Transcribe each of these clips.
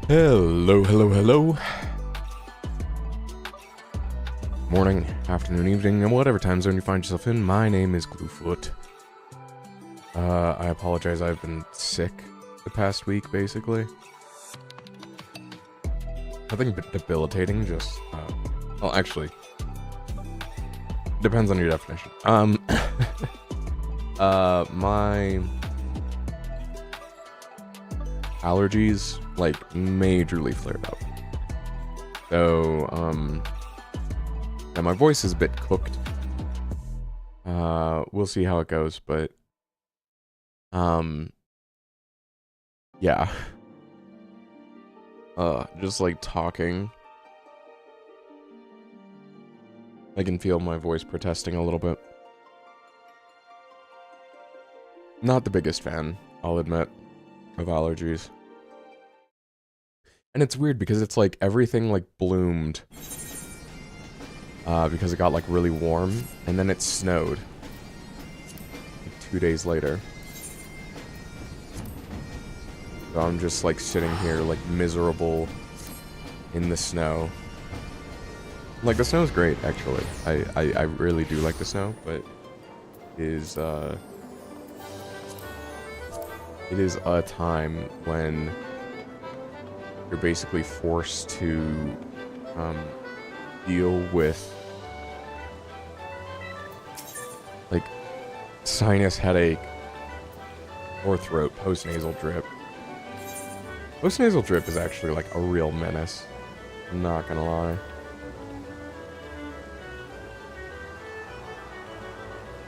Hello, hello, hello. Morning, afternoon, evening, and whatever time zone you find yourself in. My name is Gluefoot. I apologize, I've been sick the past week, basically. Nothing debilitating, just, well, actually, depends on your definition. My allergies, like, majorly flared up. So, yeah, my voice is a bit cooked. We'll see how it goes, but, yeah. Just, like, talking, I can feel my voice protesting a little bit. Not the biggest fan, I'll admit, of allergies. And it's weird because it's like everything like bloomed because it got like really warm, and then it snowed like 2 days later. So I'm just like sitting here like miserable in the snow. Like the snow's great actually. I really do like the snow, but it is a time when you're basically forced to deal with like sinus headache, or throat, postnasal drip. Postnasal drip is actually like a real menace, I'm not gonna lie.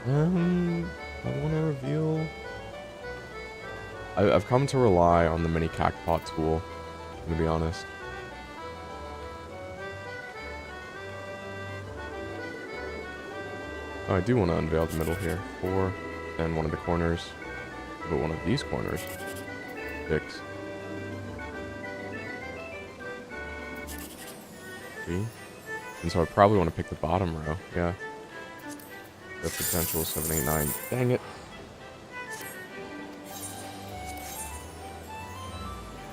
I want to reveal. I've come to rely on the mini cactpot tool, to be honest. Oh, I do want to unveil the middle here. 4, and one of the corners. But one of these corners. 6. 3. And so I probably want to pick the bottom row, yeah. The potential is 7, 8, 9. Dang it.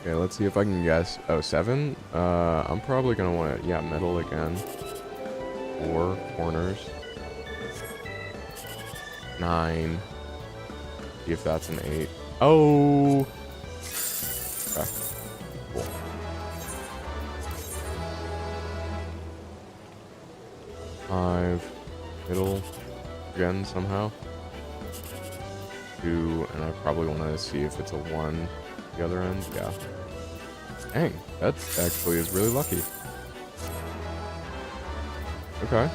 Okay, let's see if I can guess. Oh, 7? I'm probably gonna want to, yeah, middle again. 4 corners. 9. See if that's an 8. Oh! Okay. Cool. Five. Middle. Again, somehow. 2, and I probably want to see if it's a 1 the other end. Yeah. Dang, that actually is really lucky. Okay.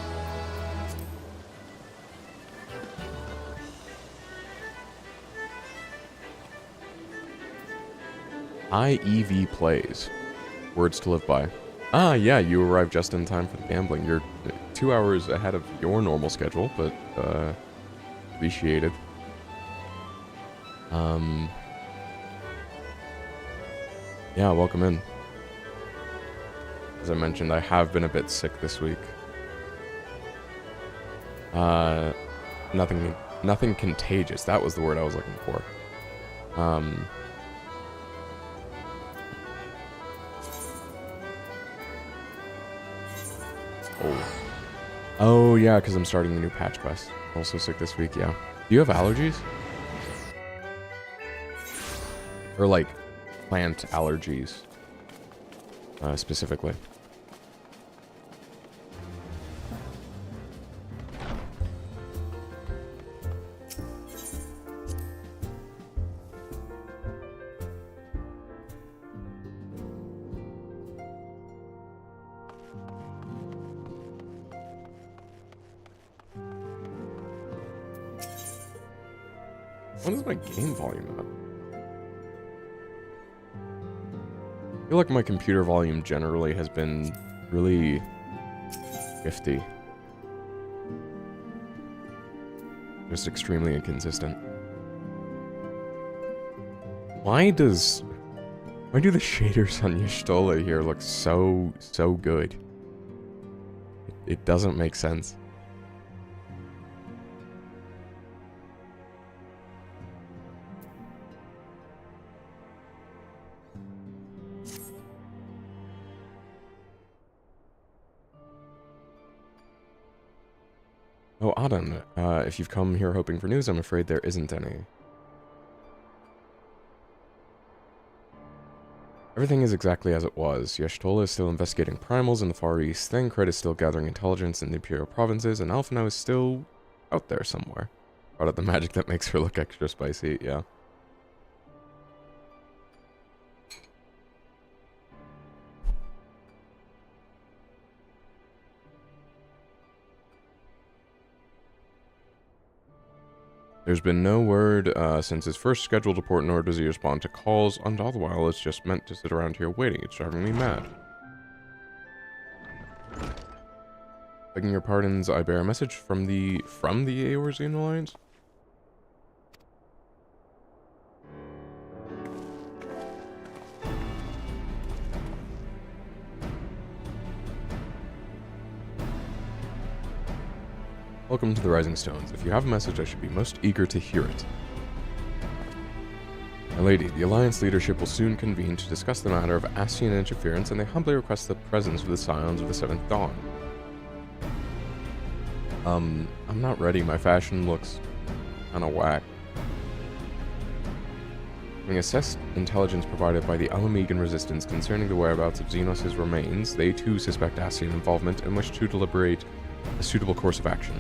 IEV plays. Words to live by. Ah, yeah, you arrived just in time for the gambling. You're 2 hours ahead of your normal schedule, but, appreciated. Yeah, welcome in. As I mentioned, I have been a bit sick this week. Nothing contagious. That was the word I was looking for. Oh, yeah, because I'm starting the new patch quest. Also sick this week, yeah. Do you have allergies? Or, like, plant allergies, specifically? What is my game volume at? I feel like my computer volume generally has been really 50. Just extremely inconsistent. Why do the shaders on Y'shtola here look so good? It doesn't make sense. Oh, Aden, if you've come here hoping for news, I'm afraid there isn't any. Everything is exactly as it was. Yeshtola is still investigating primals in the Far East, Thancred is still gathering intelligence in the Imperial provinces, and Alphinaud is still out there somewhere. Brought out the magic that makes her look extra spicy, yeah. There's been no word since his first scheduled report, nor does he respond to calls, and all the while it's just meant to sit around here waiting. It's driving me mad. Begging your pardons, I bear a message from the Eorzean Alliance? Welcome to the Rising Stones. If you have a message, I should be most eager to hear it. My lady, the Alliance leadership will soon convene to discuss the matter of Ascian interference, and they humbly request the presence of the Scions of the Seventh Dawn. I'm not ready. My fashion looks kinda whack. Having assessed intelligence provided by the Alamegan Resistance concerning the whereabouts of Xenos' remains, they too suspect Ascian involvement and wish to deliberate a suitable course of action.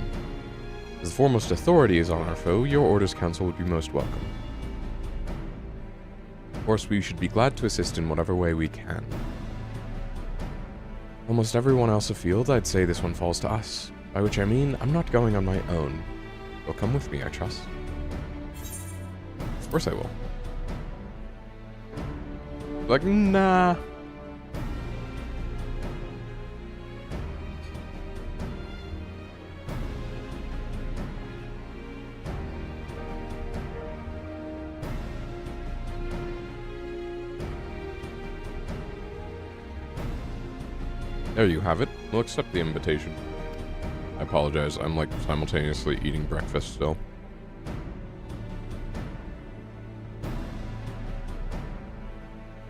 As the foremost authority is on our foe, your orders, Council, would be most welcome. Of course, we should be glad to assist in whatever way we can. Almost everyone else afield, I'd say this one falls to us. By which I mean, I'm not going on my own. You'll come with me, I trust. Of course I will. Like, nah. There you have it. We'll accept the invitation. I apologize, I'm like simultaneously eating breakfast still.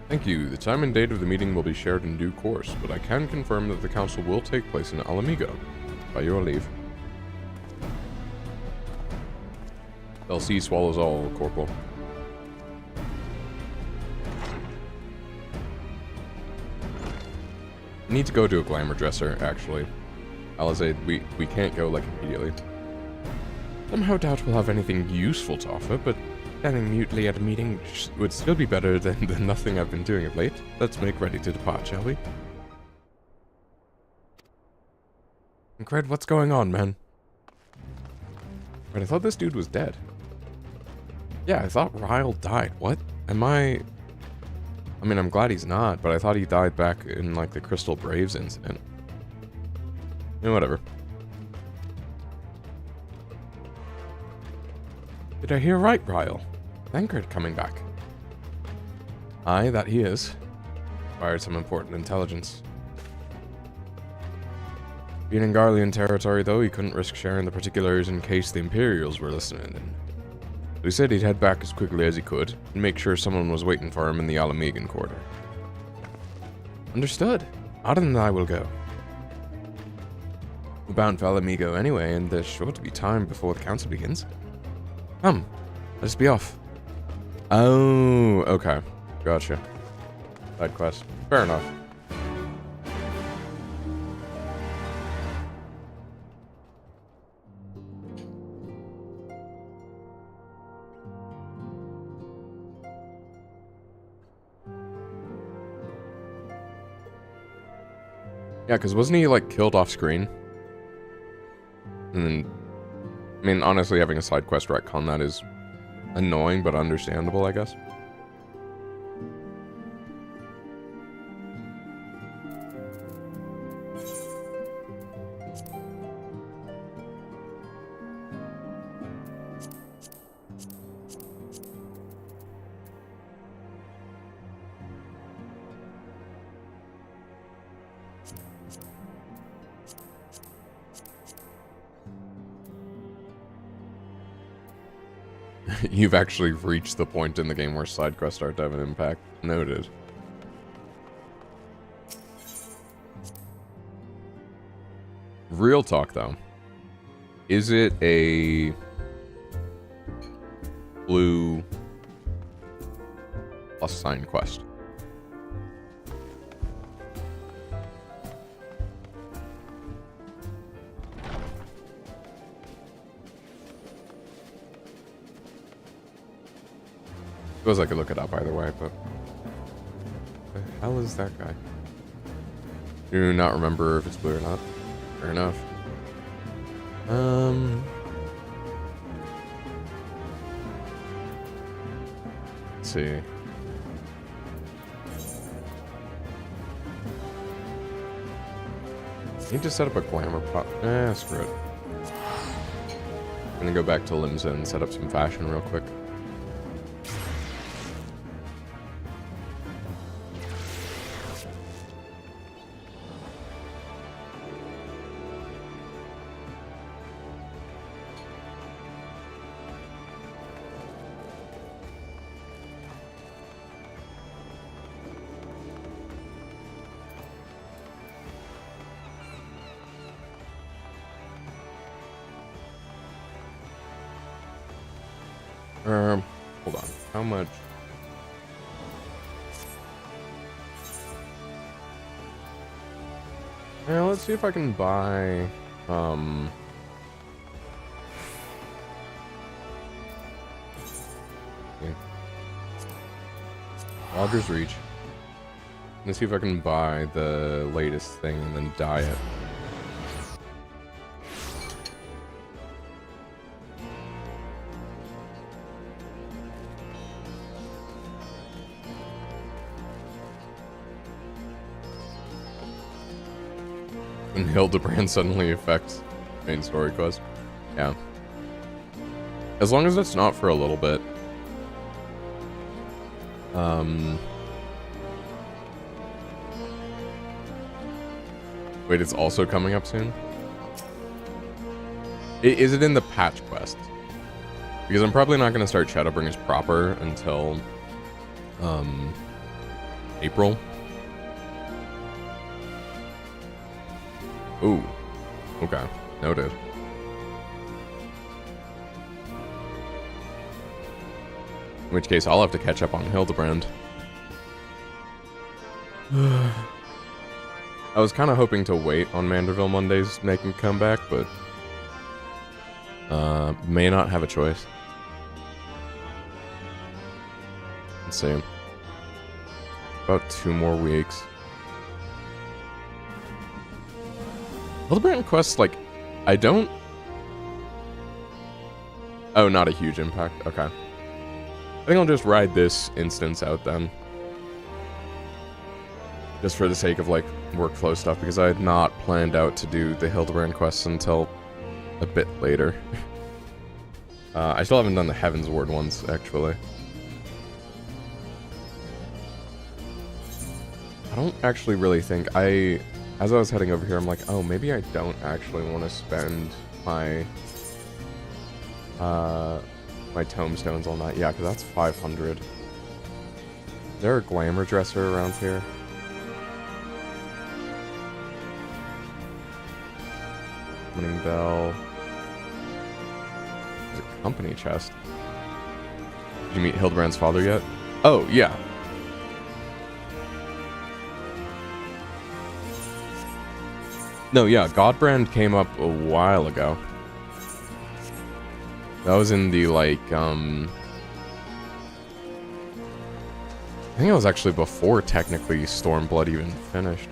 Thank you. The time and date of the meeting will be shared in due course, but I can confirm that the council will take place in Alamigo. By your leave. LC swallows all, Corporal. I need to go to a glamour dresser, actually. Alizade, we can't go, like, immediately. Somehow doubt we'll have anything useful to offer, but standing mutely at a meeting would still be better than the nothing I've been doing of late. Let's make ready to depart, shall we? Cred, what's going on, man? But I thought this dude was dead. Yeah, I thought Ryle died. What? Am I mean, I'm glad he's not, but I thought he died back in, like, the Crystal Braves incident. Yeah, whatever. Did I hear right, Ryle? Thancred coming back. Aye, that he is. Acquired some important intelligence. Being in Garlean territory, though, he couldn't risk sharing the particulars in case the Imperials were listening in. So he said he'd head back as quickly as he could, and make sure someone was waiting for him in the Alamegan quarter. Understood. Aden and I will go. We're bound for Alamigo anyway, and there's sure to be time before the council begins. Come, let us be off. Oh, okay. Gotcha. Side quest. Fair enough. Yeah, because wasn't he, like, killed off screen? And then, I mean, honestly, having a side quest retcon that is annoying, but understandable, I guess. You've actually reached the point in the game where side quests start to have an impact. Noted. Real talk, though. Is it a blue plus sign quest? Suppose I could look it up either way, but the hell is that guy? Do not remember if it's blue or not. Fair enough. Let's see. Need to set up a glamour pot. Screw it. I'm gonna go back to Limsa and set up some fashion real quick. Hold on. How much? Yeah, let's see if I can buy, yeah. Logger's Reach. Let's see if I can buy the latest thing and then dye it. And Hildebrand suddenly affects main story quest. Yeah. As long as it's not for a little bit. Wait, it's also coming up soon? Is it in the patch quest? Because I'm probably not going to start Shadowbringers proper until April. Ooh. Okay. Noted. In which case, I'll have to catch up on Hildebrand. I was kind of hoping to wait on Manderville Mondays making a comeback, but may not have a choice. Let's see. About 2 more weeks. Hildebrand quests, like, I don't... Oh, not a huge impact. Okay. I think I'll just ride this instance out then. Just for the sake of, like, workflow stuff, because I had not planned out to do the Hildebrand quests until a bit later. I still haven't done the Heaven's Ward ones, actually. I don't actually really think as I was heading over here, I'm like, oh, maybe I don't actually want to spend my my tombstones on that. Yeah, because that's 500. Is there a glamour dresser around here? Summoning bell. There's a company chest. Did you meet Hildebrand's father yet? Oh, yeah. No, yeah, Godbrand came up a while ago. That was in the, like, I think it was actually before, technically, Stormblood even finished.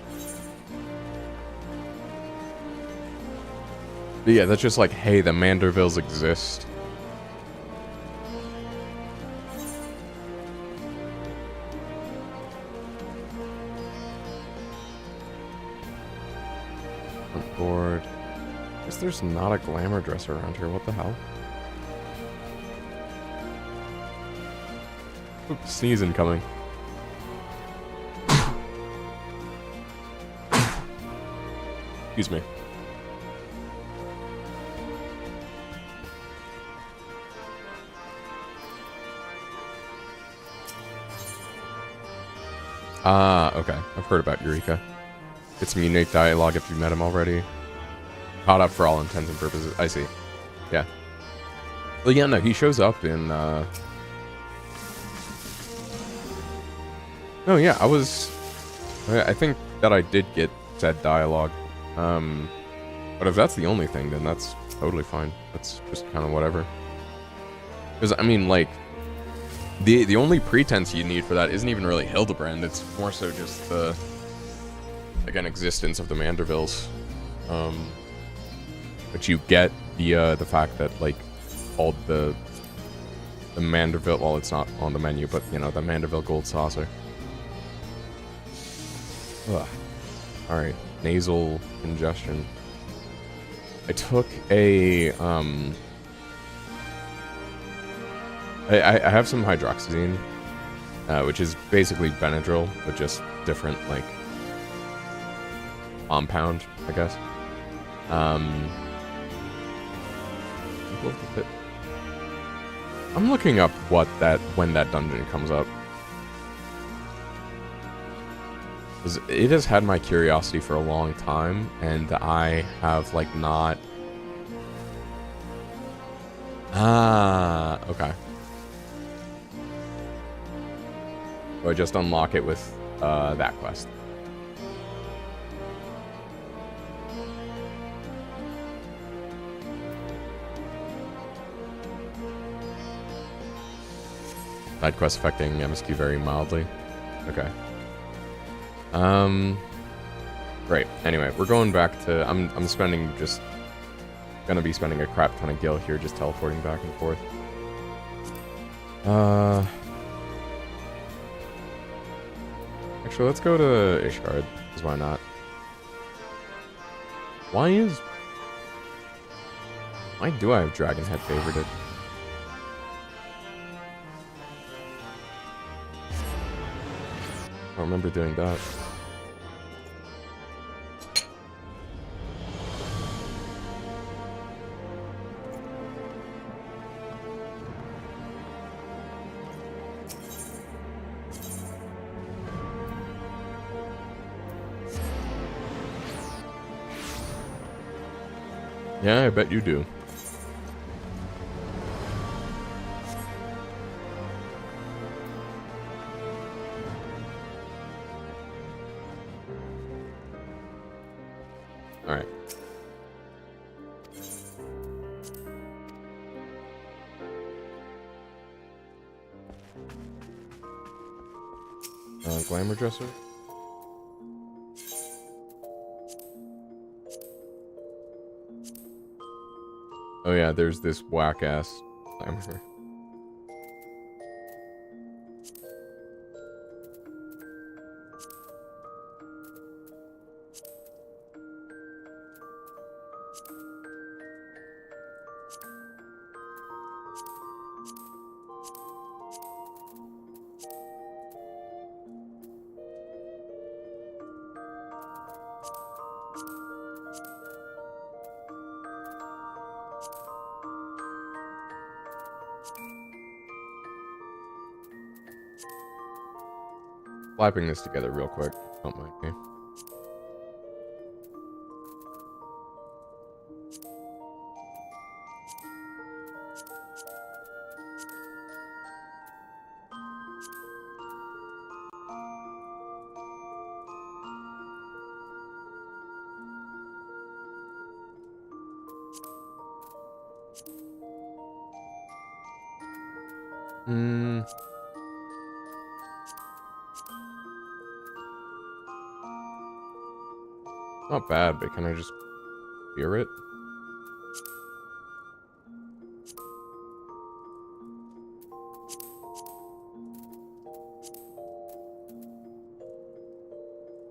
But yeah, that's just like, hey, the Mandervilles exist. Board. I guess there's not a glamour dresser around here. What the hell? Oops, sneeze incoming. Excuse me. Ah, okay. I've heard about Eureka. Get some unique dialogue if you met him already. Caught up for all intents and purposes. I see. Yeah. Well, yeah, no, he shows up in, No, yeah, I think that I did get said dialogue. But if that's the only thing, then that's totally fine. That's just kind of whatever. Because, I mean, like, the only pretense you need for that isn't even really Hildebrand. It's more so just the, again, existence of the Mandervilles. But you get the fact that, like, all the Manderville, well, it's not on the menu, but, you know, the Manderville Gold Saucer. Ugh. Alright, nasal congestion. I took a, I have some hydroxyzine, which is basically Benadryl, but just different, like, compound, I guess. I'm looking up when that dungeon comes up. 'Cause it has had my curiosity for a long time, and I have, like, not... Ah, okay. So I just unlock it with, that quest. Side quest affecting MSQ very mildly. Okay. Right. Anyway, we're going back to... I'm gonna be spending a crap ton of gil here just teleporting back and forth. Actually, let's go to Ishgard, because why not? Why do I have Dragonhead favorited? I don't remember doing that. Yeah, I bet you do. Alright. Glamour dresser? Oh yeah, there's this whack-ass glamour. Slapping this together real quick. Don't mind me. Not bad, but can I just fear it?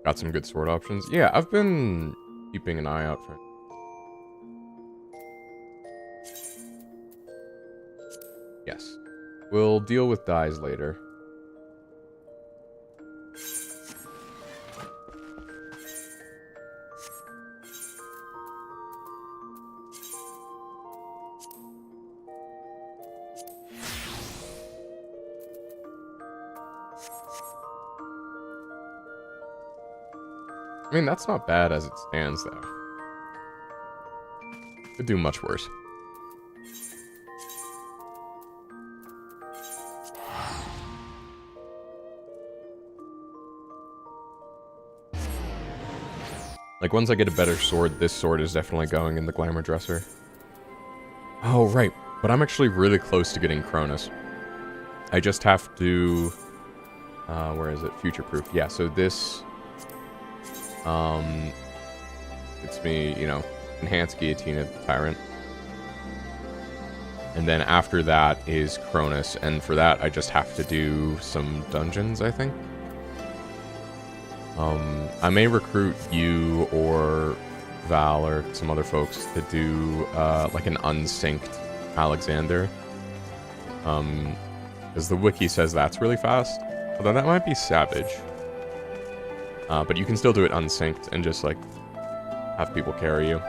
Got some good sword options. Yeah, I've been keeping an eye out for it. Yes. We'll deal with dyes later. I mean, that's not bad as it stands, though. Could do much worse. Like, once I get a better sword, this sword is definitely going in the glamour dresser. Oh, right. But I'm actually really close to getting Cronus. I just have to... where is it? Future-proof. Yeah, so this... It's me, you know, enhanced guillotine of the tyrant. And then after that is Cronus, and for that I just have to do some dungeons, I think. I may recruit you or Val or some other folks to do like an unsynced Alexander. Because the wiki says that's really fast, although that might be savage. But you can still do it unsynced and just like have people carry you.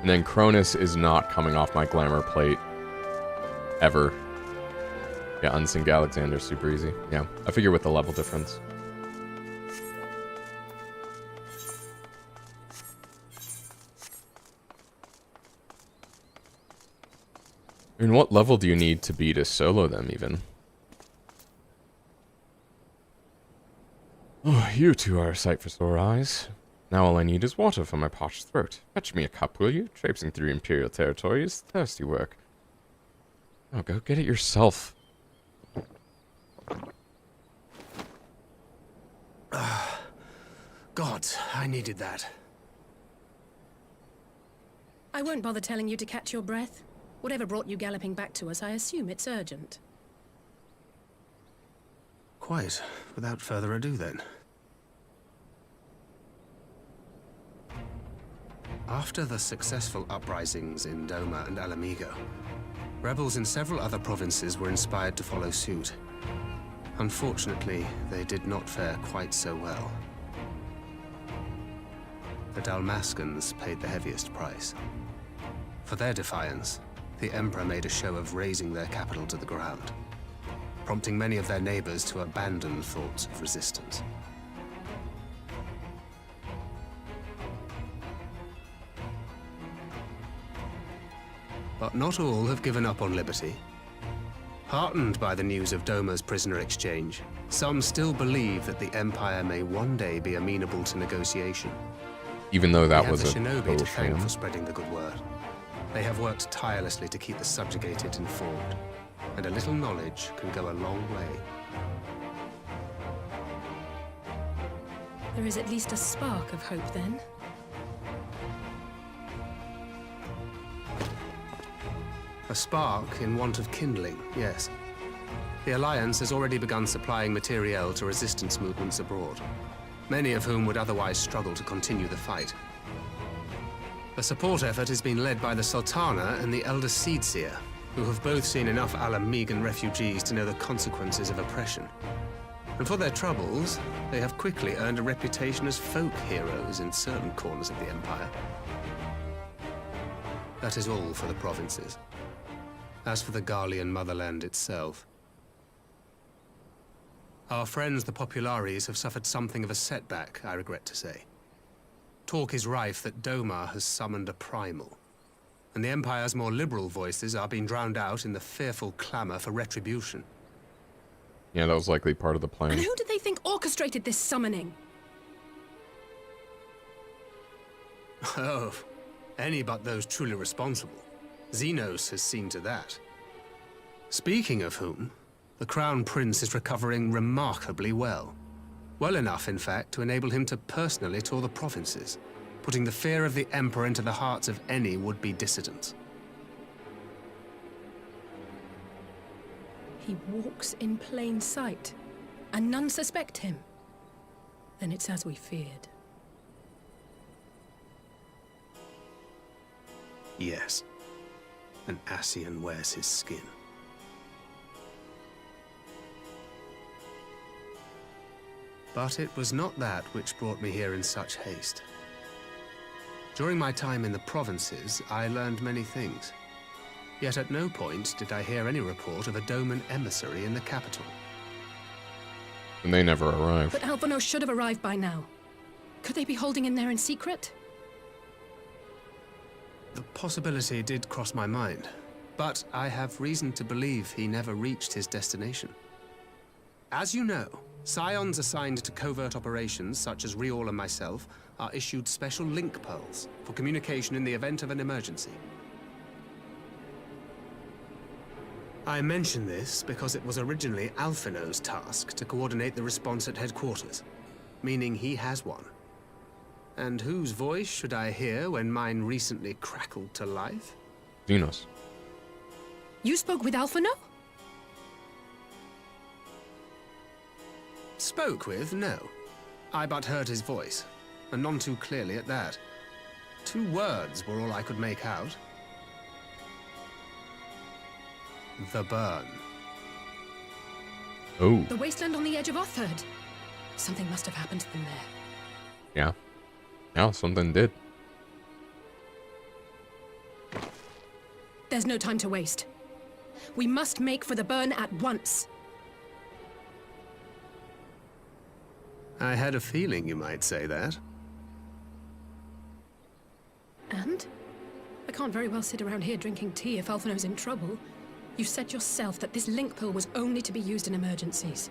And then Cronus is not coming off my glamour plate ever. Yeah, unsync Alexander, super easy. Yeah, I figure with the level difference. I mean, what level do you need to be to solo them, even? Oh, you two are a sight for sore eyes. Now all I need is water for my parched throat. Fetch me a cup, will you? Traipsing through Imperial territory is thirsty work. Oh, go get it yourself. God, I needed that. I won't bother telling you to catch your breath. Whatever brought you galloping back to us, I assume it's urgent. Quite. Without further ado, then. After the successful uprisings in Doma and Alamigo, rebels in several other provinces were inspired to follow suit. Unfortunately, they did not fare quite so well. The Dalmascans paid the heaviest price. For their defiance, the Emperor made a show of razing their capital to the ground, prompting many of their neighbors to abandon thoughts of resistance. But not all have given up on liberty. Heartened by the news of Doma's prisoner exchange, some still believe that the Empire may one day be amenable to negotiation. Even though that was a shinobi total to thank sham. for spreading the good word. They have worked tirelessly to keep the subjugated informed, and a little knowledge can go a long way. There is at least a spark of hope, then. A spark in want of kindling, yes. The Alliance has already begun supplying materiel to resistance movements abroad, many of whom would otherwise struggle to continue the fight. The support effort has been led by the Sultana and the Elder Seedseer, who have both seen enough Alamigan refugees to know the consequences of oppression. And for their troubles, they have quickly earned a reputation as folk heroes in certain corners of the Empire. That is all for the provinces. As for the Garlean motherland itself, our friends the Populares have suffered something of a setback, I regret to say. Talk is rife that Doma has summoned a primal, and the Empire's more liberal voices are being drowned out in the fearful clamor for retribution. Yeah, that was likely part of the And plan. who did they think orchestrated this summoning? Oh, any but those truly responsible. Xenos has seen to that. Speaking of whom, the Crown Prince is recovering remarkably well. Well enough, in fact, to enable him to personally tour the provinces, putting the fear of the Emperor into the hearts of any would-be dissidents. He walks in plain sight, and none suspect him. Then it's as we feared. Yes. An Ascian wears his skin. But it was not that which brought me here in such haste. During my time in the provinces, I learned many things. Yet at no point did I hear any report of a Doman emissary in the capital. And they never arrived. But Alphonse should have arrived by now. Could they be holding him there in secret? The possibility did cross my mind, but I have reason to believe he never reached his destination. As you know, Scions assigned to covert operations, such as Riol and myself, are issued special link pearls for communication in the event of an emergency. I mention this because it was originally Alphino's task to coordinate the response at headquarters, meaning he has one. And whose voice should I hear when mine recently crackled to life? Xenos. You spoke with Alphino? Spoke with? No. I but heard his voice, and none too clearly at that. 2 words were all I could make out. The burn. Oh. The wasteland on the edge of Otherd. Something must have happened to them there. Yeah. Yeah, something did. There's no time to waste. We must make for the burn at once. I had a feeling you might say that. And? I can't very well sit around here drinking tea if Alphino's in trouble. You said yourself that this link pill was only to be used in emergencies.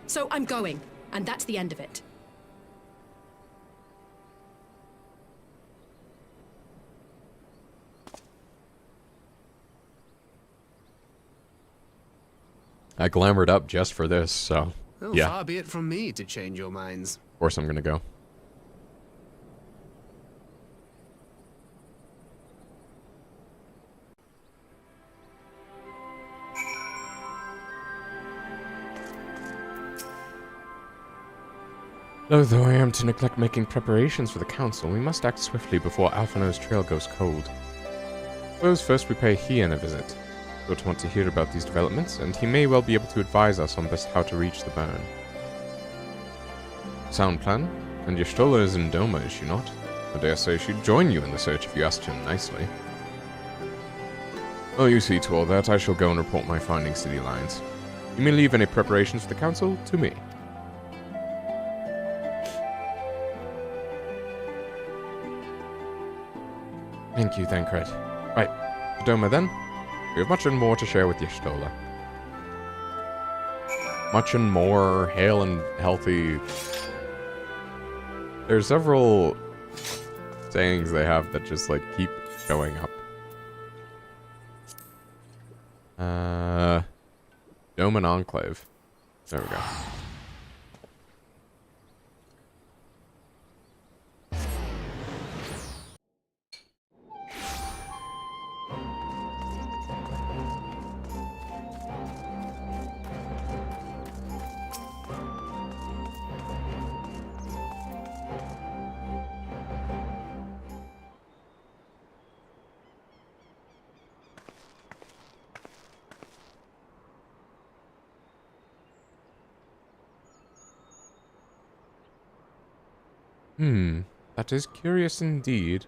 So I'm going, and that's the end of it. I glamored up just for this, so Oh, yeah. far be it from me to change your minds. Of course I'm gonna go. Though I am to neglect making preparations for the council, we must act swiftly before Alphino's trail goes cold. Suppose first we pay Hian a visit. He'll want to hear about these developments, and he may well be able to advise us on best how to reach the burn. Sound plan? And Y'shtola is in Doma, is she not? I dare say she'd join you in the search if you asked him nicely. Oh, you see to all that, I shall go and report my findings to the Alliance. You may leave any preparations for the council to me. Thank you, Thancred. Right, to Doma then. We have much and more to share with Y'shtola. Much and more, hale and healthy. There's several sayings they have that just like keep showing up. Dome and Enclave. There we go. That is curious indeed.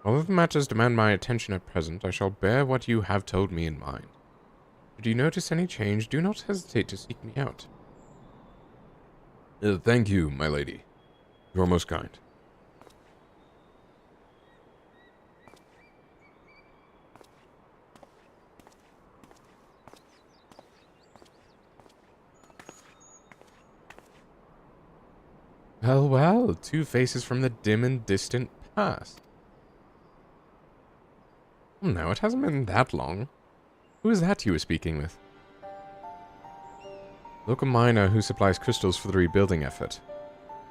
Although the matters demand my attention at present, I shall bear what you have told me in mind. Should you notice any change, do not hesitate to seek me out. Thank you, my lady. You are most kind. Well, well, 2 faces from the dim and distant past. No, it hasn't been that long. Who is that you were speaking with? Local miner who supplies crystals for the rebuilding effort.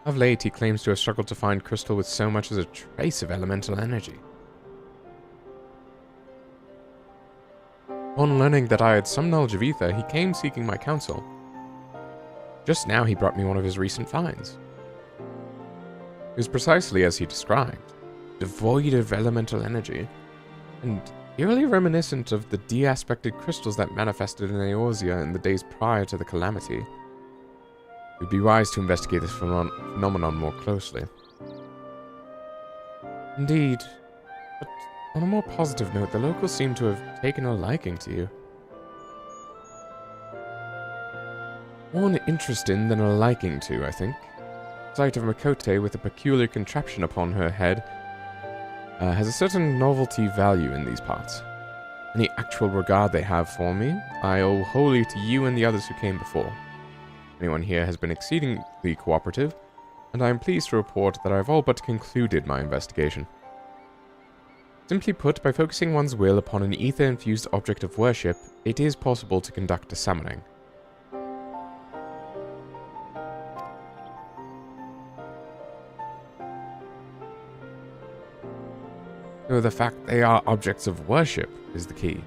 Of late, he claims to have struggled to find crystal with so much as a trace of elemental energy. Upon learning that I had some knowledge of ether, he came seeking my counsel. Just now he brought me one of his recent finds. It was precisely as he described, devoid of elemental energy, and eerily reminiscent of the de-aspected crystals that manifested in Eorzea in the days prior to the calamity. It would be wise to investigate this phenomenon more closely. Indeed, but on a more positive note, the locals seem to have taken a liking to you. More an interest in than a liking to, I think. The sight of Makote with a peculiar contraption upon her head has a certain novelty value in these parts. and the actual regard they have for me, I owe wholly to you and the others who came before. Anyone here has been exceedingly cooperative, and I am pleased to report that I have all but concluded my investigation. Simply put, by focusing one's will upon an ether-infused object of worship, it is possible to conduct a summoning. So the fact they are objects of worship is the key.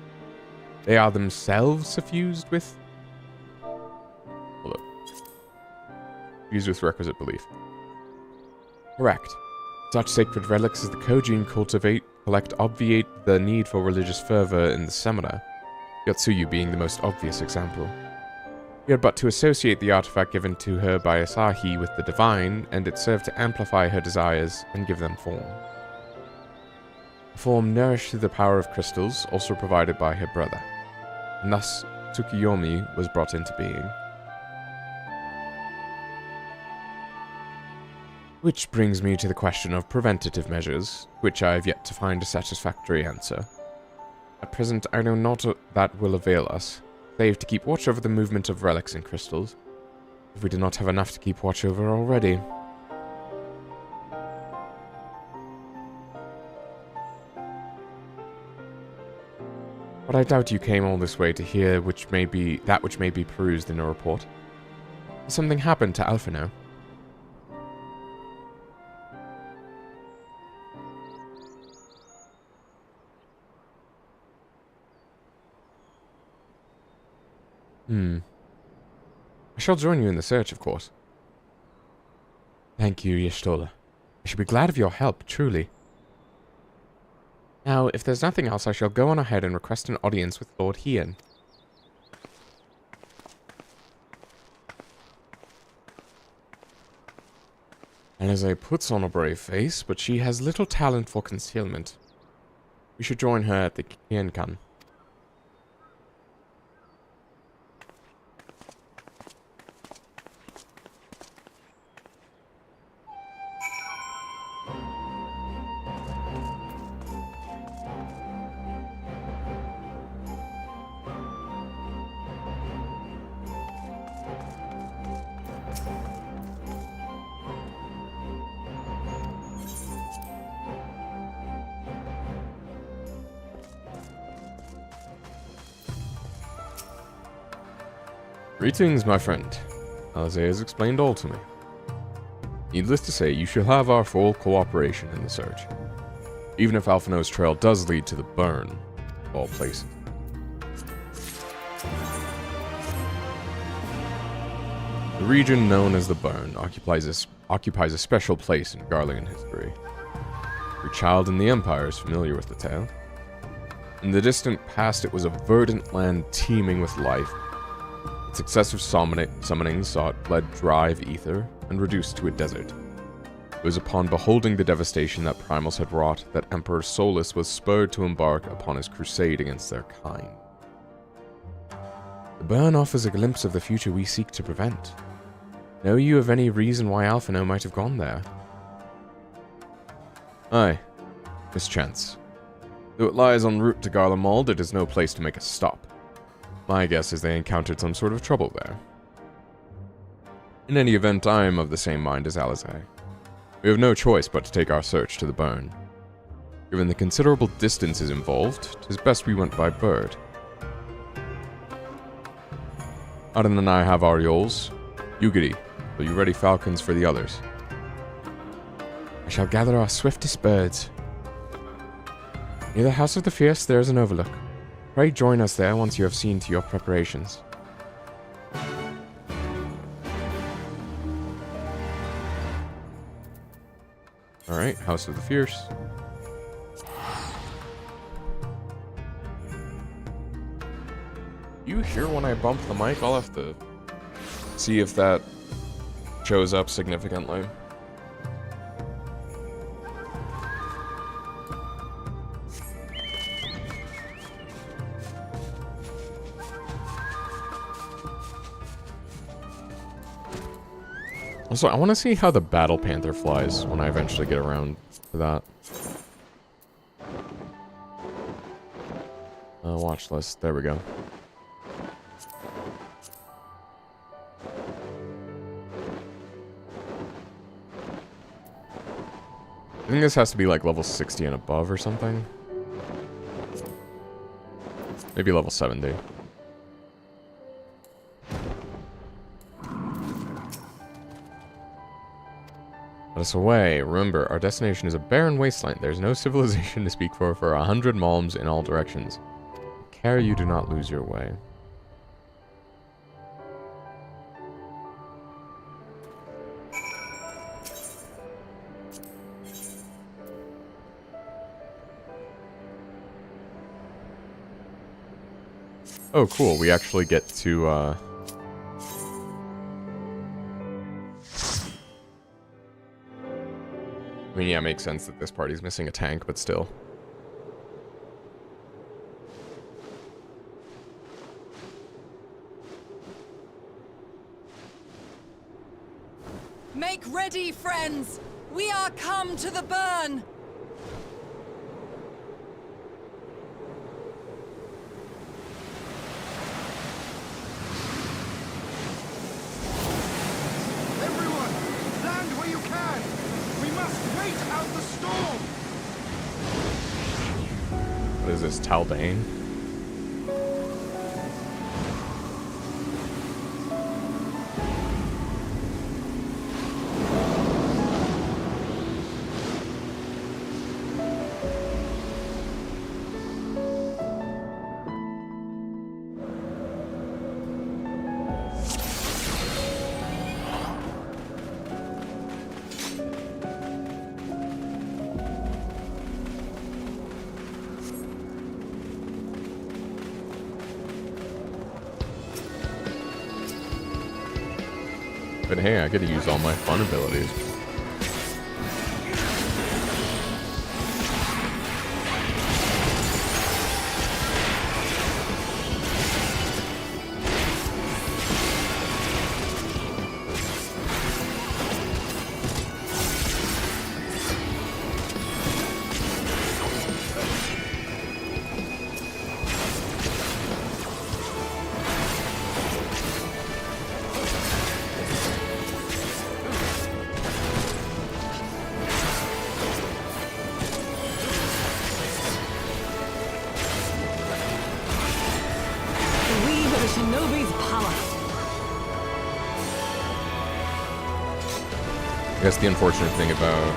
They are themselves suffused with... Hold up. Fused with requisite belief. Correct. Such sacred relics as the Kojin collect obviate the need for religious fervor in the summoner, Yotsuyu being the most obvious example. We had but to associate the artifact given to her by Asahi with the divine, and it served to amplify her desires and give them form. A form nourished through the power of crystals, also provided by her brother, and thus Tsukuyomi was brought into being. Which brings me to the question of preventative measures, which I have yet to find a satisfactory answer. At present, I know not that will avail us, save to keep watch over the movement of relics and crystals, if we do not have enough to keep watch over already. But I doubt you came all this way to hear that which may be perused in a report. Has something happened to Alphino? I shall join you in the search, of course. Thank you, Y'shtola. I shall be glad of your help, truly. Now, if there's nothing else, I shall go on ahead and request an audience with Lord Hien. Alisaie puts on a brave face, but she has little talent for concealment. We should join her at the Kienkan. Greetings, my friend. Alisaie has explained all to me. Needless to say, you shall have our full cooperation in the search. Even if Alphino's trail does lead to the burn, of all places. The region known as the Burn occupies a special place in Garlean history. Your child in the Empire is familiar with the tale. In the distant past, it was a verdant land teeming with life. Successive summonings sought bled dry of ether and reduced to a desert. It was upon beholding the devastation that Primals had wrought that Emperor Solus was spurred to embark upon his crusade against their kind. The burn offers a glimpse of the future we seek to prevent. Know you of any reason why Alphino might have gone there? Aye, mischance. Though it lies en route to Garlemald, it is no place to make a stop. My guess is they encountered some sort of trouble there. In any event, I am of the same mind as Alisaie. We have no choice but to take our search to the burn. Given the considerable distances involved, 'tis best we went by bird. Auden and I have our yoles. Yugiri, will you ready falcons for the others? I shall gather our swiftest birds. Near the House of the Fierce there is an overlook. Pray join us there once you have seen to your preparations. Alright, House of the Fierce. You hear when I bump the mic? I'll have to see if that shows up significantly. Also, I want to see how the Battle Panther flies when I eventually get around to that. Watch list. There we go. I think this has to be like level 60 and above or something. Maybe level 70. Let us away. Remember, our destination is a barren wasteland. There's no civilization to speak for 100 malms in all directions. Care you do not lose your way. Oh, cool. We actually get to, I mean, yeah, it makes sense that this party's missing a tank, but still. Make ready, friends! We are come to the burn! Everyone, land where you can! We must wait out the storm! What is this, Taldane? But hey, I get to use all my fun abilities. I guess the unfortunate thing about,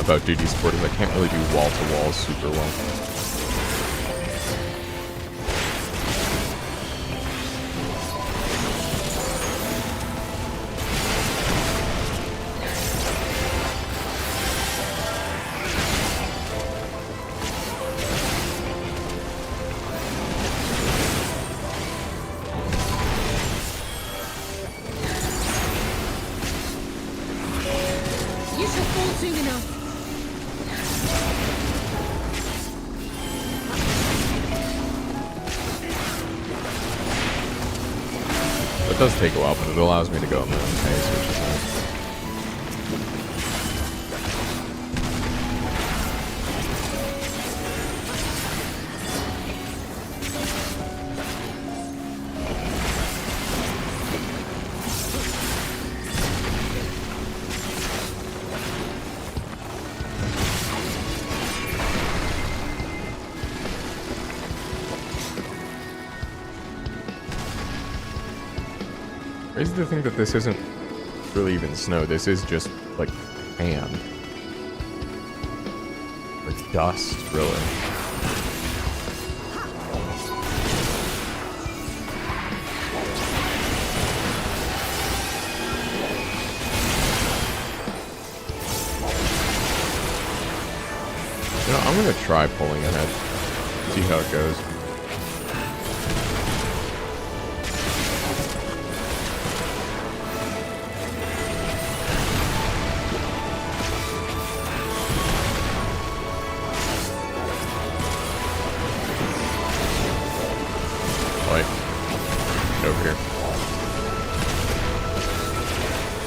about duty support is I can't really do wall-to-wall super well. It does take a while, but it allows me to go at my own pace, which is nice. Crazy to think that this isn't really even snow. This is just, like, pan. Or dust, really. You know, I'm gonna try pulling ahead. See how it goes.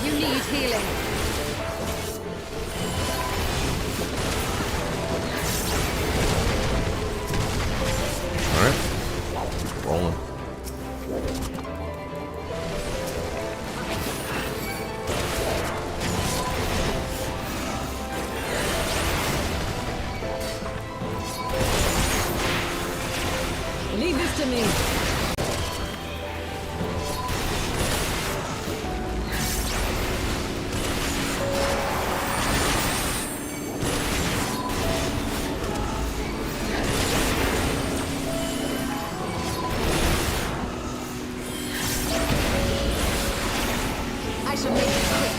You need healing. Alright. Rolling. Leave this to me. I shall make it quick.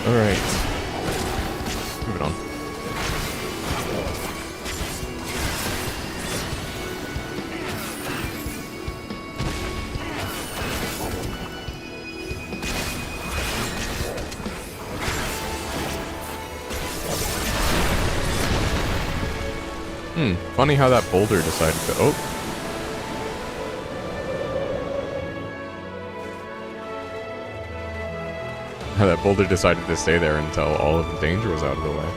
Alright. Move it on. Funny how that boulder decided to... Oh. How that boulder decided to stay there until all of the danger was out of the way.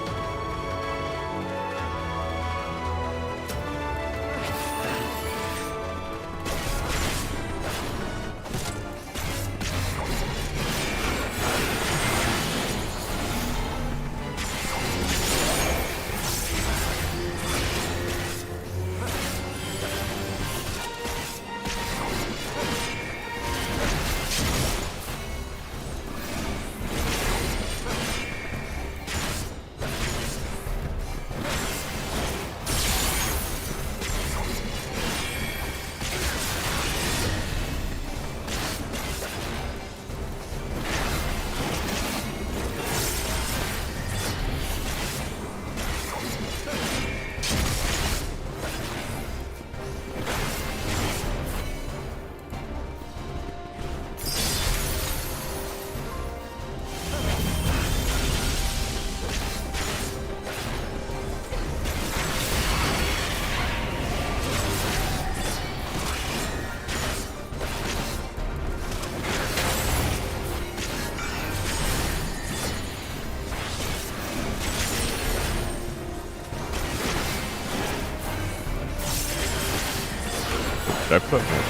Did I put more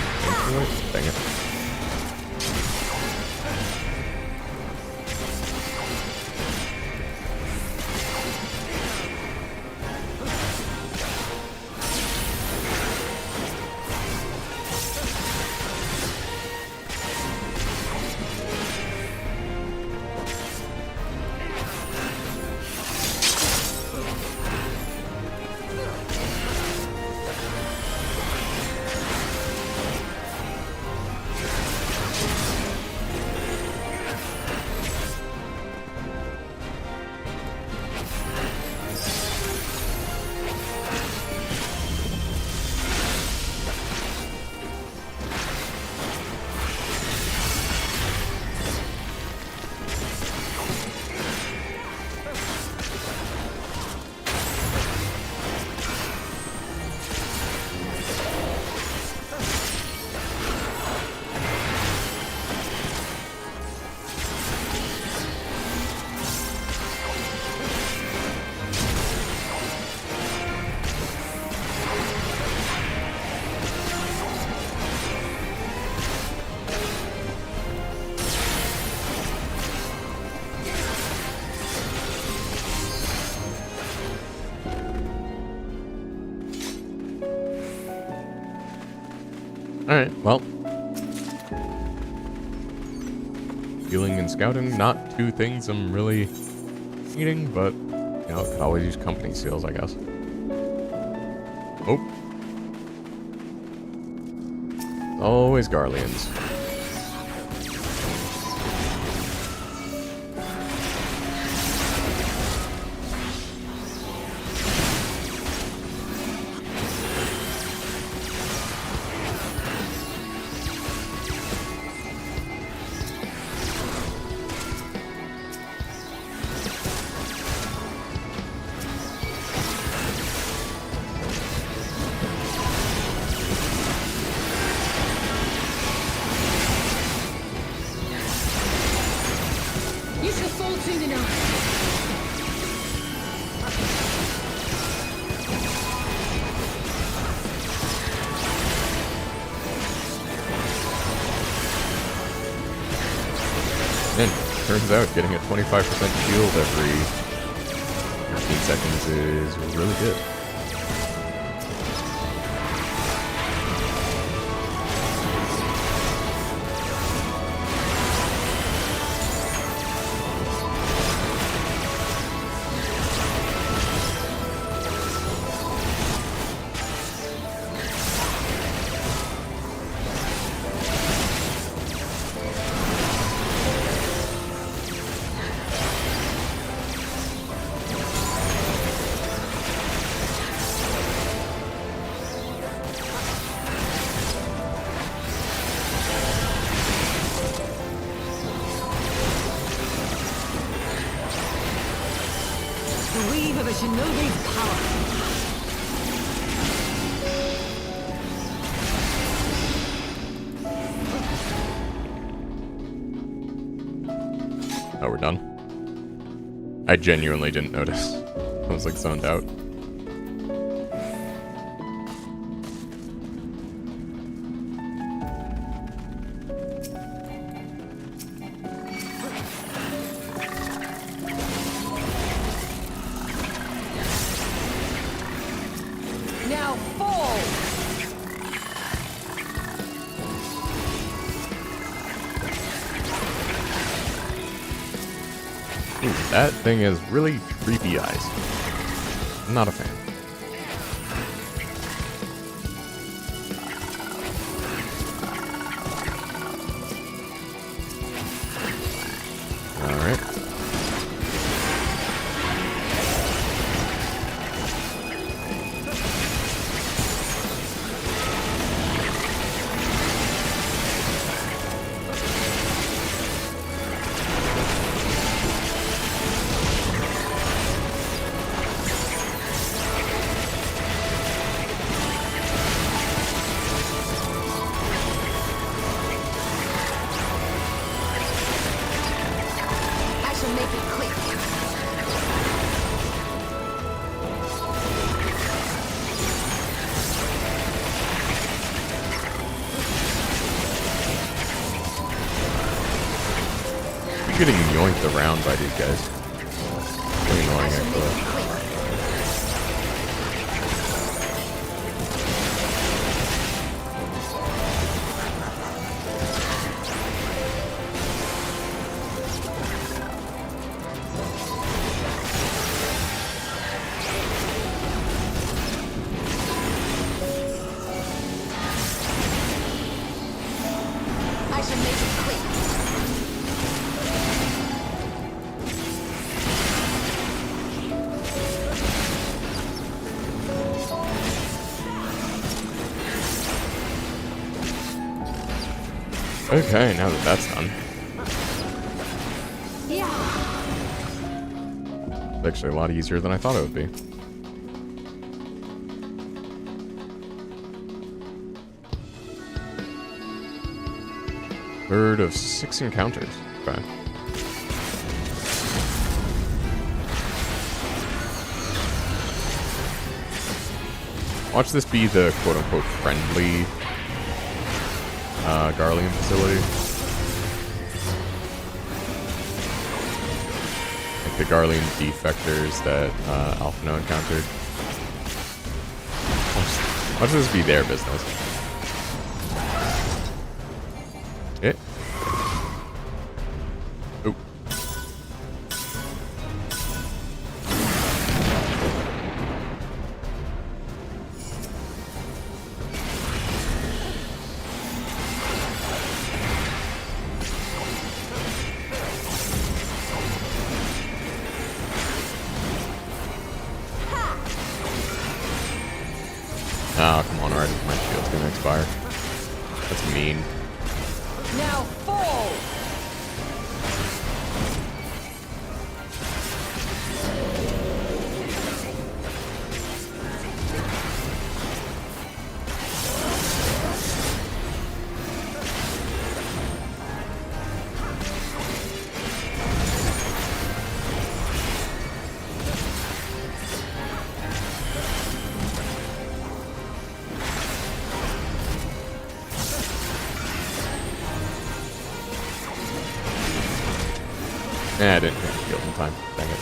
into it? Dang it. Alright, well. Healing and scouting, not two things I'm really needing, but, you know, could always use company seals, I guess. Oh. Always Garleans. And turns out getting a 25% shield every 15 seconds is really good. The weave of a shinobi's power. Oh, we're done. I genuinely didn't notice. I was like zoned out. Now fall! Ooh, that thing has really creepy eyes. I'm not a fan. Alright. I shall make it quick. I'm getting yoinked around by these guys. Really annoying, actually. I shall make it quick. Okay, now that that's done. Yeah. It's actually a lot easier than I thought it would be. Third of 6 encounters. Okay. Watch this be the quote-unquote friendly Garlean facility. Like the Garlean defectors that Alphino encountered. Watch this be their business. It. Oh. Oh, come on already. My shield's gonna expire. That's mean. Now fall! I didn't heal in time. Dang it.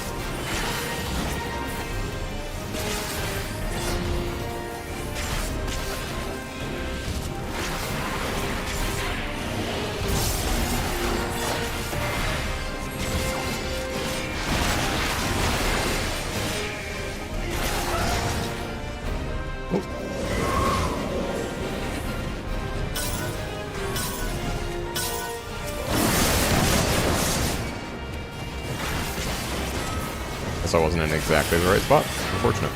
Guess I wasn't in exactly the right spot. Unfortunate.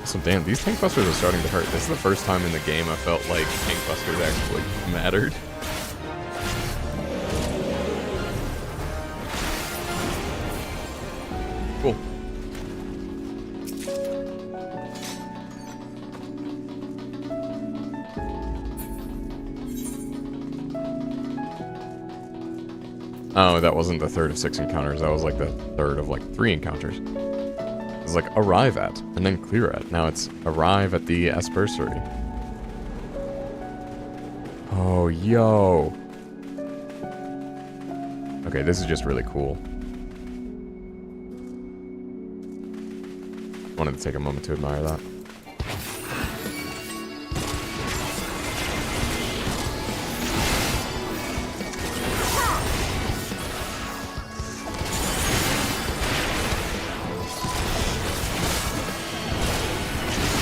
So damn, these tank busters are starting to hurt. This is the first time in the game I felt like tank busters actually mattered. Cool. Oh, that wasn't the third of 6 encounters. That was like the third of like 3 encounters. It was like arrive at and then clear at. Now it's arrive at the aspersory. Oh, yo. Okay, this is just really cool. Wanted to take a moment to admire that.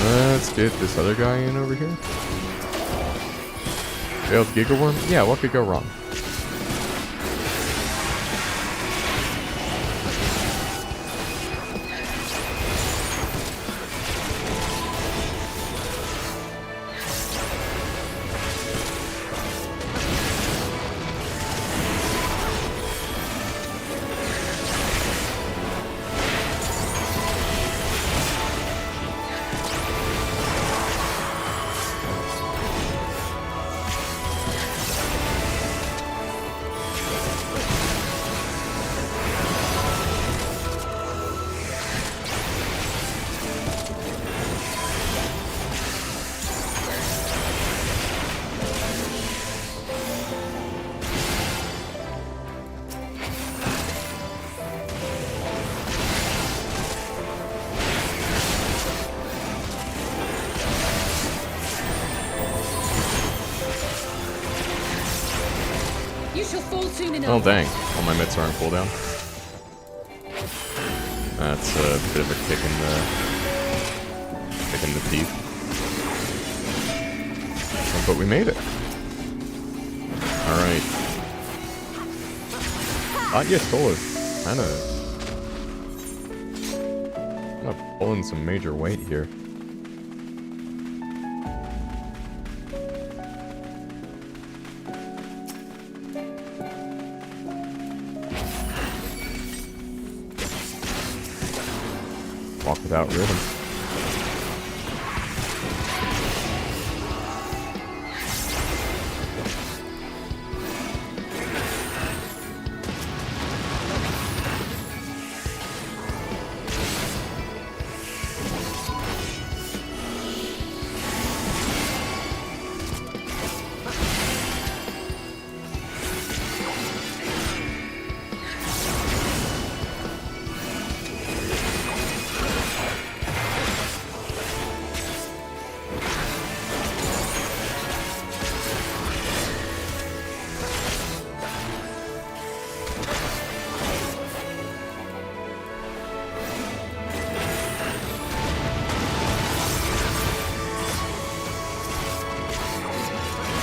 Let's get this other guy in over here. Failed Giga Worm? Yeah, what could go wrong? Oh dang, all my mitts are on cooldown. That's a bit of a kick in the teeth. But we made it. Alright. Anya Soul is kinda pulling some major weight here. Walk without rhythm.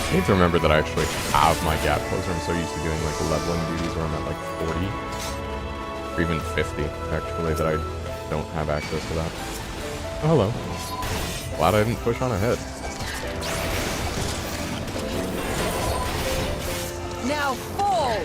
I need to remember that I actually have my gap closer. I'm so used to doing like leveling duties where I'm at like 40 or even 50 actually that I don't have access to that. Oh, hello. Glad I didn't push on ahead. Now fall!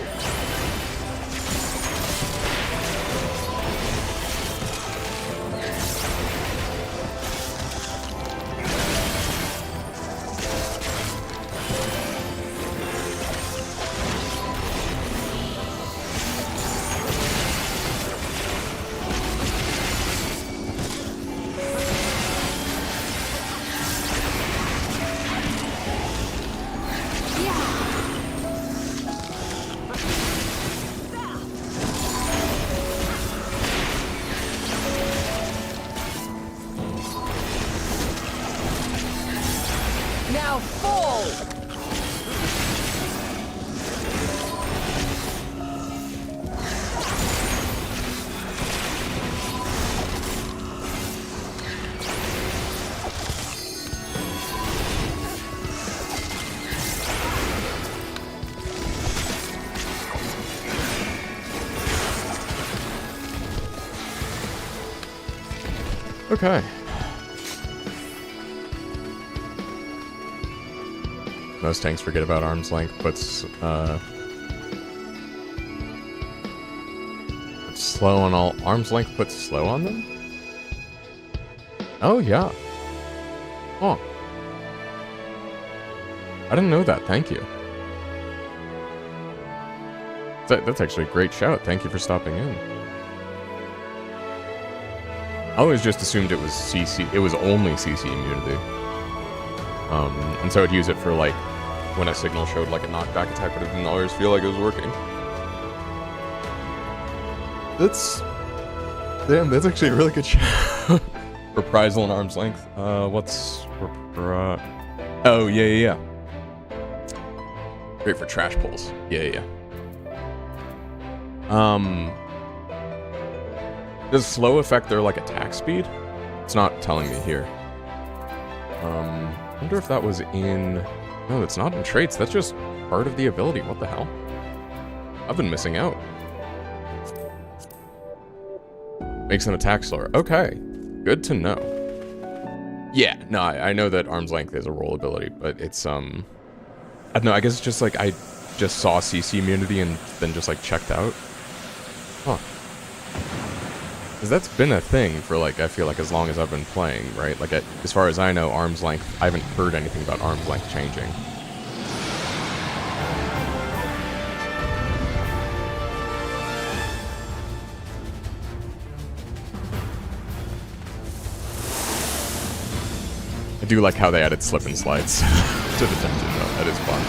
Okay. Most tanks forget about arm's length, but it's slow on all. Arm's length puts slow on them? Oh, yeah. Oh. I didn't know that. Thank you. That's actually a great shout. Thank you for stopping in. I always just assumed it was CC. It was only CC immunity. And so I'd use it for, like, when a signal showed, like, a knockback attack, but it didn't always feel like it was working. Damn, that's actually a really good shout. Reprisal and arm's length. What's... Oh, yeah. Great for trash pulls. Yeah. Does slow affect their, like, attack speed? It's not telling me here. I wonder if that was in... No, it's not in traits. That's just part of the ability. What the hell? I've been missing out. Makes an attack slower. Okay. Good to know. Yeah, no, I know that arm's length is a roll ability, but it's, I don't know, I guess it's just, like, I just saw CC immunity and then just, like, checked out. Huh. Because that's been a thing for, like, I feel like as long as I've been playing, right? Like, as far as I know, arm's length, I haven't heard anything about arm's length changing. I do like how they added slip and slides to the dungeon, though. That is fun.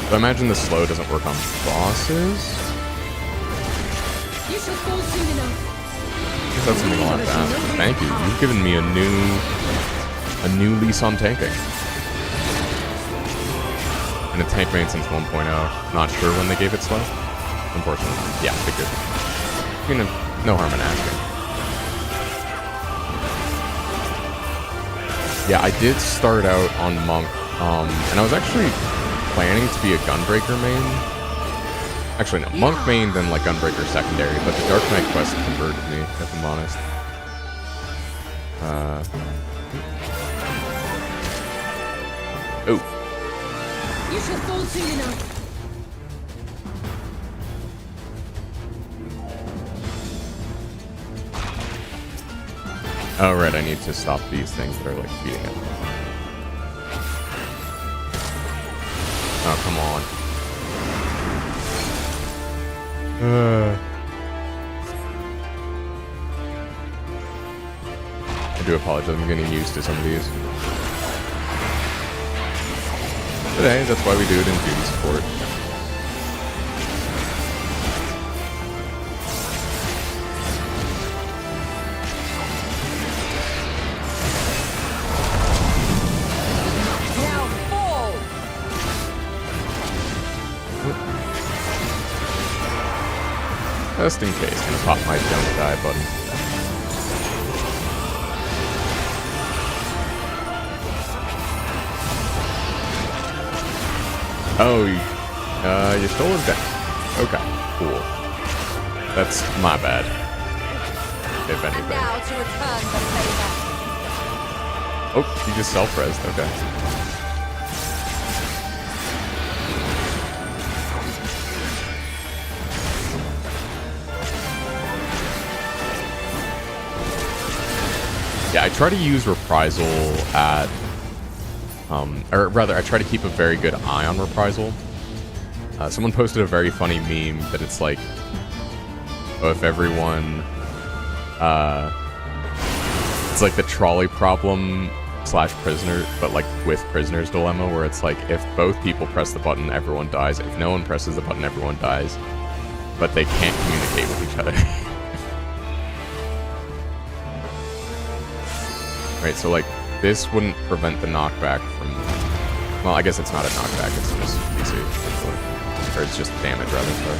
I imagine the slow doesn't work on bosses. You shall fall soon enough. I guess that's something like that. Thank you. You've given me a new lease on tanking. And a tank main since 1.0. Not sure when they gave it slow. Unfortunately. Yeah, figured. You know, no harm in asking. Yeah, I did start out on Monk, and I was actually planning to be a Gunbreaker main. Actually, no. Monk main, then like Gunbreaker secondary, but the Dark Knight quest converted me, if I'm honest. Oh. You shall fall soon enough. Oh, right, I need to stop these things that are like feeding it. Oh, come on. I do apologize, I'm getting used to some of these. But hey, that's why we do it in duty support. Just in case, I'm gonna pop my don't die button. Oh, your soul is down. Okay, cool. That's my bad. If anything. And now to return the favor. Oh, you just self-resed, okay. Yeah, I try to use reprisal at, or rather, I try to keep a very good eye on reprisal. Someone posted a very funny meme that it's like, oh, if everyone, it's like the trolley problem / prisoner, but like with prisoner's dilemma, where it's like, if both people press the button, everyone dies. If no one presses the button, everyone dies. But they can't communicate with each other. Right, so like, this wouldn't prevent the knockback from... Well, I guess it's not a knockback, it's just PC, actually. Or it's just damage, rather, sorry.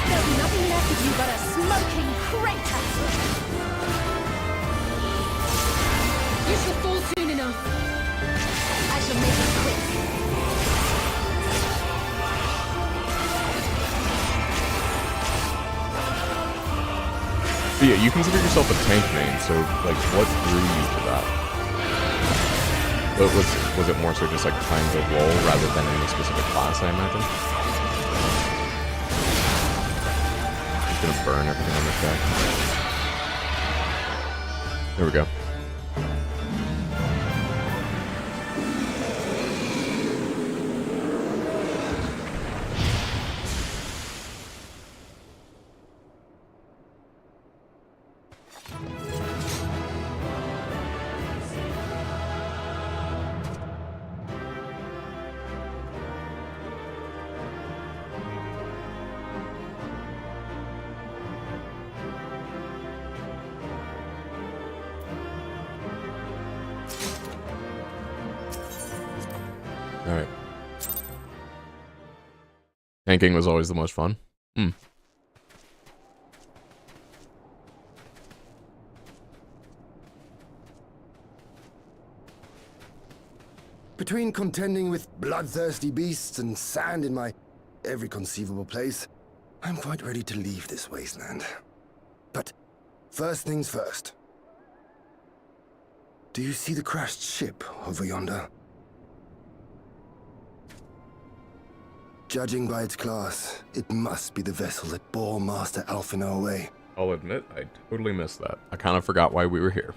There's nothing left of you but a smoking crater! You shall fall soon enough. I shall make it quick. But yeah, you consider yourself a tank main, so, like, what drew you to that? But was it more so just, like, playing the role rather than any specific class, I imagine? Just gonna burn everything on this guy. There we go. Alright. Tanking was always the most fun. Between contending with bloodthirsty beasts and sand in my every conceivable place, I'm quite ready to leave this wasteland. But first things first. Do you see the crashed ship over yonder? Judging by its class, it must be the vessel that bore Master Alphino away. I'll admit, I totally missed that. I kind of forgot why we were here.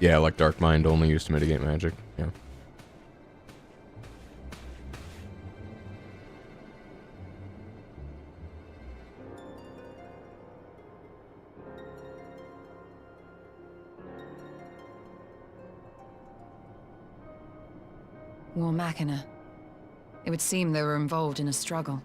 Yeah, like Dark Mind only used to mitigate magic. Yeah. War Machina. It would seem they were involved in a struggle.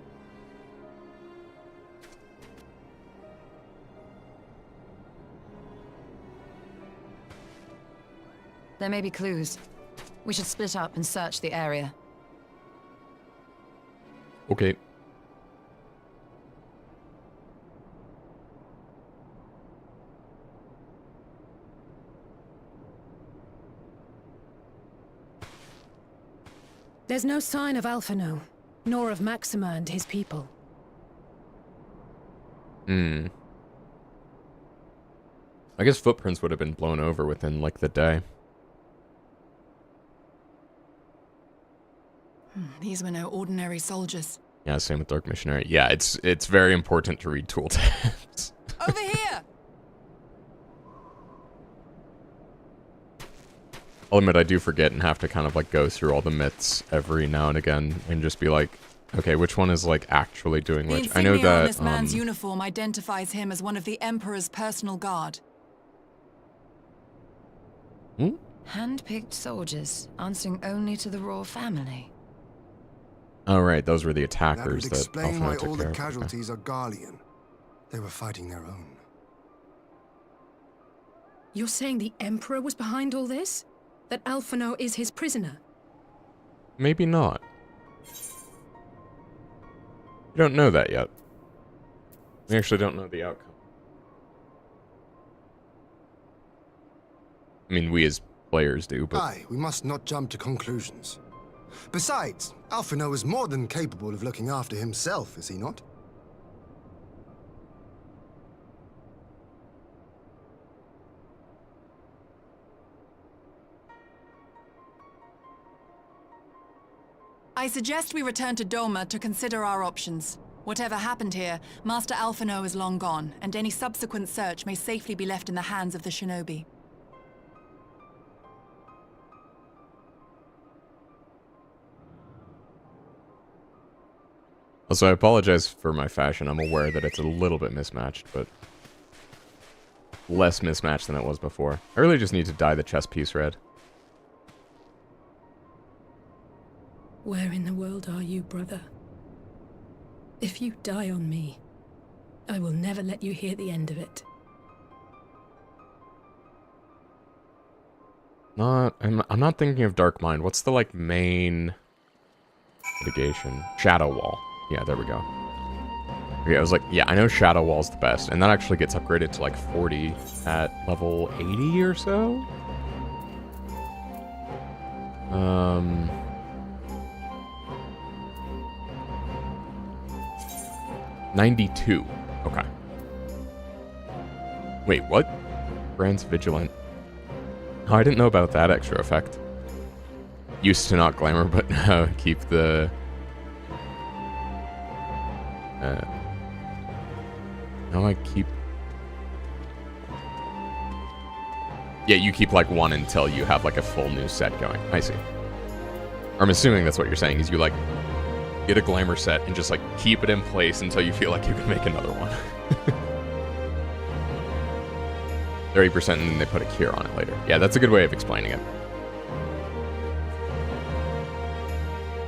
There may be clues. We should split up and search the area. Okay. There's no sign of Alphino, nor of Maxima and his people. I guess footprints would have been blown over within, like, the day. These were no ordinary soldiers. Yeah, same with Dark Missionary. Yeah, it's very important to read tooltips. Over here! I'll admit I do forget and have to kind of like go through all the myths every now and again and just be like, okay, which one is like actually doing which? I know insignia on that this man's uniform identifies him as one of the Emperor's personal guard. Hand-picked soldiers, answering only to the royal family. Oh right, those were the That would attackers that explain why Alphino took all care the of. Okay. casualties are Garlean. They were fighting their own. You're saying the Emperor was behind all this? That Alphino is his prisoner? Maybe not. We don't know that yet. We actually don't know the outcome. I mean, we as players do, but... Aye, we must not jump to conclusions. Besides, Alphino is more than capable of looking after himself, is he not? I suggest we return to Doma to consider our options. Whatever happened here, Master Alphino is long gone, and any subsequent search may safely be left in the hands of the shinobi. Also, I apologize for my fashion. I'm aware that it's a little bit mismatched, but... less mismatched than it was before. I really just need to dye the chest piece red. Where in the world are you, brother? If you die on me, I will never let you hear the end of it. I'm not thinking of Dark Mind. What's the, like, main mitigation? Shadow Wall. Yeah, there we go. Okay, I was like, yeah, I know Shadow Wall's the best, and that actually gets upgraded to, like, 40 at level 80 or so? 92. Okay. Wait, what? Brand's Vigilant. Oh, I didn't know about that extra effect. Used to not glamour, but now keep the... now I keep... Yeah, you keep, like, one until you have, like, a full new set going. I see. Or I'm assuming that's what you're saying, is you, like, get a glamour set and just, like, keep it in place until you feel like you can make another one. 30% and then they put a cure on it later. Yeah, that's a good way of explaining it.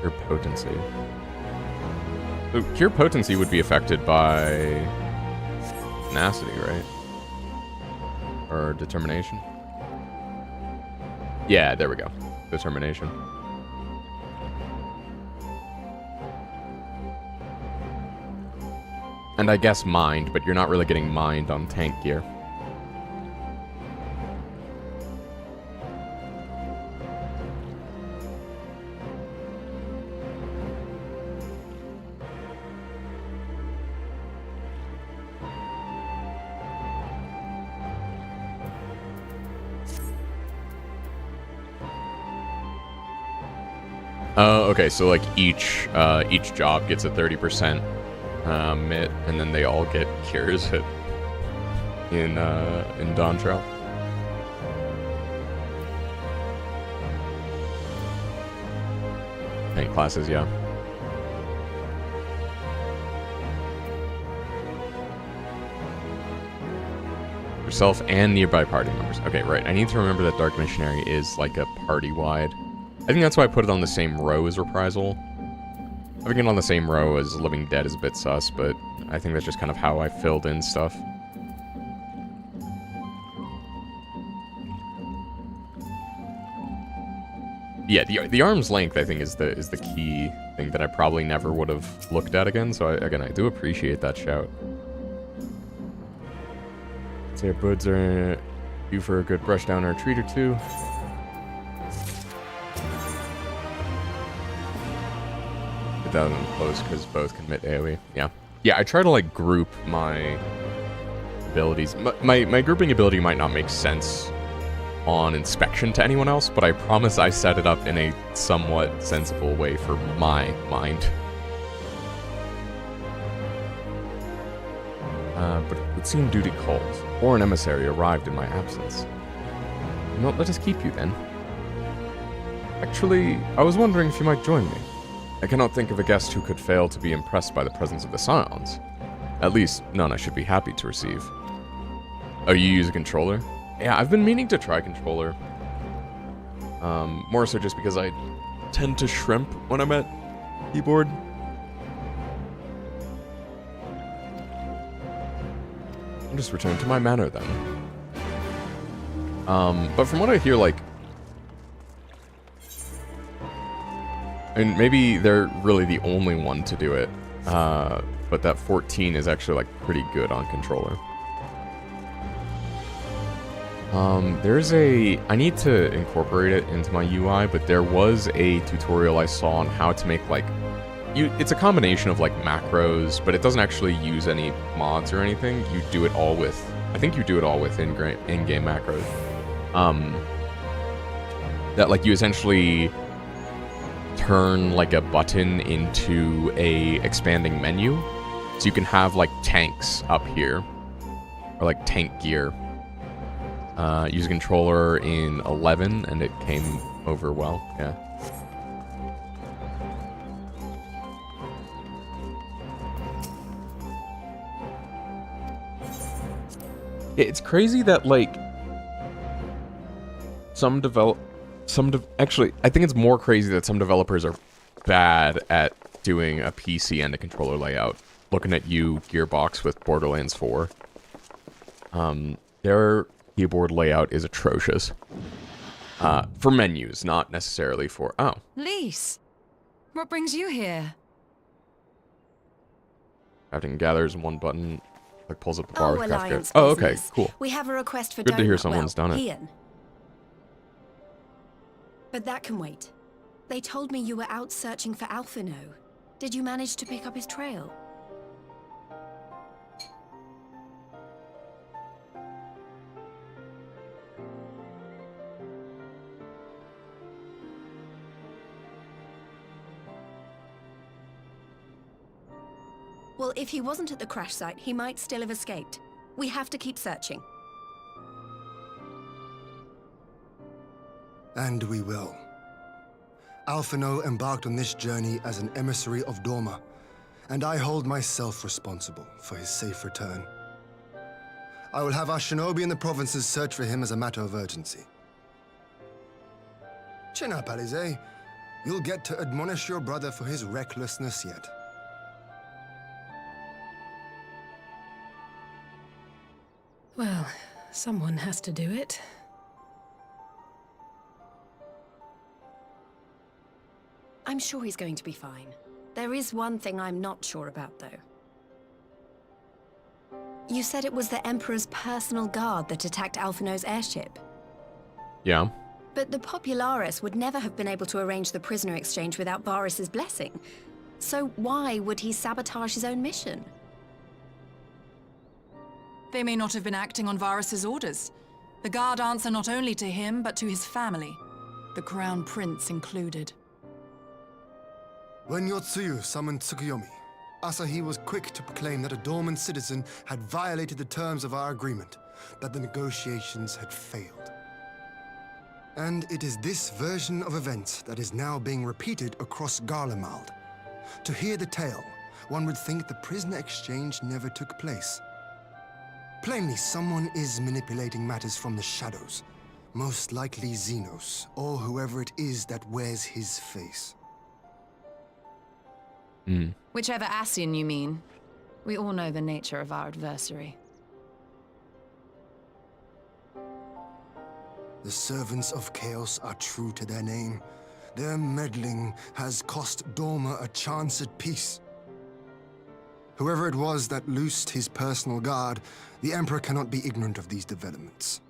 Cure potency. So cure potency would be affected by tenacity, right? Or determination? Yeah, there we go. Determination. And I guess mind, but you're not really getting mind on tank gear. Okay, so like each job gets a 30% mit, and then they all get cures in Dawn Trail. Tank classes, yeah. Yourself and nearby party members. Okay, right. I need to remember that Dark Missionary is like a party-wide. I think that's why I put it on the same row as Reprisal. Having it on the same row as Living Dead is a bit sus, but I think that's just kind of how I filled in stuff. Yeah, the arm's length, I think, is the key thing that I probably never would have looked at again, so again, I do appreciate that shout. I'd say our buds are due for a good brush down or a treat or two. Put that in close because both can hit AoE. Yeah. Yeah, I try to like group my abilities. My grouping ability might not make sense on inspection to anyone else, but I promise I set it up in a somewhat sensible way for my mind. But it would seem duty calls, or an emissary arrived in my absence. No, let us keep you then. Actually, I was wondering if you might join me. I cannot think of a guest who could fail to be impressed by the presence of the Scions. At least, none I should be happy to receive. Oh, you use a controller? Yeah, I've been meaning to try controller. More so just because I tend to shrimp when I'm at keyboard. I'll just return to my manor then. But from what I hear, like... And maybe they're really the only one to do it. But that 14 is actually, like, pretty good on controller. There's a... I need to incorporate it into my UI, but there was a tutorial I saw on how to make, like... It's a combination of, like, macros, but it doesn't actually use any mods or anything. You do it all with... I think you do it all with in-game macros. That, like, you essentially turn, like, a button into a expanding menu. So you can have, like, tanks up here. Or, like, tank gear. Use a controller in 11, and it came over well, yeah. It's crazy that, like, actually, I think it's more crazy that some developers are bad at doing a PC and a controller layout. Looking at you, Gearbox, with Borderlands 4. Their keyboard layout is atrocious. For menus, not necessarily for... Oh. Lise, what brings you here? Crafting gathers in one button, like pulls up the bar with craft Alliance gear. Oh, okay, business. cool. We have a request for Good to hear donut. someone's well, done it. Ian. But that can wait. They told me you were out searching for Alphino. Did you manage to pick up his trail? Well, if he wasn't at the crash site, he might still have escaped. We have to keep searching. And we will. Alphino embarked on this journey as an emissary of Dorma, and I hold myself responsible for his safe return. I will have our shinobi in the provinces search for him as a matter of urgency. Chin up, Alize. You'll get to admonish your brother for his recklessness yet. Well, someone has to do it. I'm sure he's going to be fine. There is one thing I'm not sure about, though. You said it was the Emperor's personal guard that attacked Alphino's airship. Yeah. But the Popularis would never have been able to arrange the prisoner exchange without Varus's blessing. So why would he sabotage his own mission? They may not have been acting on Varus's orders. The guard answer not only to him, but to his family, the Crown Prince included. When Yotsuyu summoned Tsukuyomi, Asahi was quick to proclaim that a dormant citizen had violated the terms of our agreement, that the negotiations had failed. And it is this version of events that is now being repeated across Garlemald. To hear the tale, one would think the prisoner exchange never took place. Plainly, someone is manipulating matters from the shadows. Most likely Xenos, or whoever it is that wears his face. Whichever Ascian you mean. We all know the nature of our adversary. The servants of chaos are true to their name. Their meddling has cost Dorma a chance at peace. Whoever it was that loosed his personal guard, the Emperor cannot be ignorant of these developments.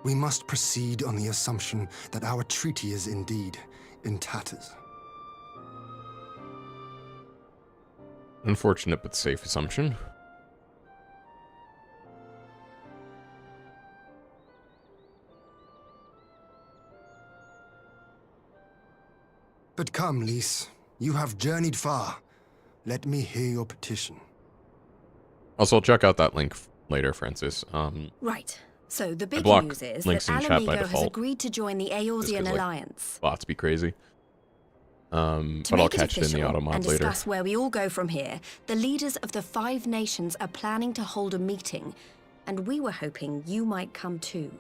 We must proceed on the assumption that our treaty is indeed in tatters. Unfortunate but safe assumption. But come, Lise. You have journeyed far. Let me hear your petition. Also, I'll check out that link later, Francis. Right. So the big block news is links that in chat by Alamigo has default. agreed to join the Aorzean like, Alliance. Bots be crazy. To But I'll make catch it in the official auto mod and later. discuss where we all go from here, the leaders of the 5 nations are planning to hold a meeting, and we were hoping you might come too.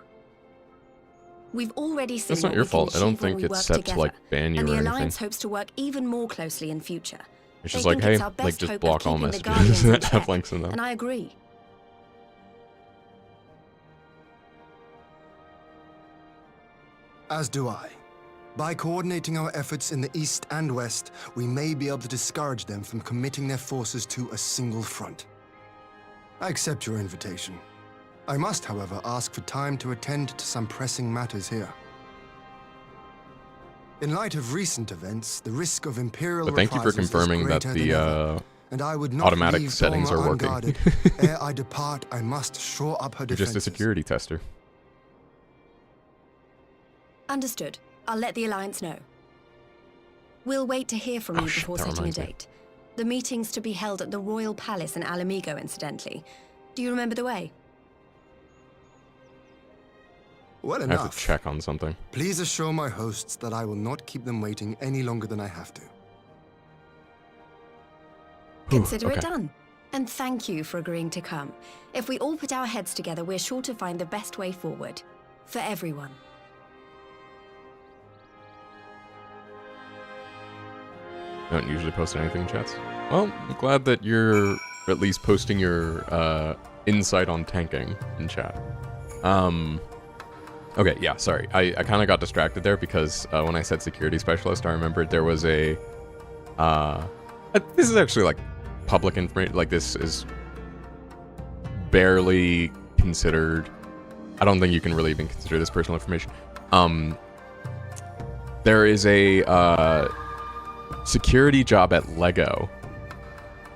We've already seen That's not what your we can fault. I don't achieve when think we it's work set to, together, like, ban you and or the anything. Alliance hopes to work even more closely in future. It's They just like, think hey, it's our like, best just hope of block all keeping the messages Guardians in that have check, links in them. and I agree. As do I. By coordinating our efforts in the east and west, we may be able to discourage them from committing their forces to a single front. I accept your invitation. I must, however, ask for time to attend to some pressing matters here. In light of recent events, the risk of Imperial But thank you for reprisals is confirming that greater the than ever, and I would not automatic leave settings Dorma are working. unguarded. Ere I depart, I must shore up her You're just a defenses. security tester. Understood. I'll let the Alliance know. We'll wait to hear from you shit, before that setting a reminds me. date. The meeting's to be held at the Royal Palace in Alamigo, incidentally. Do you remember the way? Well I enough. have to check on something. Please assure my hosts that I will not keep them waiting any longer than I have to. Consider okay. it done. And thank you for agreeing to come. If we all put our heads together, we're sure to find the best way forward. For everyone. don't usually post anything in chats. Well, I'm glad that you're at least posting your insight on tanking in chat. Okay, yeah, sorry. I kind of got distracted there because when I said security specialist, I remembered there was a... this is actually, like, public information. Like, this is barely considered... I don't think you can really even consider this personal information. There is a security job at Lego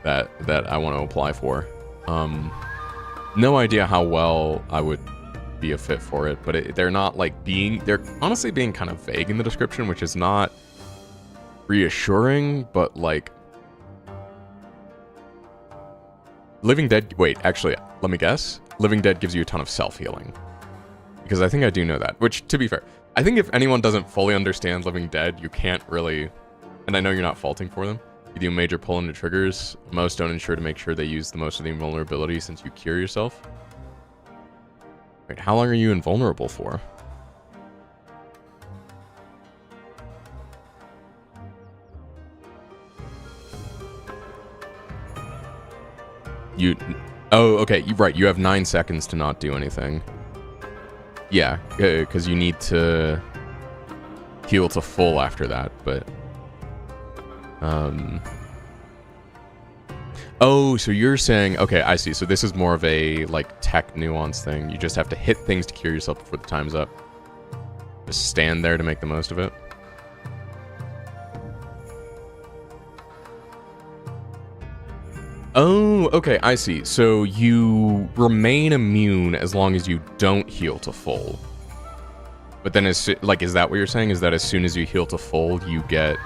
that I want to apply for. No idea how well I would be a fit for it, but they're not like they're honestly being kind of vague in the description, which is not reassuring, but like Living Dead, wait, actually, let me guess. Living Dead gives you a ton of self-healing. Because I think I do know that, which, to be fair, I think if anyone doesn't fully understand Living Dead, you can't really, and I know you're not faulting for them, you do a major pull into triggers, most don't ensure to make sure they use the most of the invulnerability since you cure yourself. Wait, how long are you invulnerable for? Oh, okay, right, you have 9 seconds to not do anything. Yeah, because you need to heal to full after that, but... Oh, so you're saying... Okay, I see. So this is more of a, like, tech nuance thing. You just have to hit things to cure yourself before the time's up. Just stand there to make the most of it. Oh, okay, I see. So you remain immune as long as you don't heal to full. But then, is that what you're saying? Is that as soon as you heal to full, you get,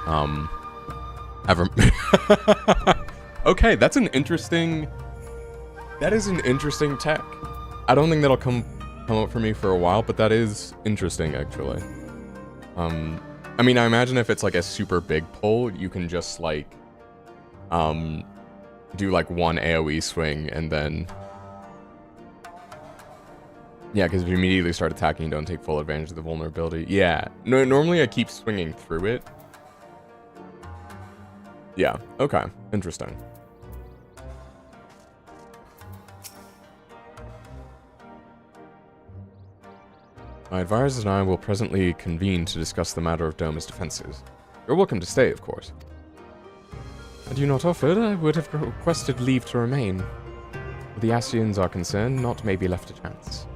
Okay, that's an interesting... That is an interesting tech. I don't think that'll come up for me for a while, but that is interesting, actually. I mean, I imagine if it's, like, a super big pull, you can just, like, do like one AoE swing and then yeah, because if you immediately start attacking, you don't take full advantage of the vulnerability. Yeah, no, normally I keep swinging through it. Yeah, okay, interesting. My advisors and I will presently convene to discuss the matter of Doma's defenses. You're welcome to stay, of course. Had you not offered, I would have requested leave to remain. Where the Ascians are concerned, not may be left to chance.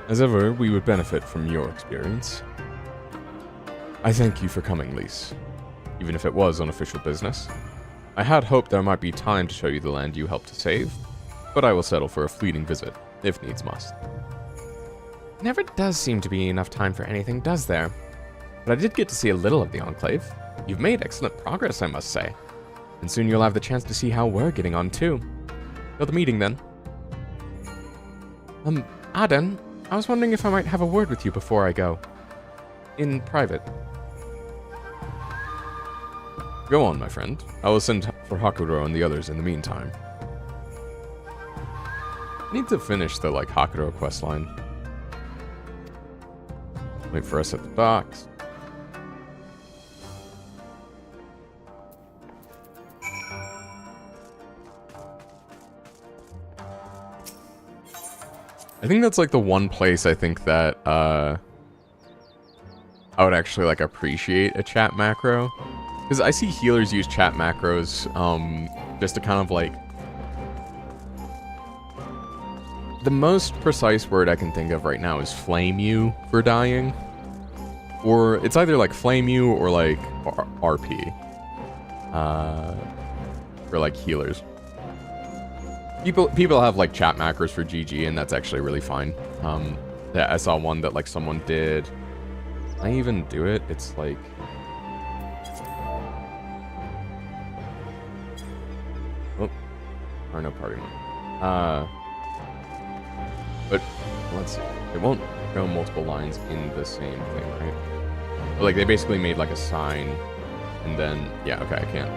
As ever, we would benefit from your experience. I thank you for coming, Lise, even if it was unofficial business. I had hoped there might be time to show you the land you helped to save, but I will settle for a fleeting visit, if needs must. Never does seem to be enough time for anything, does there? But I did get to see a little of the Enclave. You've made excellent progress, I must say. And soon you'll have the chance to see how we're getting on, too. Go to the meeting, then. Aden, I was wondering if I might have a word with you before I go. In private. Go on, my friend. I will send for Hakuro and the others in the meantime. I need to finish the, like, Hakuro questline. Wait for us at the docks. I think that's like the one place I think that I would actually like appreciate a chat macro, because I see healers use chat macros just to kind of like, the most precise word I can think of right now is flame you for dying, or it's either like flame you or like RP for like healers. People have like chat macros for GG, and that's actually really fine. I saw one that like someone did. Can I even do it? It's like, oh, or no party mode. But let's see. It won't go multiple lines in the same thing, right? But, like, they basically made like a sign, and then yeah, okay, I can't.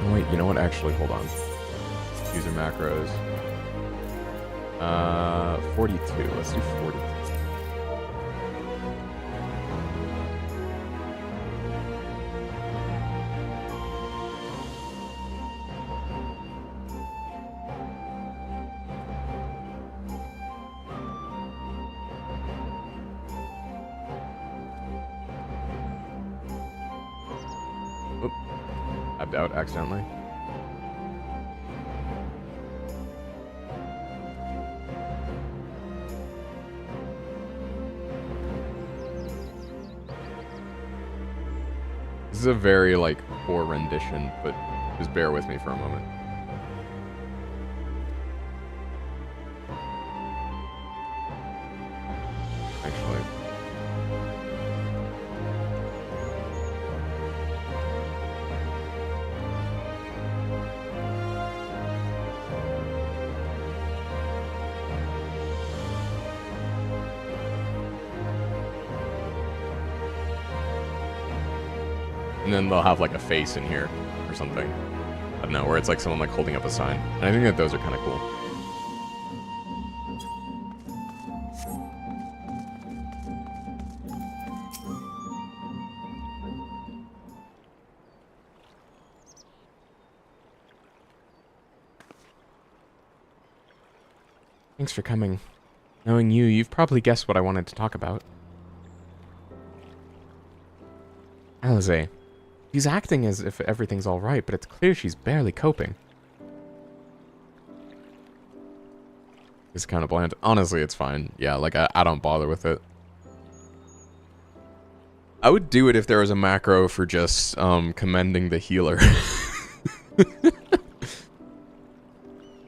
Oh, wait, you know what? Actually, hold on. User macros. 42. Let's do 42. Tapped out accidentally. This is a very, like, poor rendition, but just bear with me for a moment. Actually. And then they'll have like a face in here or something. I don't know, where it's like someone like holding up a sign. And I think that those are kind of cool. Thanks for coming. Knowing you, you've probably guessed what I wanted to talk about. Alize. She's acting as if everything's alright, but it's clear she's barely coping. It's kind of bland. Honestly, it's fine. Yeah, like, I don't bother with it. I would do it if there was a macro for just, commending the healer.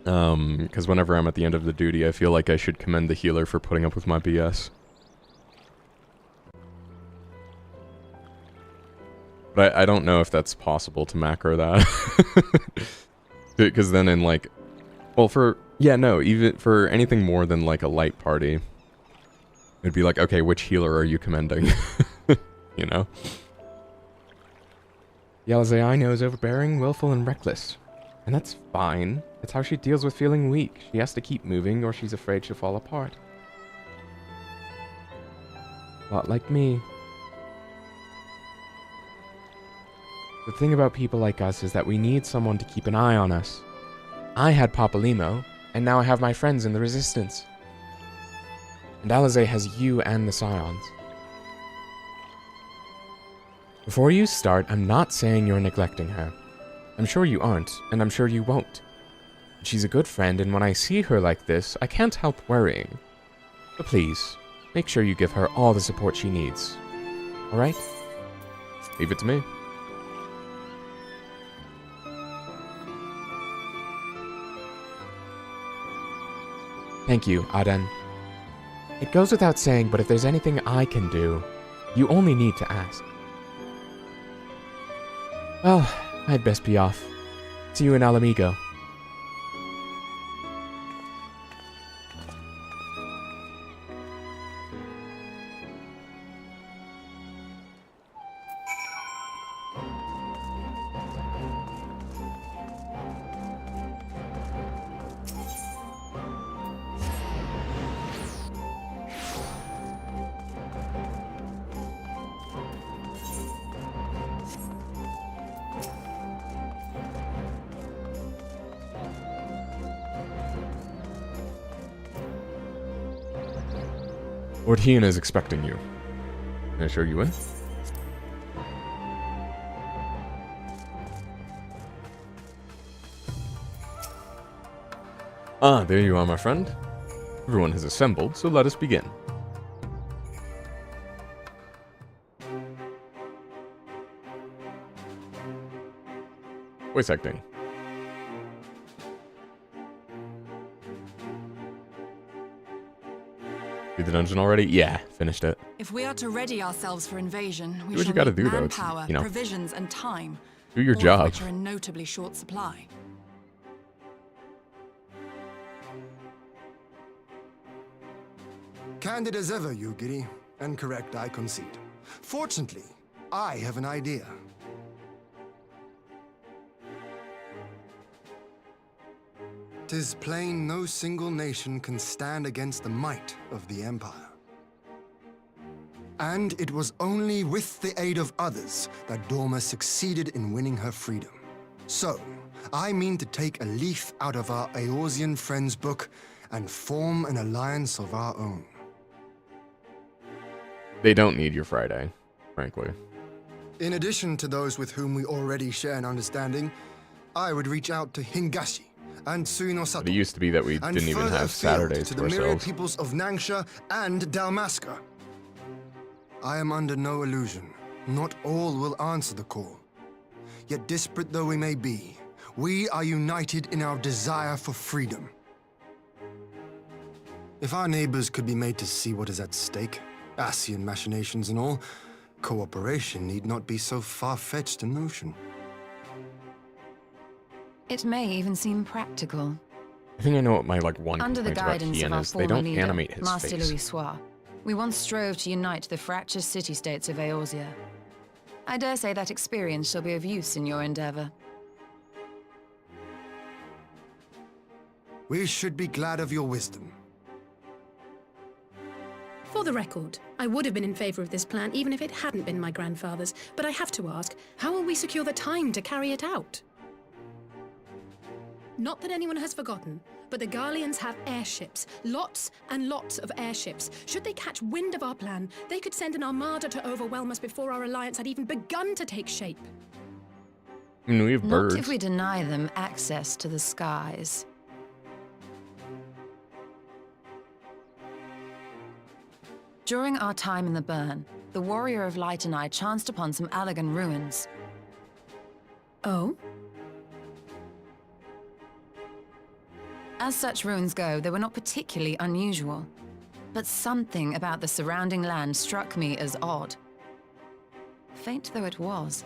Because whenever I'm at the end of the duty, I feel like I should commend the healer for putting up with my BS. But I don't know if that's possible to macro that. Because then in like... Well, even for anything more than like a light party, it'd be like, okay, which healer are you commending? You know? Yalize I know is overbearing, willful, and reckless. And that's fine. It's how she deals with feeling weak. She has to keep moving or she's afraid she'll fall apart. A lot like me. The thing about people like us is that we need someone to keep an eye on us. I had Papa Limo, and now I have my friends in the Resistance. And Alize has you and the Scions. Before you start, I'm not saying you're neglecting her. I'm sure you aren't, and I'm sure you won't. She's a good friend, and when I see her like this, I can't help worrying. But please, make sure you give her all the support she needs. Alright? Leave it to me. Thank you, Aden. It goes without saying, but if there's anything I can do, you only need to ask. Well, I'd best be off. See you in Alamigo. Lord Hien is expecting you. Can I show you in? Ah, there you are, my friend. Everyone has assembled, so let us begin. Voice acting. Beat the dungeon already? Yeah, finished it. If we are to ready ourselves for invasion, we Do what shall you gotta need do, though. It's, manpower, you know, provisions, and time. do your all job. of which are in notably short supply. Candid as ever, you giddy. And correct, I concede. Fortunately, I have an idea. "'Tis plain no single nation can stand against the might of the Empire. And it was only with the aid of others that Dorma succeeded in winning her freedom. So, I mean to take a leaf out of our Eorzean friends' book and form an alliance of our own." They don't need your Friday, frankly. In addition to those with whom we already share an understanding, I would reach out to Hingashi and Suinosato. But it used to be that we and didn't even further have afield Saturdays to to the myriad ourselves. peoples of Nangsha and Dalmasca. I am under no illusion. Not all will answer the call. Yet disparate though we may be, we are united in our desire for freedom. If our neighbors could be made to see what is at stake, Asian machinations and all, cooperation need not be so far-fetched a notion. It may even seem practical. I think I know what my one Under the complaint about guidance of Kian our is. They former don't leader, animate his Master face. Louis Soir, we once strove to unite the fractious city-states of Eorzea. I dare say that experience shall be of use in your endeavor. We should be glad of your wisdom. For the record, I would have been in favor of this plan even if it hadn't been my grandfather's, but I have to ask, how will we secure the time to carry it out? Not that anyone has forgotten, but the Garleans have airships. Lots and lots of airships. Should they catch wind of our plan, they could send an armada to overwhelm us before our alliance had even begun to take shape. I mean, we have birds. Not if we deny them access to the skies. During our time in the burn, the Warrior of Light and I chanced upon some Allagan ruins. Oh? As such ruins go, they were not particularly unusual. But something about the surrounding land struck me as odd. Faint though it was,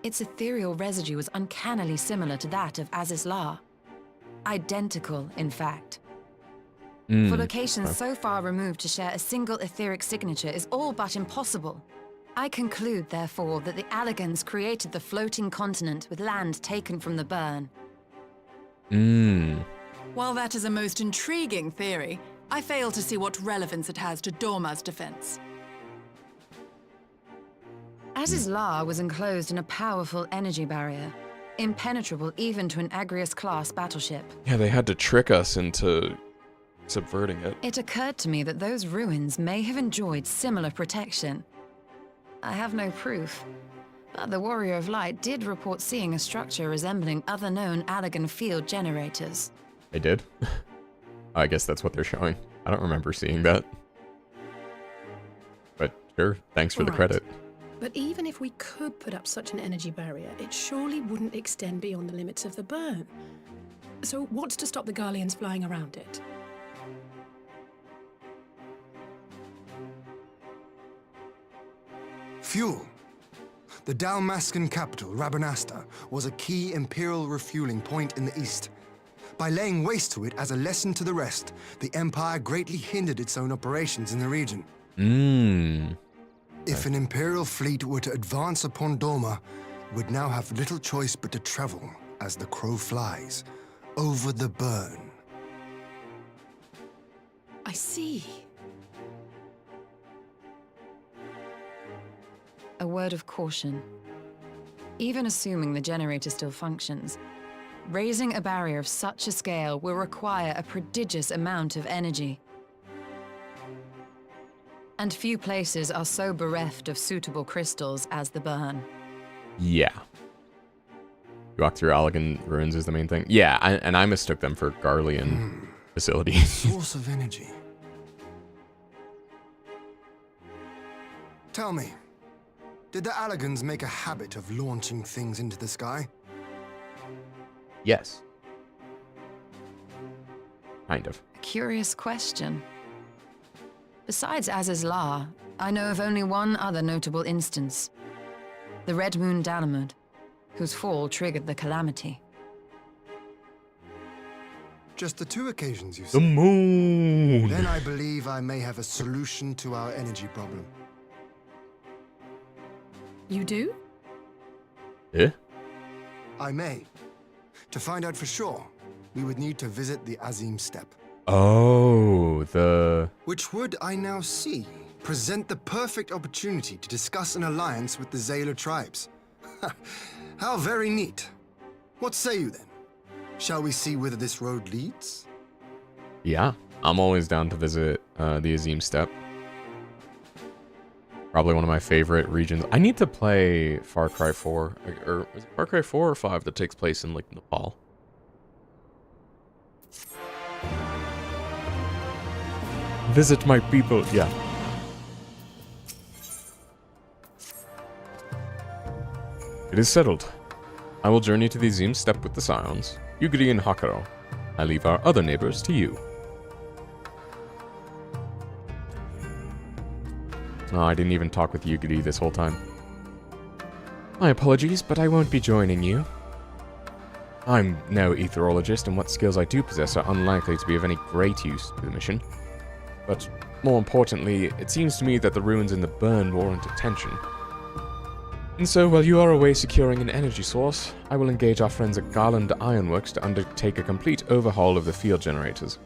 its ethereal residue was uncannily similar to that of Azizlar. Identical, in fact. For locations so far removed to share a single etheric signature is all but impossible. I conclude, therefore, that the Allagans created the floating continent with land taken from the burn. While that is a most intriguing theory, I fail to see what relevance it has to Dorma's defense. Azizlar was enclosed in a powerful energy barrier, impenetrable even to an Agrias-class battleship. Yeah, they had to trick us into subverting it. It occurred to me that those ruins may have enjoyed similar protection. I have no proof, but the Warrior of Light did report seeing a structure resembling other known Allagan field generators. They did? I guess that's what they're showing. I don't remember seeing that. But sure, thanks for the Right. credit. But even if we could put up such an energy barrier, it surely wouldn't extend beyond the limits of the burn. So what's to stop the Garleans flying around it? Fuel. The Dalmascan capital, Rabanasta, was a key imperial refueling point in the east. By laying waste to it as a lesson to the rest, the Empire greatly hindered its own operations in the region. If an imperial fleet were to advance upon Doma, it would now have little choice but to travel, as the crow flies, over the burn. I see. A word of caution. Even assuming the generator still functions, raising a barrier of such a scale will require a prodigious amount of energy. And few places are so bereft of suitable crystals as the burn. Yeah. You walk through Allagan ruins is the main thing. Yeah, and I mistook them for Garlean facilities. Source of energy. Tell me, did the Allagans make a habit of launching things into the sky? Yes. Kind of. A curious question. Besides Azizlar, I know of only one other notable instance. The Red Moon Dalamud, whose fall triggered the calamity. Just the two occasions, you The see. moon! Then I believe I may have a solution to our energy problem. You do? Eh? I may. To find out for sure, we would need to visit the Azim Steppe. Oh, the... Which would, I now see, present the perfect opportunity to discuss an alliance with the Zayla tribes. How very neat. What say you then? Shall we see whither this road leads? Yeah, I'm always down to visit the Azim Steppe. Probably one of my favorite regions. I need to play Far Cry 4. Or is it Far Cry 4 or 5 that takes place in, like, Nepal? Visit my people. Yeah. It is settled. I will journey to the Azim Steppe with the Scions, Yugiri and Hakaro. I leave our other neighbors to you. Oh, I didn't even talk with Yugiri this whole time. My apologies, but I won't be joining you. I'm no etherologist, and what skills I do possess are unlikely to be of any great use to the mission. But, more importantly, it seems to me that the ruins in the burn warrant attention. And so, while you are away securing an energy source, I will engage our friends at Garland Ironworks to undertake a complete overhaul of the field generators.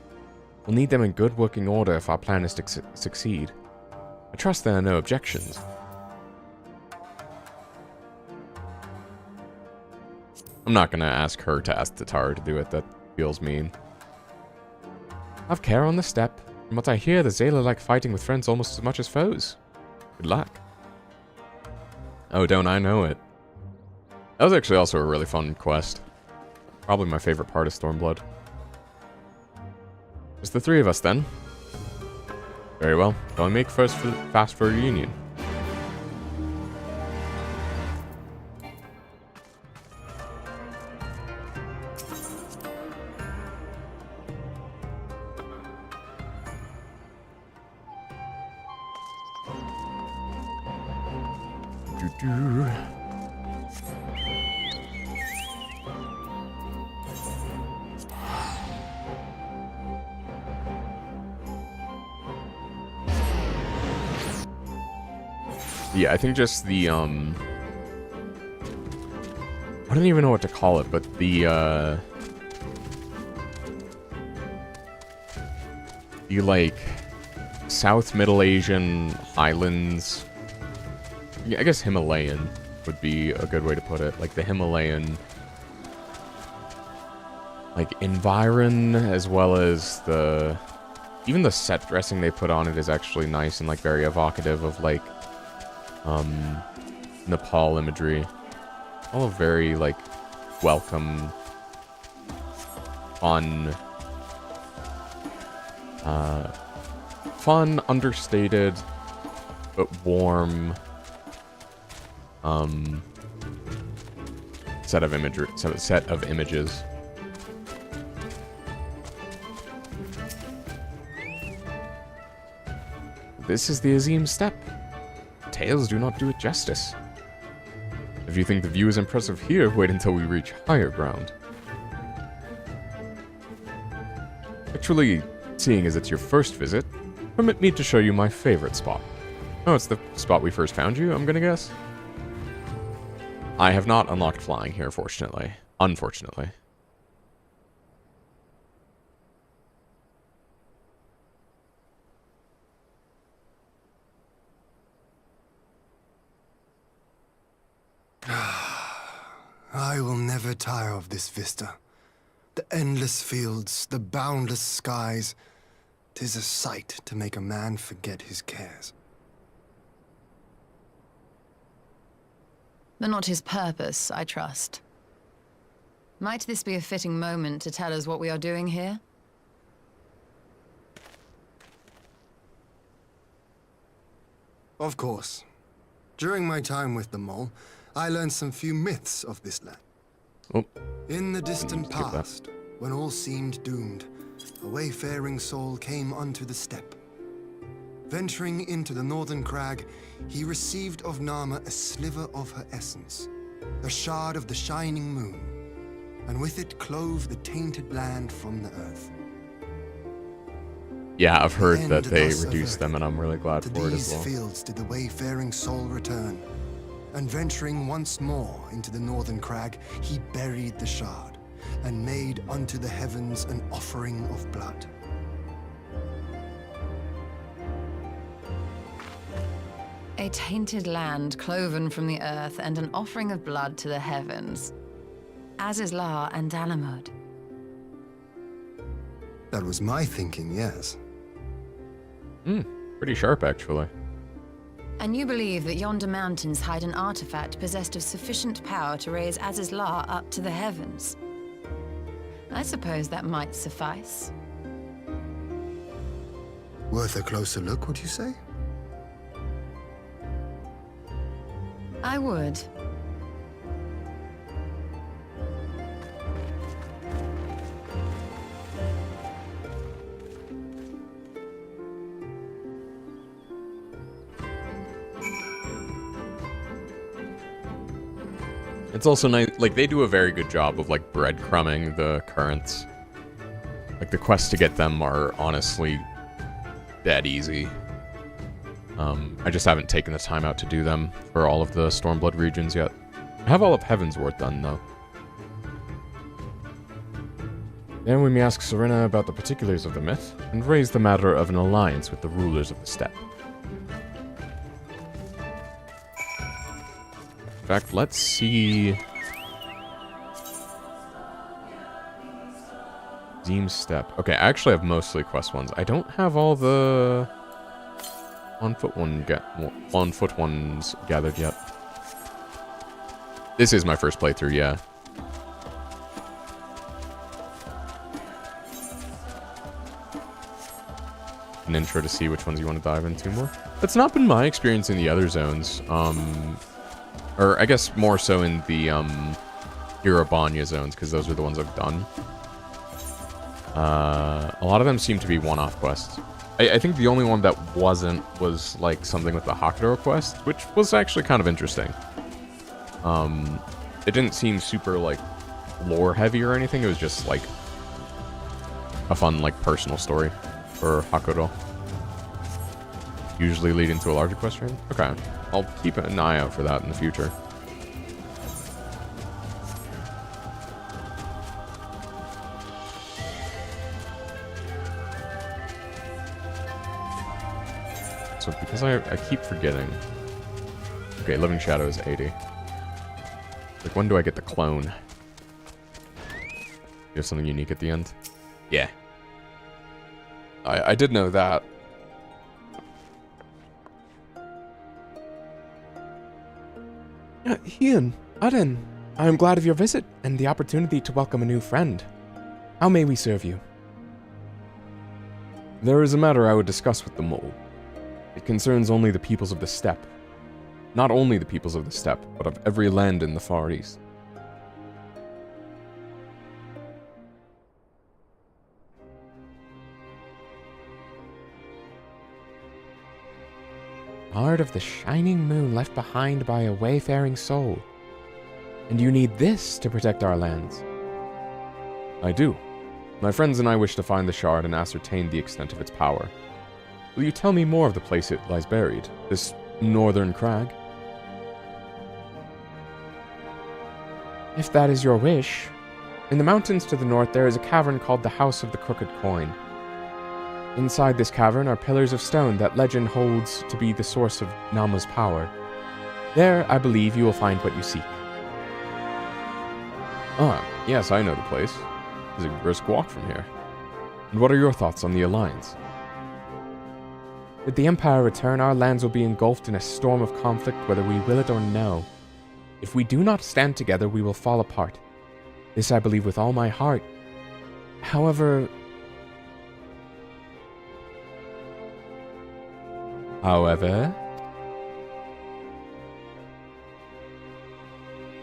We'll need them in good working order if our plan is to succeed. I trust there are no objections. I'm not gonna ask her to ask Tatar to do it, that feels mean. Have care on the steppe. From what I hear, the Zayla like fighting with friends almost as much as foes. Good luck. Oh, don't I know it. That was actually also a really fun quest. Probably my favorite part of Stormblood. Just the three of us then. Very well. Shall we make fast for a reunion? Yeah, I think just the, I don't even know what to call it, but the, like, South Middle Asian Highlands, yeah, I guess Himalayan would be a good way to put it, like the Himalayan, like, environ, as well as the, even the set dressing they put on it is actually nice and, like, very evocative of, like, Nepal imagery. All very, like, welcome, fun, understated, but warm, set of images. This is the Azim Steppe. Tales do not do it justice. If you think the view is impressive here, wait until we reach higher ground. Actually, seeing as it's your first visit, permit me to show you my favorite spot. Oh, it's the spot we first found you, I'm gonna guess? I have not unlocked flying here, fortunately. Unfortunately. I will never tire of this vista. The endless fields, the boundless skies. 'Tis a sight to make a man forget his cares. But not his purpose, I trust. Might this be a fitting moment to tell us what we are doing here? Of course. During my time with the mole, I learned some few myths of this land. Oh. In the distant Skip that. past, when all seemed doomed, a wayfaring soul came unto the steppe. Venturing into the northern crag, he received of Nama a sliver of her essence, a shard of the shining moon, and with it clove the tainted land from the earth. Yeah, I've heard that And they thus reduced them, and I'm really glad To for it as these well. fields did the wayfaring soul return, and venturing once more into the northern crag, he buried the shard, and made unto the heavens an offering of blood. A tainted land cloven from the earth and an offering of blood to the heavens. As is La and Dalamud. That was my thinking, yes. Pretty sharp, actually. And you believe that yonder mountains hide an artifact possessed of sufficient power to raise Azizlar up to the heavens? I suppose that might suffice. Worth a closer look, would you say? I would. It's also nice, like, they do a very good job of, like, breadcrumbing the currents. Like, the quests to get them are honestly dead easy. I just haven't taken the time out to do them for all of the Stormblood regions yet. I have all of Heavensward done, though. Then we may ask Serena about the particulars of the myth, and raise the matter of an alliance with the rulers of the steppe. In fact, let's see... Zeem's Steppe. Okay, I actually have mostly quest ones. I don't have all the... on foot ones gathered yet. This is my first playthrough, yeah. An intro to see which ones you want to dive into more. That's not been my experience in the other zones. Or I guess more so in the Irabanya zones, because those are the ones I've done. A lot of them seem to be one-off quests. I think the only one that wasn't was like something with the Hakuro quest, which was actually kind of interesting. It didn't seem super like lore heavy or anything. It was just like a fun like personal story for Hakuro. Usually leading to a larger quest stream. Okay, I'll keep an eye out for that in the future. So because I keep forgetting. Okay, Living Shadow is 80. Like, when do I get the clone? You have something unique at the end? Yeah. I did know that. Ian, Aden, I am glad of your visit and the opportunity to welcome a new friend. How may we serve you? There is a matter I would discuss with the mole. It concerns only the peoples of the steppe. Not only the peoples of the steppe, but of every land in the Far East. Part of the shining moon left behind by a wayfaring soul. And you need this to protect our lands. I do. My friends and I wish to find the shard and ascertain the extent of its power. Will you tell me more of the place it lies buried? This northern crag? If that is your wish. In the mountains to the north there is a cavern called the House of the Crooked Coin. Inside this cavern are pillars of stone that legend holds to be the source of Nama's power. There, I believe, you will find what you seek. Ah, yes, I know the place. It's a brisk walk from here. And what are your thoughts on the Alliance? Should the Empire return, our lands will be engulfed in a storm of conflict whether we will it or no. If we do not stand together, we will fall apart. This I believe with all my heart. However...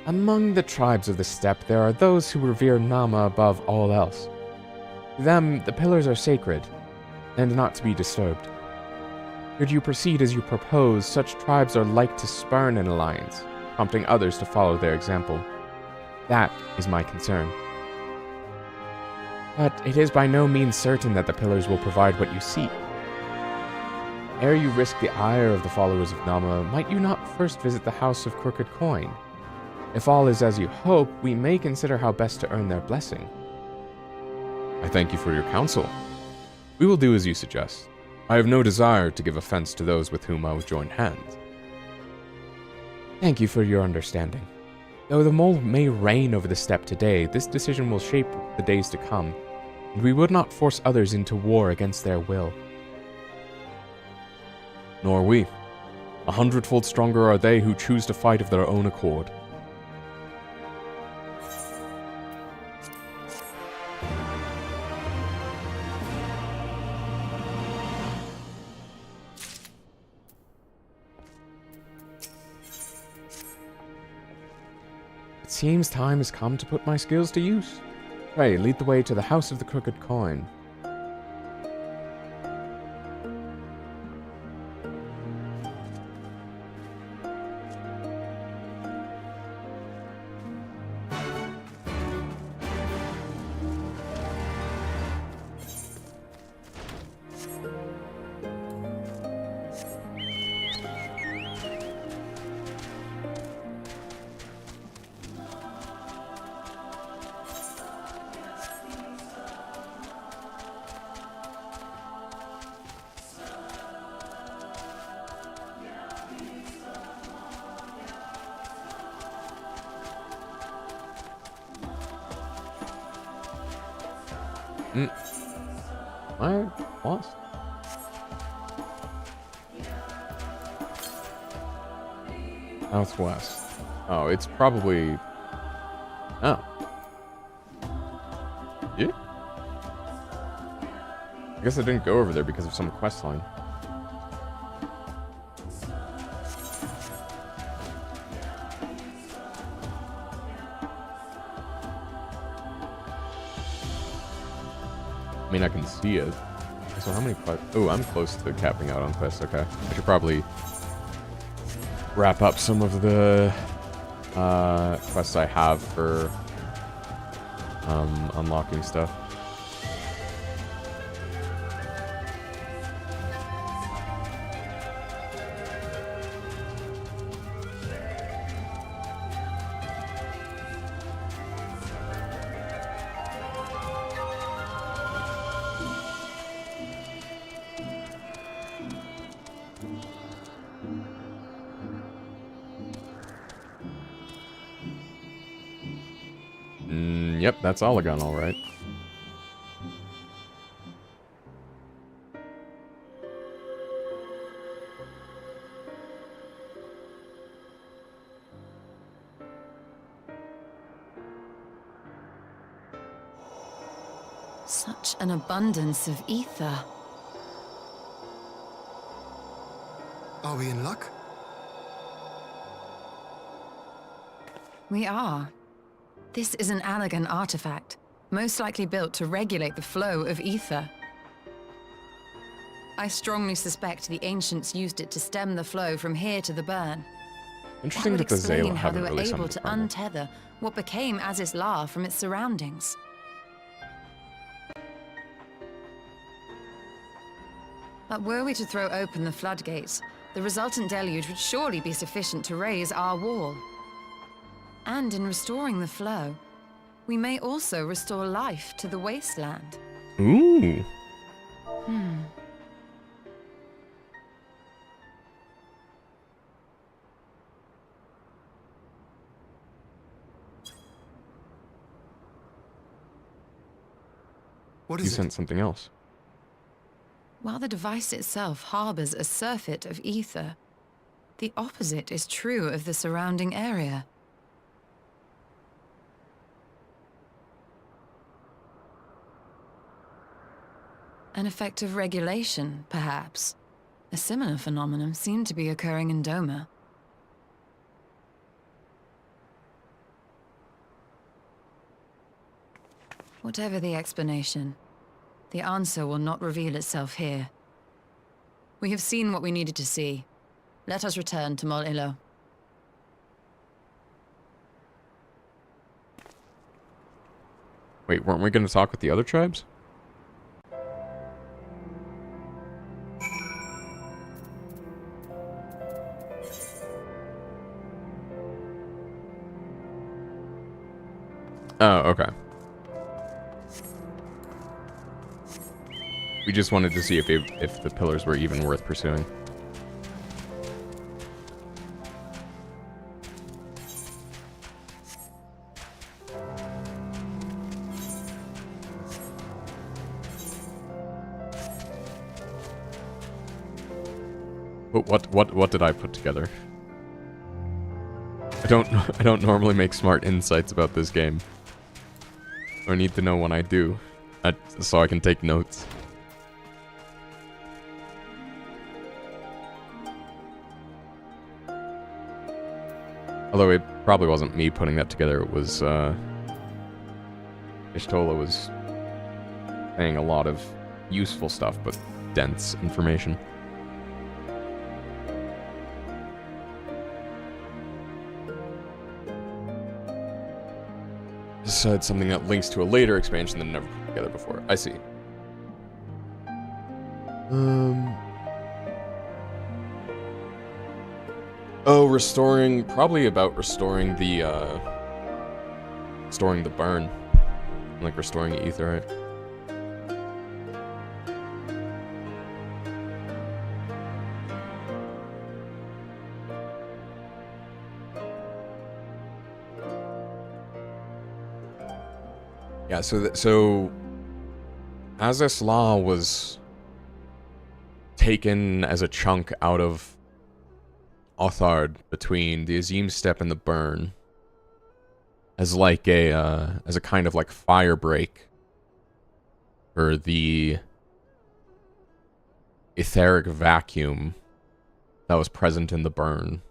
Among the tribes of the steppe, there are those who revere Nama above all else. To them, the pillars are sacred, and not to be disturbed. Should you proceed as you propose, such tribes are like to spurn an alliance, prompting others to follow their example. That is my concern. But it is by no means certain that the pillars will provide what you seek. Ere you risk the ire of the followers of Nama, might you not first visit the House of Crooked Coin? If all is as you hope, we may consider how best to earn their blessing. I thank you for your counsel. We will do as you suggest. I have no desire to give offense to those with whom I will join hands. Thank you for your understanding. Though the mole may reign over the steppe today, this decision will shape the days to come, and we would not force others into war against their will. Nor we. 100-fold stronger are they who choose to fight of their own accord. It seems time has come to put my skills to use. Pray, lead the way to the House of the Crooked Coin. I lost. Southwest. Oh, it's probably... Oh. Yeah? I guess I didn't go over there because of some quest line. I mean, I can see it. So how many quests? Oh, I'm close to capping out on quests. Okay. I should probably wrap up some of the quests I have for unlocking stuff. Yep, that's Olagon, all right. Such an abundance of ether. Are we in luck? We are. This is an Allagan artifact, most likely built to regulate the flow of ether. I strongly suspect the ancients used it to stem the flow from here to the burn. Interesting that would that the explain Zayla how they haven't were really able summoned to the problem. untether what became Azys La from its surroundings. But were we to throw open the floodgates, the resultant deluge would surely be sufficient to raise our wall. And in restoring the flow, we may also restore life to the wasteland. Ooh. What You is it? sent something else. While the device itself harbors a surfeit of ether, the opposite is true of the surrounding area. An effect of regulation, perhaps. A similar phenomenon seemed to be occurring in Doma. Whatever the explanation, the answer will not reveal itself here. We have seen what we needed to see. Let us return to Mol Ilo. Wait, weren't we going to talk with the other tribes? Oh, okay. We just wanted to see if the pillars were even worth pursuing. What did I put together? I don't normally make smart insights about this game. I need to know when I do, so I can take notes. Although it probably wasn't me putting that together, it was, Ishtola was saying a lot of useful stuff, but dense information. Said something that links to a later expansion that I never put together before. I see. Oh, restoring, probably about restoring the burn. Like restoring ether, right? Yeah, so Azys Law was taken as a chunk out of Othard between the Azim Steppe and the Burn as like as a kind of like fire break for the etheric vacuum that was present in the Burn.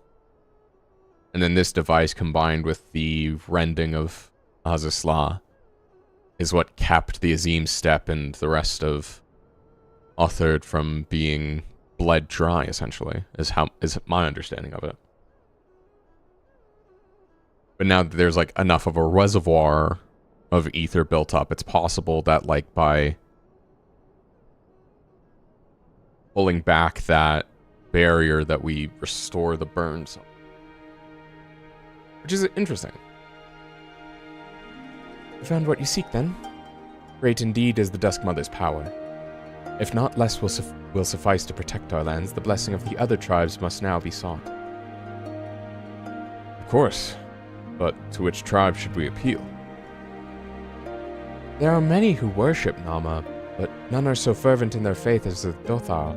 And then this device combined with the rending of Azys Law is what kept the Azim Steppe and the rest of Othard from being bled dry, essentially, is my understanding of it. But now that there's like enough of a reservoir of ether built up, it's possible that like by pulling back that barrier that we restore the burns, which is interesting. You found what you seek, then? Great indeed is the Dusk Mother's power. If not, less will suffice to protect our lands. The blessing of the other tribes must now be sought. Of course. But to which tribe should we appeal? There are many who worship Nama, but none are so fervent in their faith as the Dothar.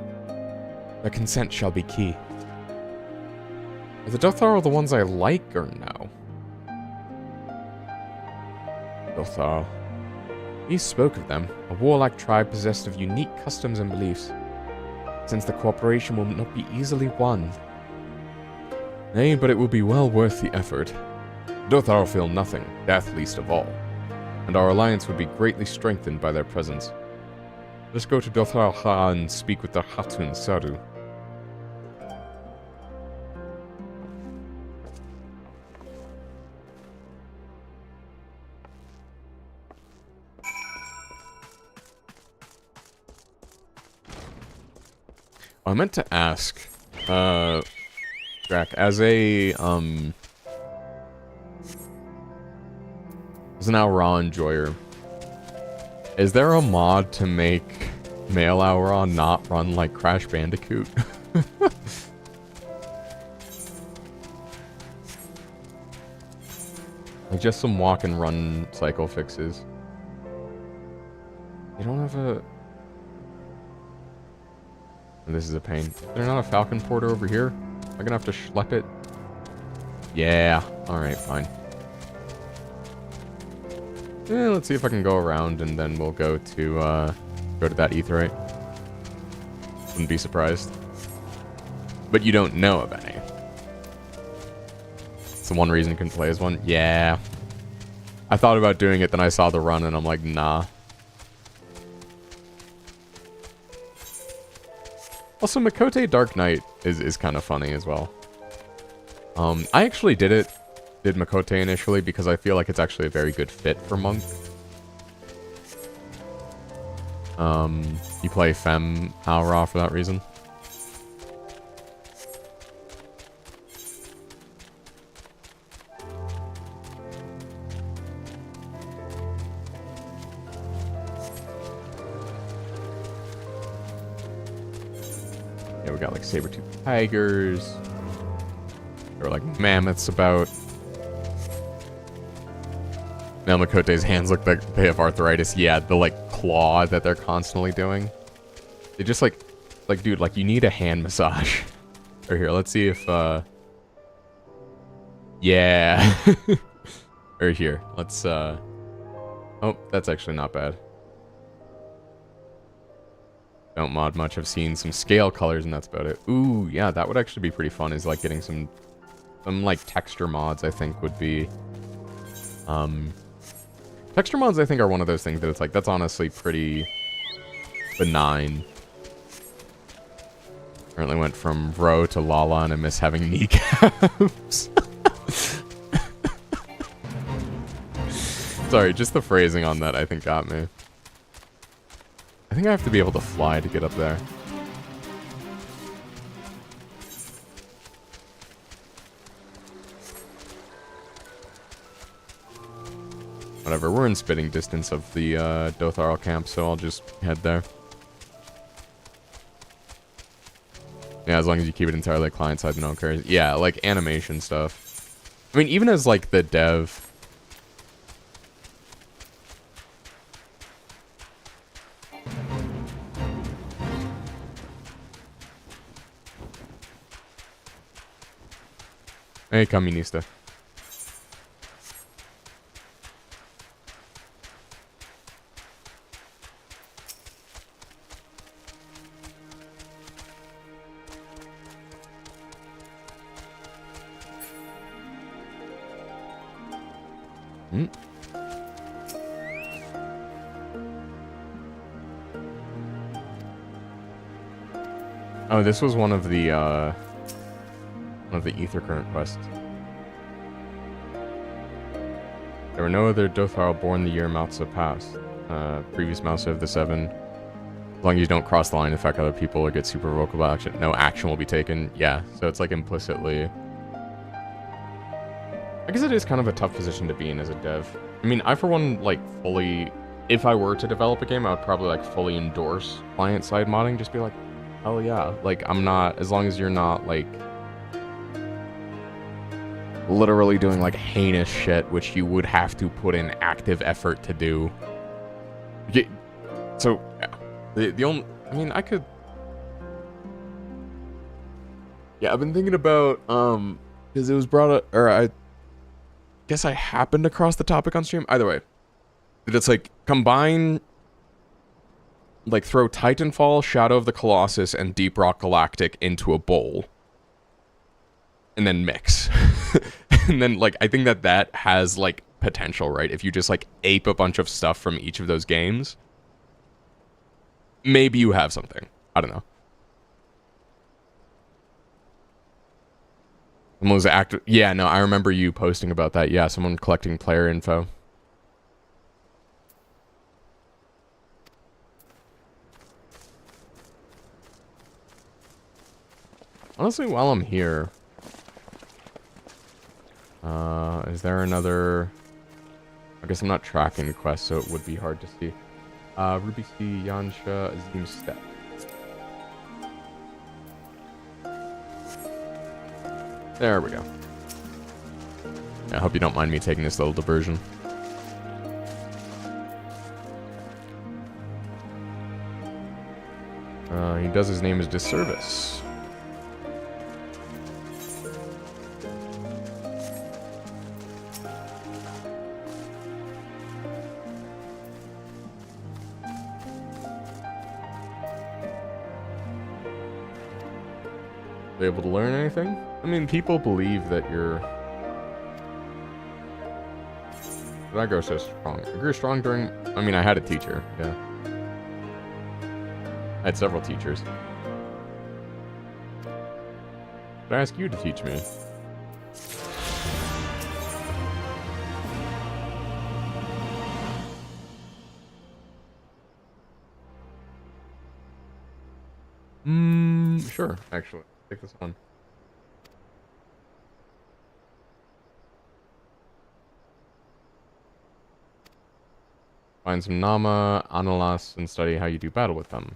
Their consent shall be key. Are the Dothar the ones I like, or no? Dothar. He spoke of them, a warlike tribe possessed of unique customs and beliefs. Since the cooperation will not be easily won. Nay, but it will be well worth the effort. Dothar feel nothing, death least of all, and our alliance would be greatly strengthened by their presence. Let us go to Dothar Ha and speak with the Hatun Saru. I meant to ask, Drac, as an Aura enjoyer, is there a mod to make male Aura not run like Crash Bandicoot? Like just some walk and run cycle fixes. You don't have a... This is a pain. Is there not a Falcon Porter over here? Am I gonna have to schlep it? Yeah. Alright, fine. Let's see if I can go around and then we'll go to that Aetheryte. Wouldn't be surprised. But you don't know of any. It's the one reason you couldn't play as one? Yeah. I thought about doing it, then I saw the run and I'm like, nah. Also, Makote Dark Knight is kind of funny as well. I actually did Makote initially because I feel like it's actually a very good fit for Monk. You play Femme Aura for that reason. Yeah, we got like saber-toothed tigers. There were like mammoths about. Now Makote's hands look like they have arthritis. Yeah, the like claw that they're constantly doing. They just like dude, like you need a hand massage. Or here, let's see if, yeah. Or here, let's, oh, that's actually not bad. Don't mod much. I've seen some scale colors and that's about it. Ooh, yeah, that would actually be pretty fun, is like getting some like texture mods, I think would be, texture mods I think are one of those things that it's like, that's honestly pretty benign. Currently went from Ro to Lala and I miss having kneecaps. Sorry, just the phrasing on that I think got me. I think I have to be able to fly to get up there. Whatever, we're in spitting distance of the Dotharl camp, so I'll just head there. Yeah, as long as you keep it entirely client-side, no one cares. Yeah, like animation stuff. I mean, even as like the dev... Hey, Caminista. Oh, this was one of the ether current quests. There were no other Dotharl born the year Mousa passed. Previous Mousa of the 7. As long as you don't cross the line, affect other people, or get super vocal action, no action will be taken. Yeah, so it's like implicitly... I guess it is kind of a tough position to be in as a dev. I mean, I for one, like, fully... If I were to develop a game, I would probably, like, fully endorse client-side modding. Just be like, hell yeah. Like, I'm not... As long as you're not, like... literally doing, like, heinous shit, which you would have to put in active effort to do. Yeah, so, the only... I mean, I could... Yeah, I've been thinking about, because it was brought up... Or I guess I happened across the topic on stream. Either way. It's like, combine... Like, throw Titanfall, Shadow of the Colossus, and Deep Rock Galactic into a bowl. And then mix. And then, like, I think that has, like, potential, right? If you just, like, ape a bunch of stuff from each of those games, maybe you have something. I don't know. Someone was active. Yeah, no, I remember you posting about that. Yeah, someone collecting player info. Honestly, while I'm here... is there another... I guess I'm not tracking the quest, so it would be hard to see. Ruby C, Yansha, Azim Step. There we go. I hope you don't mind me taking this little diversion. He does his name as disservice. Able to learn anything? I mean, people believe that you're... Did I grow so strong? I grew strong during... I mean, I had a teacher, yeah. I had several teachers. Did I ask you to teach me? Sure, actually. Take this one. Find some Nama, Analas, and study how you do battle with them.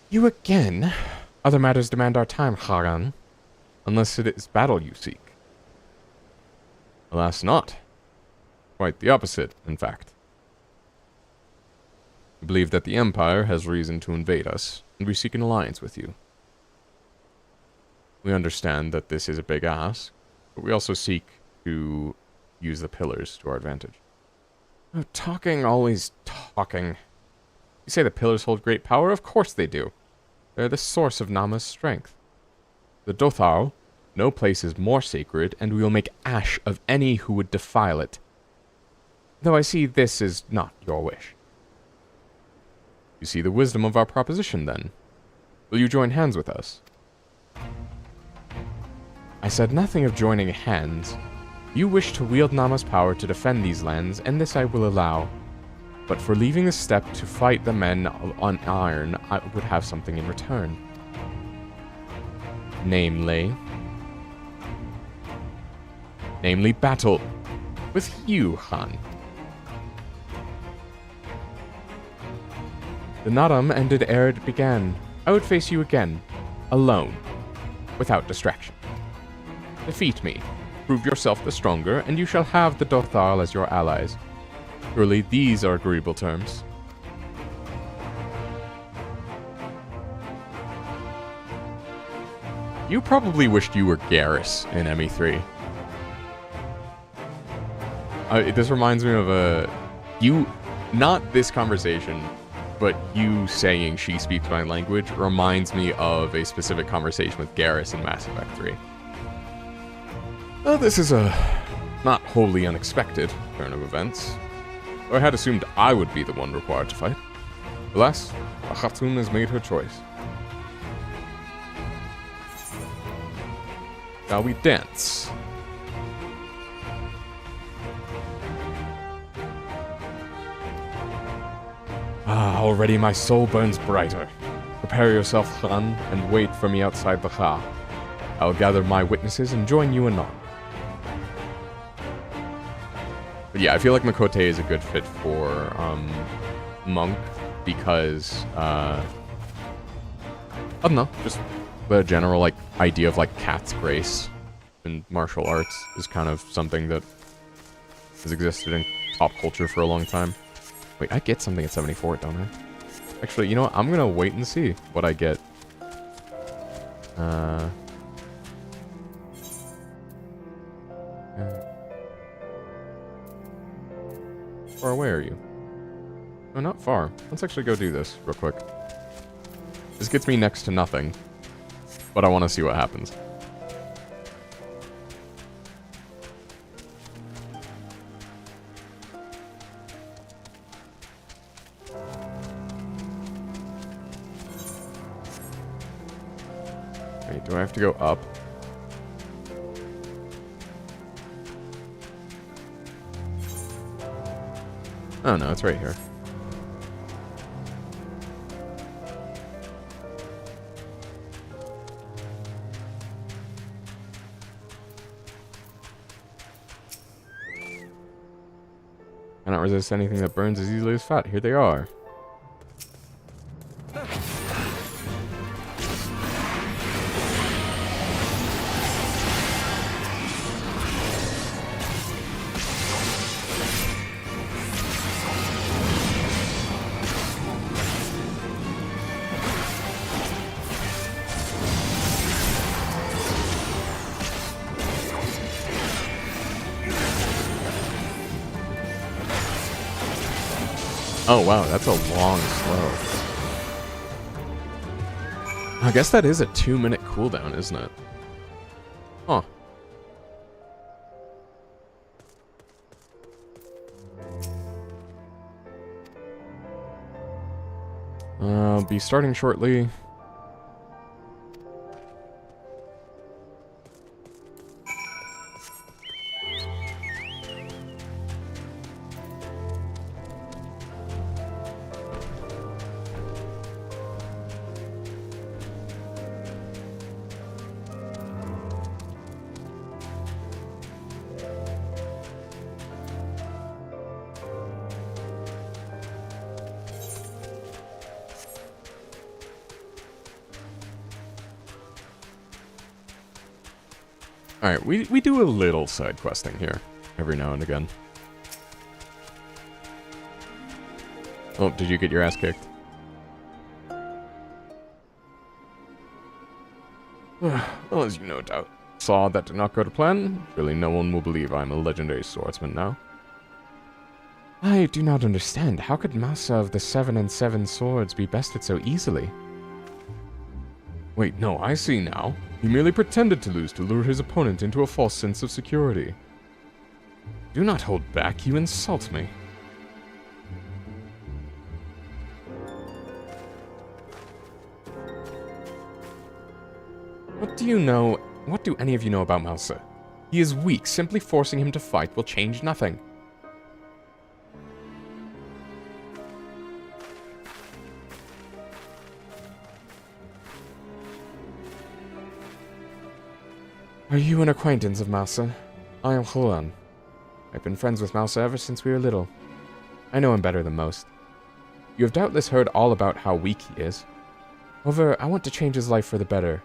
You again? Other matters demand our time, Haran. unless it is battle you seek. Alas not. Quite the opposite, in fact. We believe that the Empire has reason to invade us, and we seek an alliance with you. We understand that this is a big ask, but we also seek to use the pillars to our advantage. Oh, talking, always talking. You say the pillars hold great power? Of course they do. They're the source of Nama's strength. The Dothal, no place is more sacred, and we will make ash of any who would defile it. Though I see this is not your wish. You see the wisdom of our proposition, then. Will you join hands with us? I said nothing of joining hands. You wish to wield Nama's power to defend these lands, and this I will allow. But for leaving the steppe to fight the men on iron, I would have something in return. Namely, battle with you, Han. The Nadam ended ere it began. I would face you again, alone, without distraction. Defeat me, prove yourself the stronger, and you shall have the Dothal as your allies. Surely these are agreeable terms. You probably wished you were Garrus in ME3. This reminds me of not this conversation, but you saying she speaks my language reminds me of a specific conversation with Garrus in Mass Effect 3. Well, this is a not wholly unexpected turn of events. Though I had assumed I would be the one required to fight. Alas, Akhatun has made her choice. Shall we dance? Already my soul burns brighter. Prepare yourself, Han, and wait for me outside the Ha. I'll gather my witnesses and join you anon. But yeah, I feel like Makote is a good fit for Monk because I don't know, just the general like idea of like cat's grace in martial arts is kind of something that has existed in pop culture for a long time. Wait, I get something at 74, don't I? Actually, you know what? I'm gonna wait and see what I get. Far away are you? Oh, not far. Let's actually go do this real quick. This gets me next to nothing, but I want to see what happens. Wait, do I have to go up? Oh no, it's right here. Cannot resist anything that burns as easily as fat. Here they are. Oh wow, that's a long slow. I guess that is a 2-minute cooldown, isn't it? Huh. I'll be starting shortly. Alright, we do a little side questing here, every now and again. Oh, did you get your ass kicked? Well, as you no doubt saw, that did not go to plan. Surely no one will believe I am a legendary swordsman now. I do not understand. How could Massa of the 7 and 7 swords be bested so easily? Wait, no, I see now. He merely pretended to lose to lure his opponent into a false sense of security. Do not hold back, you insult me. What do you know? What do any of you know about Mouser? He is weak. Simply forcing him to fight will change nothing. Are you an acquaintance of Mouser? I am Juan. I've been friends with Mouser ever since we were little. I know him better than most. You have doubtless heard all about how weak he is. However, I want to change his life for the better.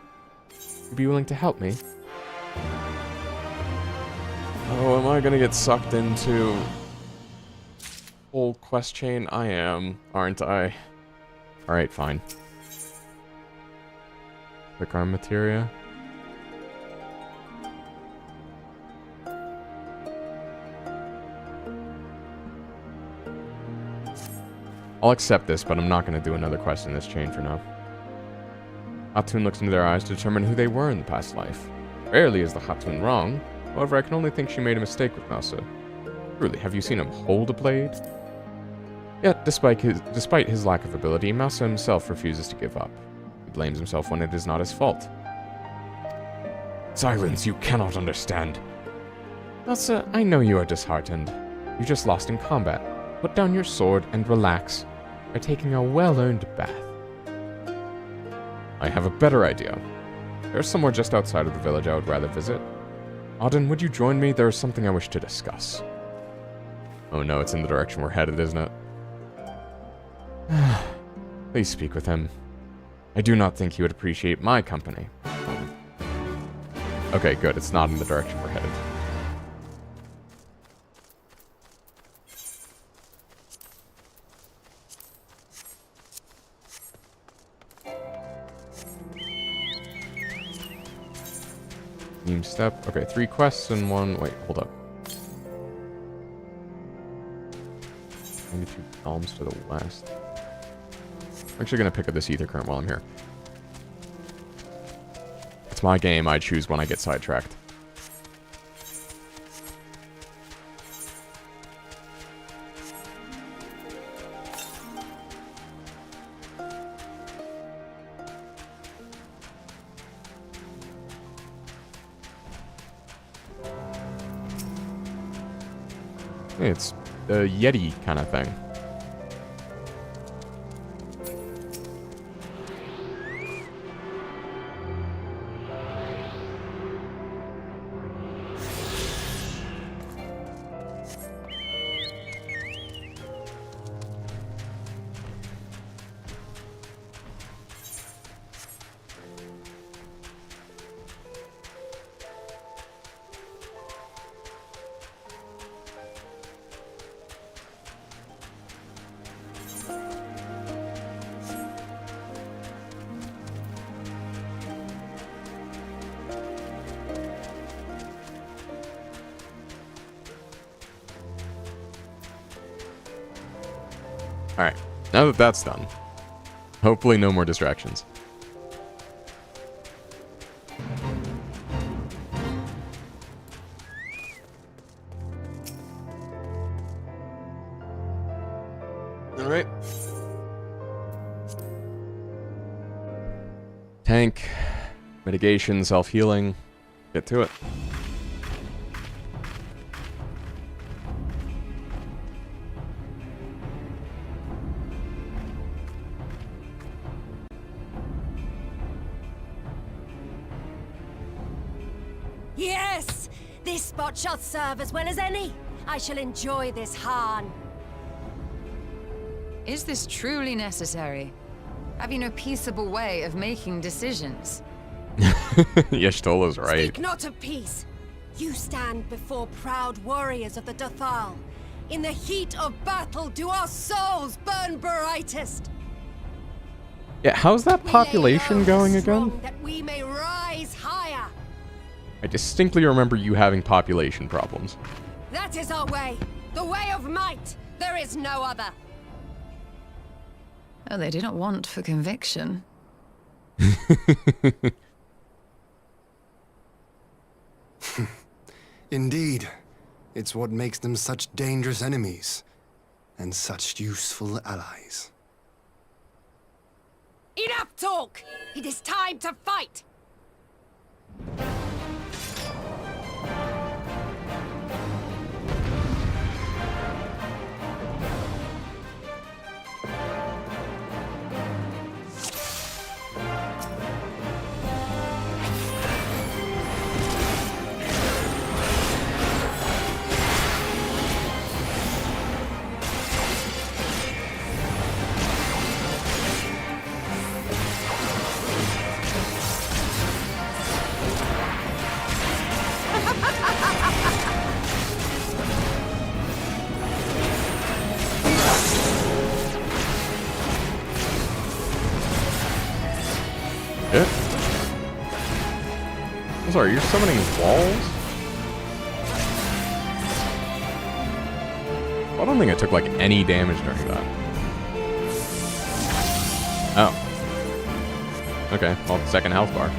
Would you be willing to help me? Oh, am I gonna get sucked into whole quest chain? I am, aren't I? Alright, fine. Quick arm materia. I'll accept this, but I'm not gonna do another quest in this chain for now. Hatun looks into their eyes to determine who they were in the past life. Rarely is the Hatun wrong. However, I can only think she made a mistake with Mouser. Truly, have you seen him hold a blade? Yet, despite his lack of ability, Mouser himself refuses to give up. He blames himself when it is not his fault. Silence, you cannot understand. Mouser, I know you are disheartened. You just lost in combat. Put down your sword and relax by taking a well-earned bath. I have a better idea. There's somewhere just outside of the village I would rather visit. Auden, would you join me? There is something I wish to discuss. Oh no, it's in the direction we're headed, isn't it? Please speak with him. I do not think he would appreciate my company. Okay, good. It's not in the direction we're headed. Team step. Okay, 3 quests and 1. Wait, hold up. 92 elms to the west. I'm actually gonna pick up this ether current while I'm here. It's my game. I choose when I get sidetracked. It's a Yeti kind of thing. Alright, now that that's done, hopefully no more distractions. Alright. Tank, mitigation, self-healing, get to it. Yes! This spot shall serve as well as any. I shall enjoy this harn. Is this truly necessary? Have you no peaceable way of making decisions? Y'shtola's right. Speak not of peace. You stand before proud warriors of the Dathal. In the heat of battle do our souls burn brightest. Yeah, how's that population going again? That we may rise higher. I distinctly remember you having population problems. That is our way. The way of might. There is no other. Oh, they do not want for conviction. Indeed. It's what makes them such dangerous enemies. And such useful allies. Enough talk! It is time to fight! Shit. I'm sorry, you're summoning walls? I don't think I took like any damage during that. Oh. Okay, well, second health bar.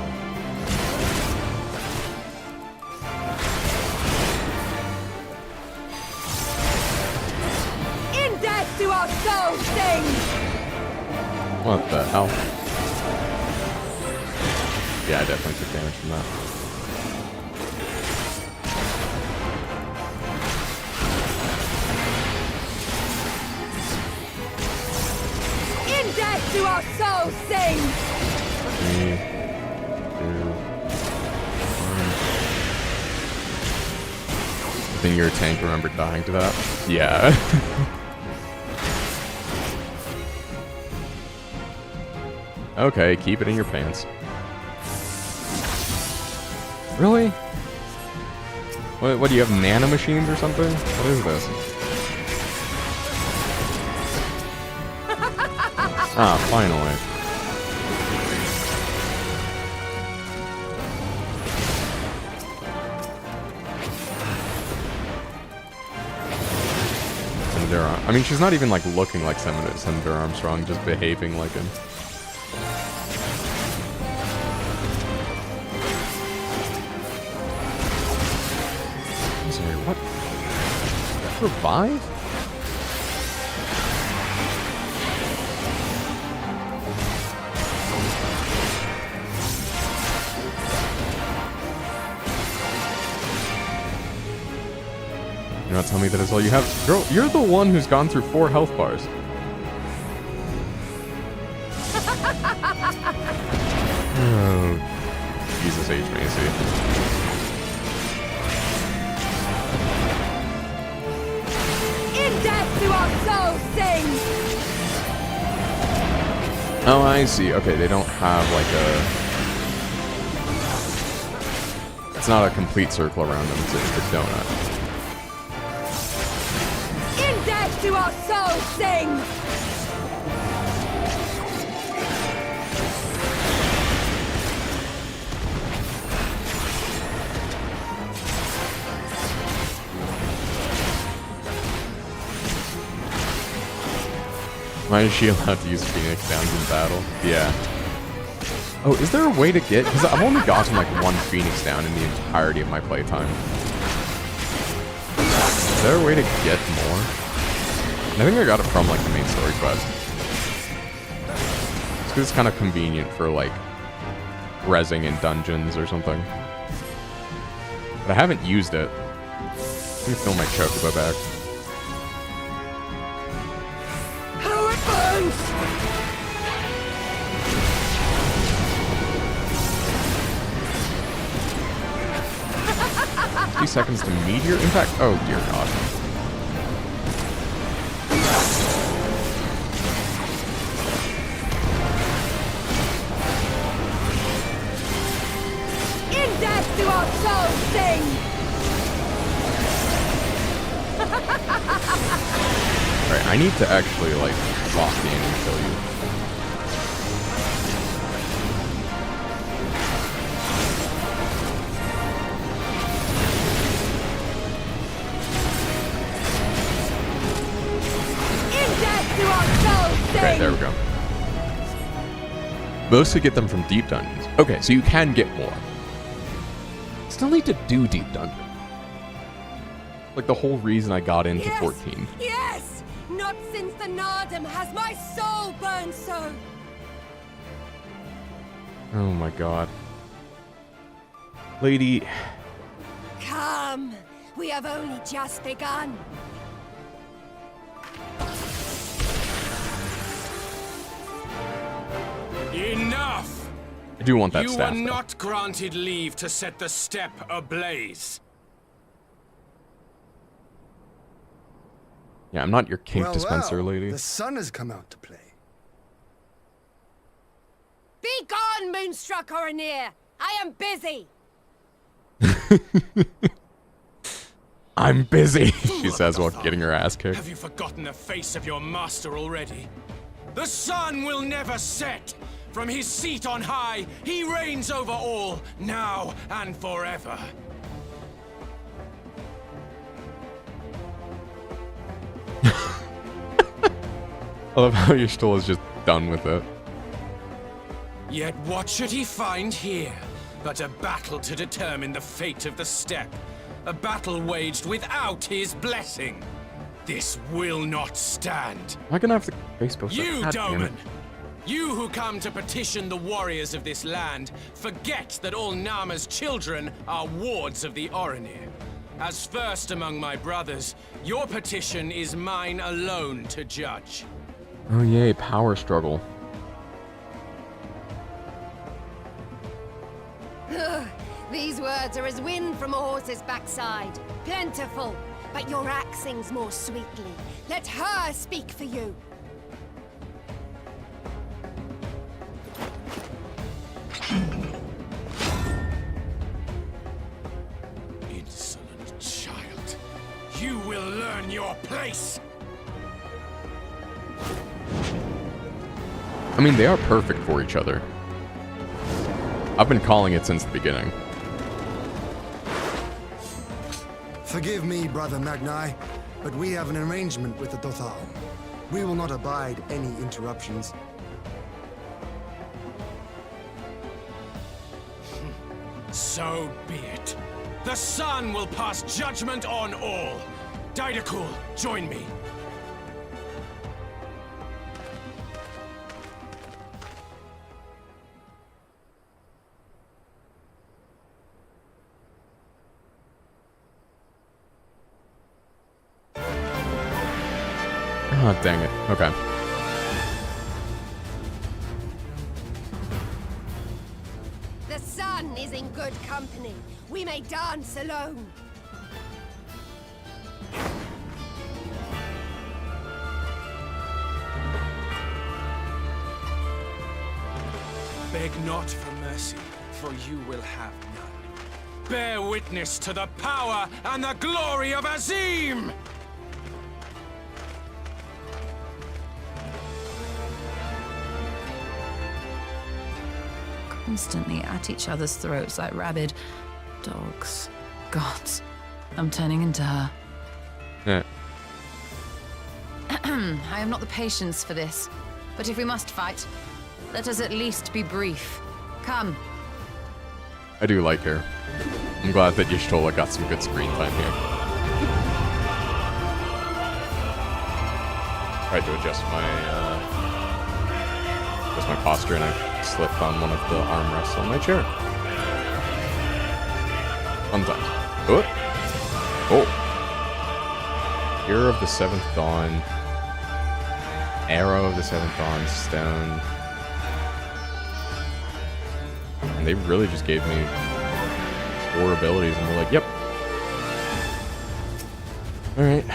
In death do our souls sing! What the hell? Yeah, I definitely took damage from that. In death do our souls sing! 3, 2, 1. I think your tank remembered dying to that. Yeah. Okay, keep it in your pants. Really? What do you have, nano machines or something? What is this? Ah, finally. Senator I mean, she's not even like looking like Senator Armstrong, just behaving like him. What? Revive? You're not telling me that is all you have? Girl, you're the one who's gone through 4 health bars. Oh, Jesus H. Macy. Death to our souls sing! Oh, I see. Okay, they don't have like a... It's not a complete circle around them, it's a donut. In death to our souls sing! Why is she allowed to use Phoenix Downs in battle? Yeah. Oh, is there a way to get... Because I've only gotten like 1 Phoenix Down in the entirety of my playtime. Is there a way to get more? I think I got it from like the main story quest. It's because it's kind of convenient for like rezzing in dungeons or something. But I haven't used it. Let me fill my chocobo back. Few seconds to meteor impact. Oh dear God. our souls sing! Alright, I need to actually, like, lock in and kill you. In death to our souls sing! Okay, there we go. Mostly get them from deep dungeons. Okay, so you can get more. Still need to do deep dungeon. Like the whole reason I got into 14. Yes! Not since the Nardum has my soul burned so! Oh my god. Lady... Come! We have only just begun! Enough! I do want that You staff, were though. not granted leave to set the steppe ablaze. Yeah, I'm not your kink Well, dispenser, well, lady. the sun has come out to play. Be gone, Moonstruck Oranir! I am busy! I'm busy, she says while getting her ass kicked. Have you forgotten the face of your master already? The sun will never set! From his seat on high, he reigns over all, now and forever. I love how Y'shtola is just done with it. Yet what should he find here but a battle to determine the fate of the steppe? A battle waged without his blessing. This will not stand. Am I gonna have the Facebook? You, God damn it. Doman! You who come to petition the warriors of this land, forget that all Nama's children are wards of the Oranir. As first among my brothers, your petition is mine alone to judge. Oh yay, power struggle. These words are as wind from a horse's backside. Plentiful, but your axe sings more sweetly. Let her speak for you. Insolent child. You will learn your place! I mean, they are perfect for each other. I've been calling it since the beginning. Forgive me, Brother Magni, but we have an arrangement with the Dothal. We will not abide any interruptions. So be it. The sun will pass judgment on all. Didakul, join me. Oh, dang it. Okay. The sun is in good company. We may dance alone. Beg not for mercy, for you will have none. Bear witness to the power and the glory of Azim! Constantly at each other's throats like rabid dogs. Gods, I'm turning into her. Yeah. I have not the patience for this. But if we must fight, let us at least be brief. Come. I do like her. I'm glad that Y'shtola got some good screen time here. Tried to adjust my posture and I slipped on one of the armrests on my chair. Fun times. Oh! Oh! Hero of the Seventh Dawn. Arrow of the Seventh Dawn. Stone. And they really just gave me 4 abilities and they're like, yep. Alright.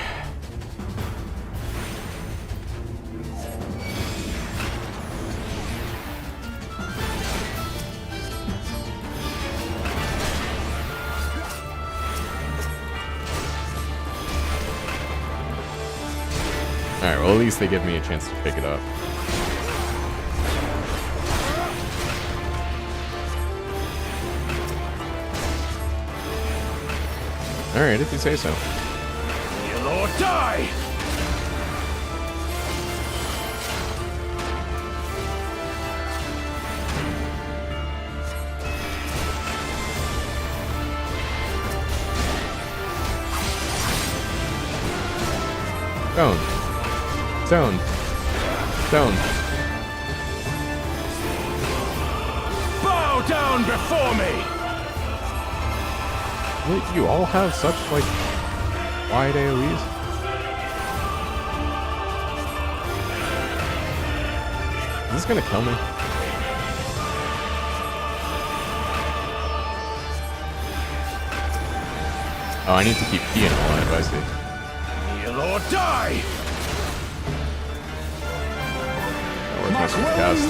Alright, well at least they give me a chance to pick it up. Alright, if you say so. You'll all die! Stone. Stone. Stone. Bow down before me! Wait, you all have such, like, wide AoEs? Is this gonna kill me? Oh, I need to keep P in alive, I see. You'll all die! Where's my switch cast?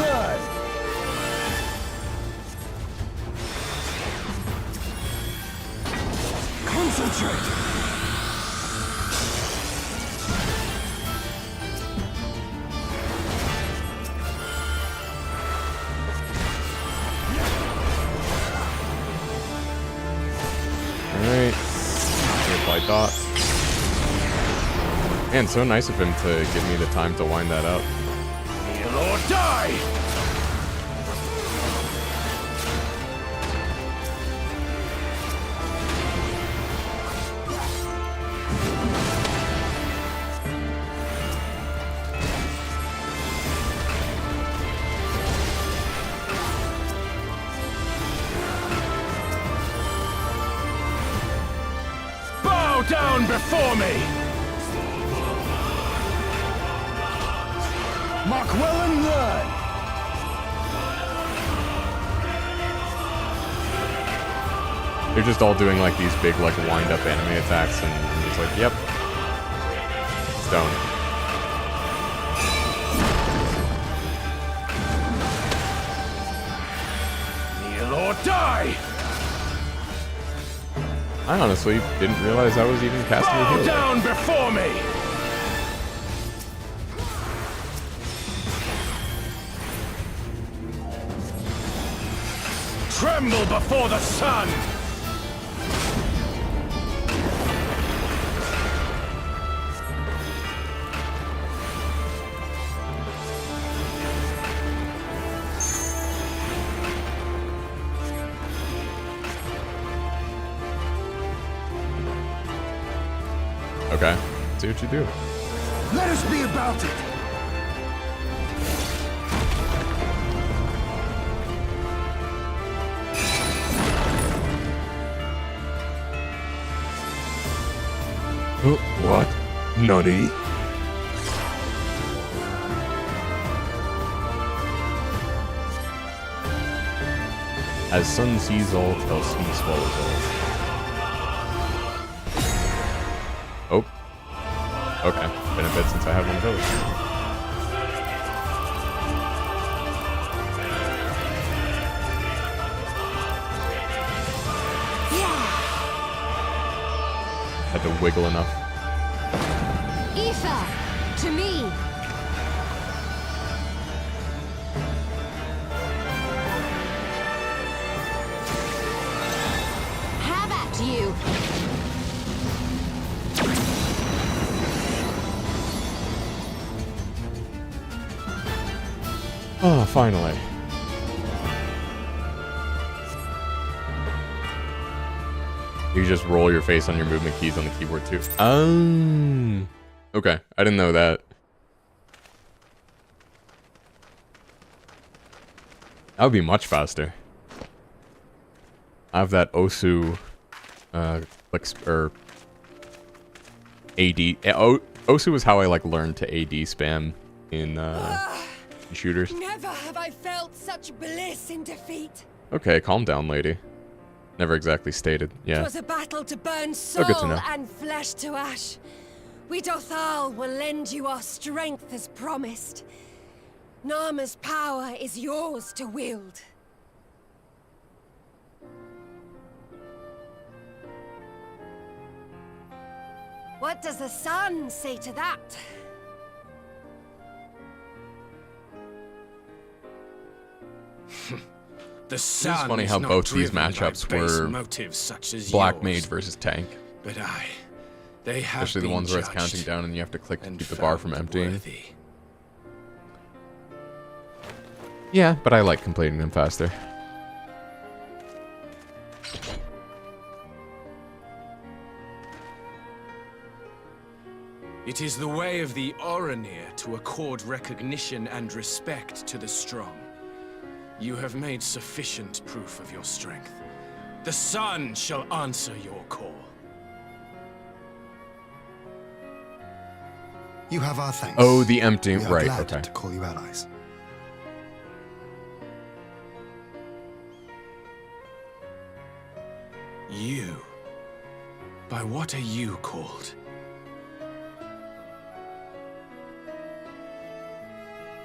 Concentrate! Alright. Apply dot. Man, so nice of him to give me the time to wind that up. You'll all die! Bow down before me! Mark well and learn! They're just all doing like these big like wind up anime attacks and I'm just like, yep. Stone. You'll all die! I honestly didn't realize I was even casting a Bow heal. down before me! Tremble before the sun! Okay, see what you do. Let us be about it! What? Nutty? As sun sees all, till sea swallows all. Oh. Okay. Been a bit since I had one of those. Had to wiggle enough. Aoife, to me. Have at you. Oh, finally. You just roll your face on your movement keys on the keyboard too. Okay, I didn't know that. That would be much faster. I have that Osu, or AD. Osu is how I like learned to AD spam in shooters. Never have I felt such bliss in defeat. Okay, calm down, lady. Never exactly stated. Yeah. 'Twas a battle to burn Oh, soul good to know. and flesh to ash. We Dothal will lend you our strength as promised. Nama's power is yours to wield. What does the sun say to that? The sun funny is how not both these driven by matchups base were motives such as Black yours. Mage versus Tank. But they have Especially the been ones where it's judged counting down and you have to click to and keep the bar from found emptying. worthy. Yeah, but I like completing them faster. It is the way of the Oranir to accord recognition and respect to the strong. You have made sufficient proof of your strength. The sun shall answer your call. You have our thanks. Oh, the emptying. We are Right, glad okay. to call you allies. You? By what are you called?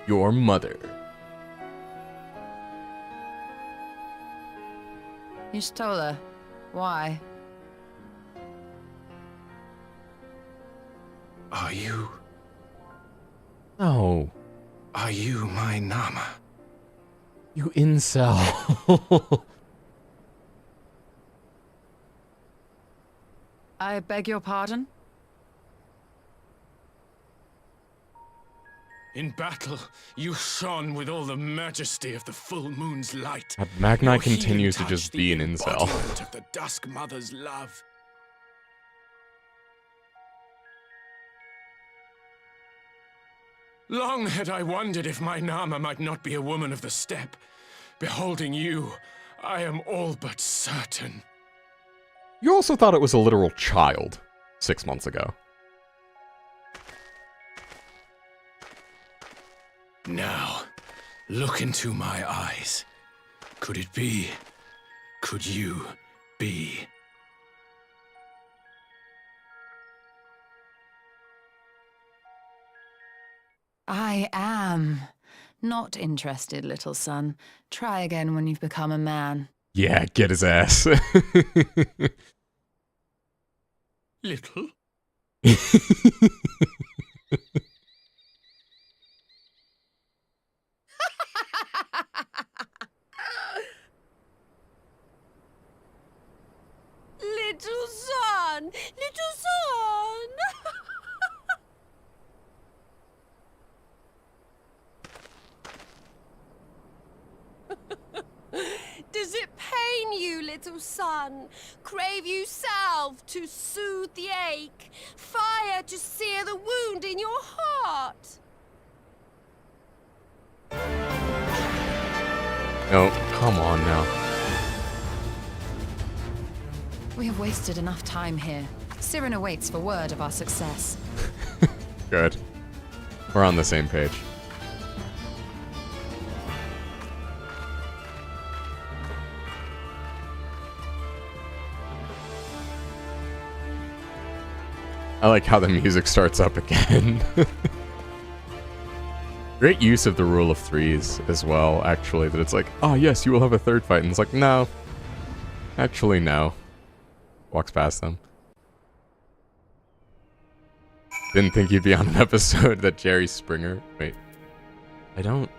Your mother. Ishtola, why? Are you Oh, my Nama? you incel. I beg your pardon? In battle, you shone with all the majesty of the full moon's light. Magni Your continues to healing just touch, be the an incel. embodiment of the Dusk Mother's love. Long had I wondered if my Nama might not be a woman of the steppe. Beholding you, I am all but certain. You also thought it was a literal child 6 months ago. Now, look into my eyes. Could it be? Could you be? I am. Not interested, little son. Try again when you've become a man. Yeah, get his ass. Little? Little son! Little son! Does it pain you, little son? Crave you salve to soothe the ache? Fire to sear the wound in your heart? No, come on now. We have wasted enough time here. Siren awaits for word of our success. Good. We're on the same page. I like how the music starts up again. Great use of the rule of threes as well, actually, that it's like, oh yes, you will have a third fight, and it's like, no. Actually, no. Walks past them. Didn't think you'd be on an episode that Jerry Springer... Wait. I don't...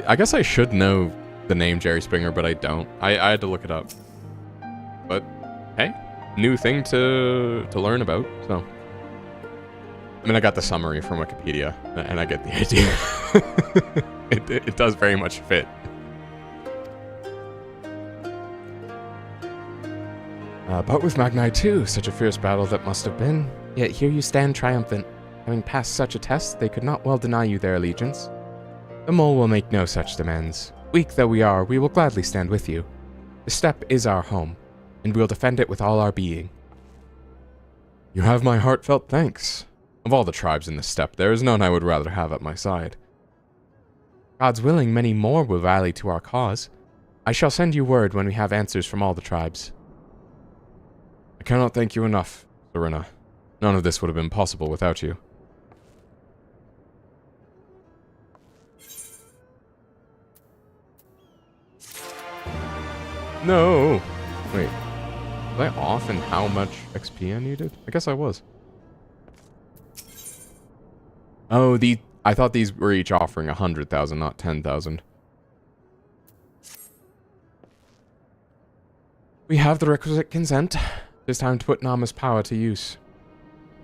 I guess I should know the name Jerry Springer, but I don't. I had to look it up. But, hey, new thing to learn about, so. I mean, I got the summary from Wikipedia, and I get the idea. It does very much fit. But with Magni too, such a fierce battle that must have been. Yet here you stand triumphant. Having passed such a test, they could not well deny you their allegiance. The mole will make no such demands. Weak though we are, we will gladly stand with you. The steppe is our home, and we'll defend it with all our being. You have my heartfelt thanks. Of all the tribes in the steppe, there is none I would rather have at my side. God's willing, many more will rally to our cause. I shall send you word when we have answers from all the tribes. I cannot thank you enough. Serena, none of this would have been possible without you. No! Wait. Was I off in how much XP I needed? I guess I was. Oh, I thought these were each offering 100,000, not 10,000. We have the requisite consent. It's time to put Nama's power to use.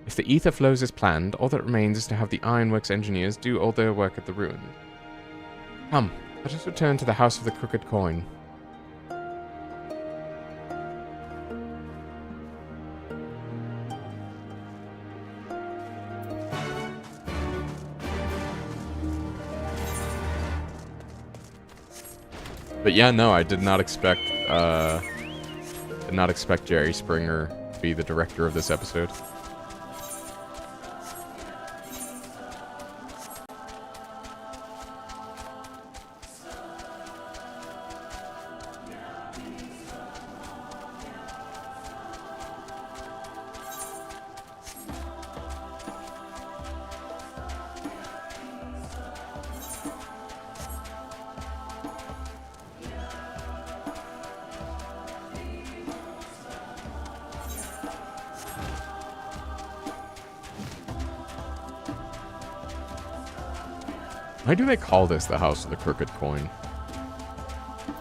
If the ether flows as planned, all that remains is to have the Ironworks engineers do all their work at the ruin. Come, let us return to the House of the Crooked Coin. But yeah, no, I did not expect Jerry Springer to be the director of this episode. Why do they call this the House of the Crooked Coin?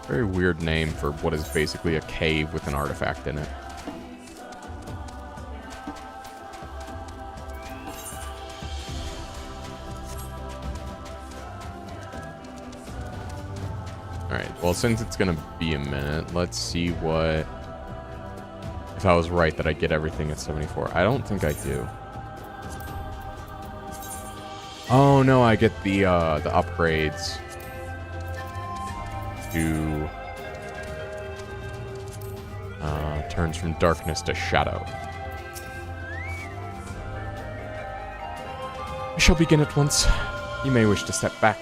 Very weird name for what is basically a cave with an artifact in it. Alright, well, since it's gonna be a minute, let's see what... If I was right that I get everything at 74. I don't think I do. Oh no, I get the upgrades to turns from darkness to shadow. I shall begin at once. You may wish to step back.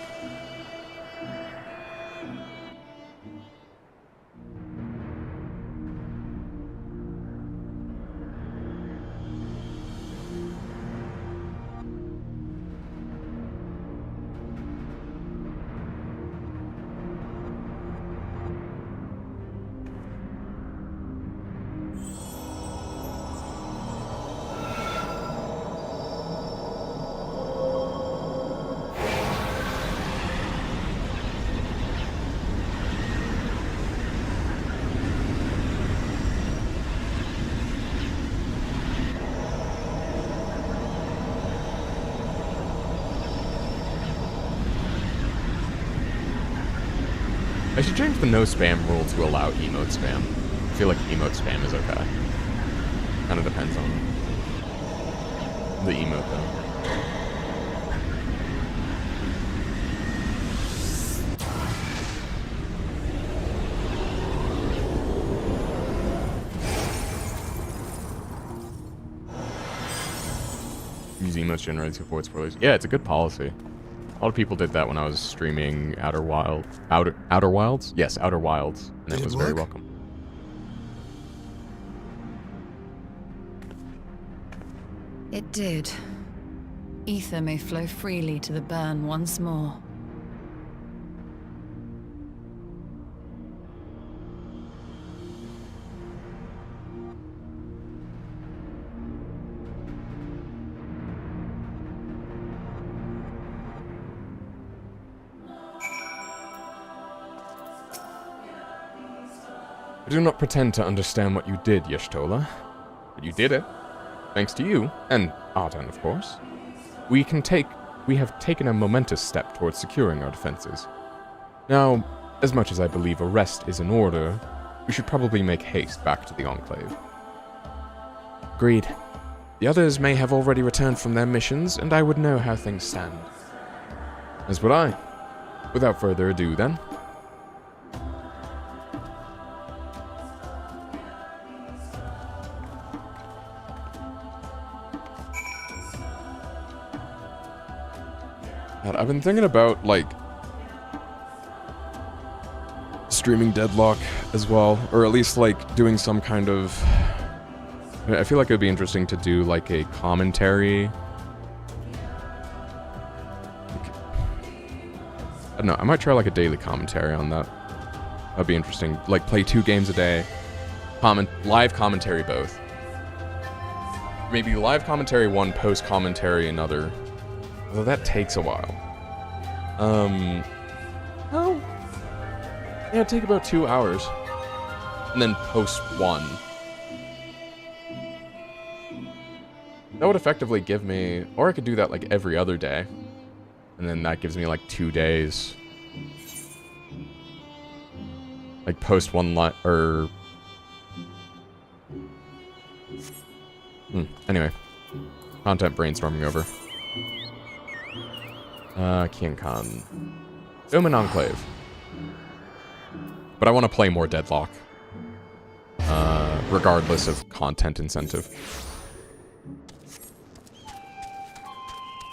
I should change the no spam rule to allow emote spam. I feel like emote spam is okay. Kind of depends on the emote though. Use emotes generally to avoid spoilers. Yeah, it's a good policy. A lot of people did that when I was streaming Outer Wilds? Yes, Outer Wilds. And it was very welcome. It did. Ether may flow freely to the burn once more. I do not pretend to understand what you did, Y'shtola, but you did it. Thanks to you, and Arden, of course. We have taken a momentous step towards securing our defenses. Now, as much as I believe a rest is in order, we should probably make haste back to the Enclave. Agreed. The others may have already returned from their missions, and I would know how things stand. As would I. Without further ado, then. God, I've been thinking about, like, streaming Deadlock as well, or at least, like, doing some kind of I feel like it would be interesting to do like a commentary. I don't know, I might try like a daily commentary on that. That'd be interesting. Like play 2 games a day. Live commentary both. Maybe live commentary 1, post commentary another. Although that takes a while. Oh. Yeah, it'd take about 2 hours. And then post 1. That would effectively give me, or I could do that like every other day. And then that gives me like 2 days. Like post 1 or... Anyway. Content brainstorming over. King Khan. Omen Enclave. But I want to play more Deadlock. Regardless of content incentive.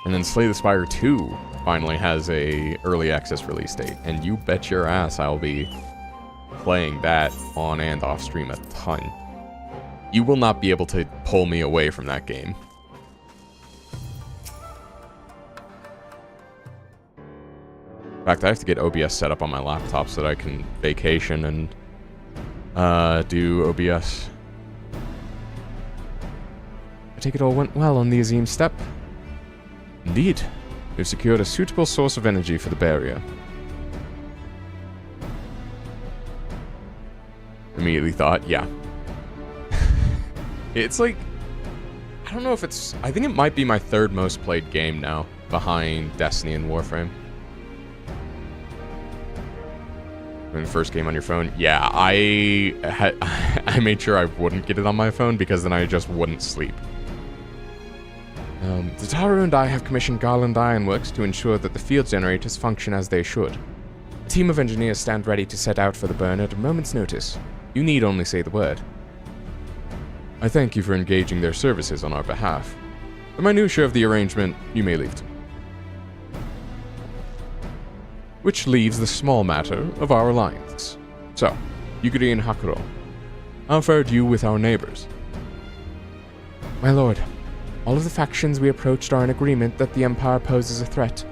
And then Slay the Spire 2 finally has a early access release date. And you bet your ass I'll be playing that on and off stream a ton. You will not be able to pull me away from that game. In fact, I have to get OBS set up on my laptop so that I can vacation and do OBS. I take it all went well on the Azim step. Indeed. We've secured a suitable source of energy for the barrier. Immediately thought, yeah. It's like... I don't know if it's... I think it might be my 3rd most played game now, behind Destiny and Warframe. When the first game on your phone? Yeah, I made sure I wouldn't get it on my phone because then I just wouldn't sleep. Tataru and I have commissioned Garland Ironworks to ensure that the field generators function as they should. A team of engineers stand ready to set out for the burn at a moment's notice. You need only say the word. I thank you for engaging their services on our behalf. The minutiae of the arrangement you may leave to. Which leaves the small matter of our alliance. So, Yugiri and Hakuro, how fared you with our neighbors? My lord, all of the factions we approached are in agreement that the Empire poses a threat,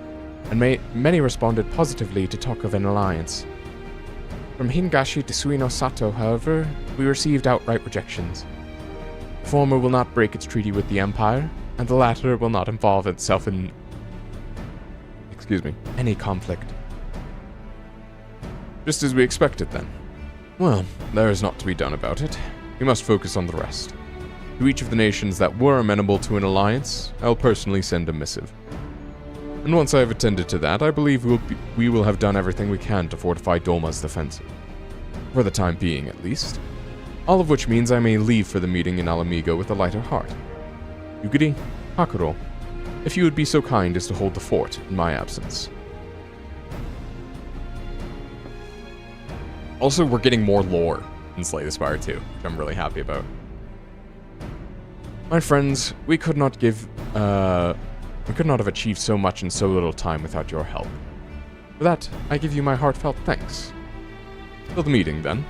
and many responded positively to talk of an alliance. From Hingashi to Suino Sato, however, we received outright rejections. The former will not break its treaty with the Empire, and the latter will not involve itself in... any conflict. Just as we expected, then. Well, there is naught to be done about it. We must focus on the rest. To each of the nations that were amenable to an alliance, I'll personally send a missive. And once I have attended to that, I believe we will have done everything we can to fortify Doma's defense. For the time being, at least. All of which means I may leave for the meeting in Alamigo with a lighter heart. Yugiri, Hakuro, if you would be so kind as to hold the fort in my absence. Also, we're getting more lore in Slay the Spire 2, which I'm really happy about. My friends, we could not have achieved so much in so little time without your help. For that, I give you my heartfelt thanks. Till the meeting, then.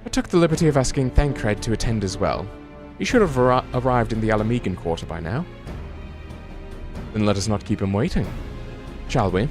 I took the liberty of asking Thancred to attend as well. He should have arrived in the Alamigan quarter by now. Then let us not keep him waiting, shall we?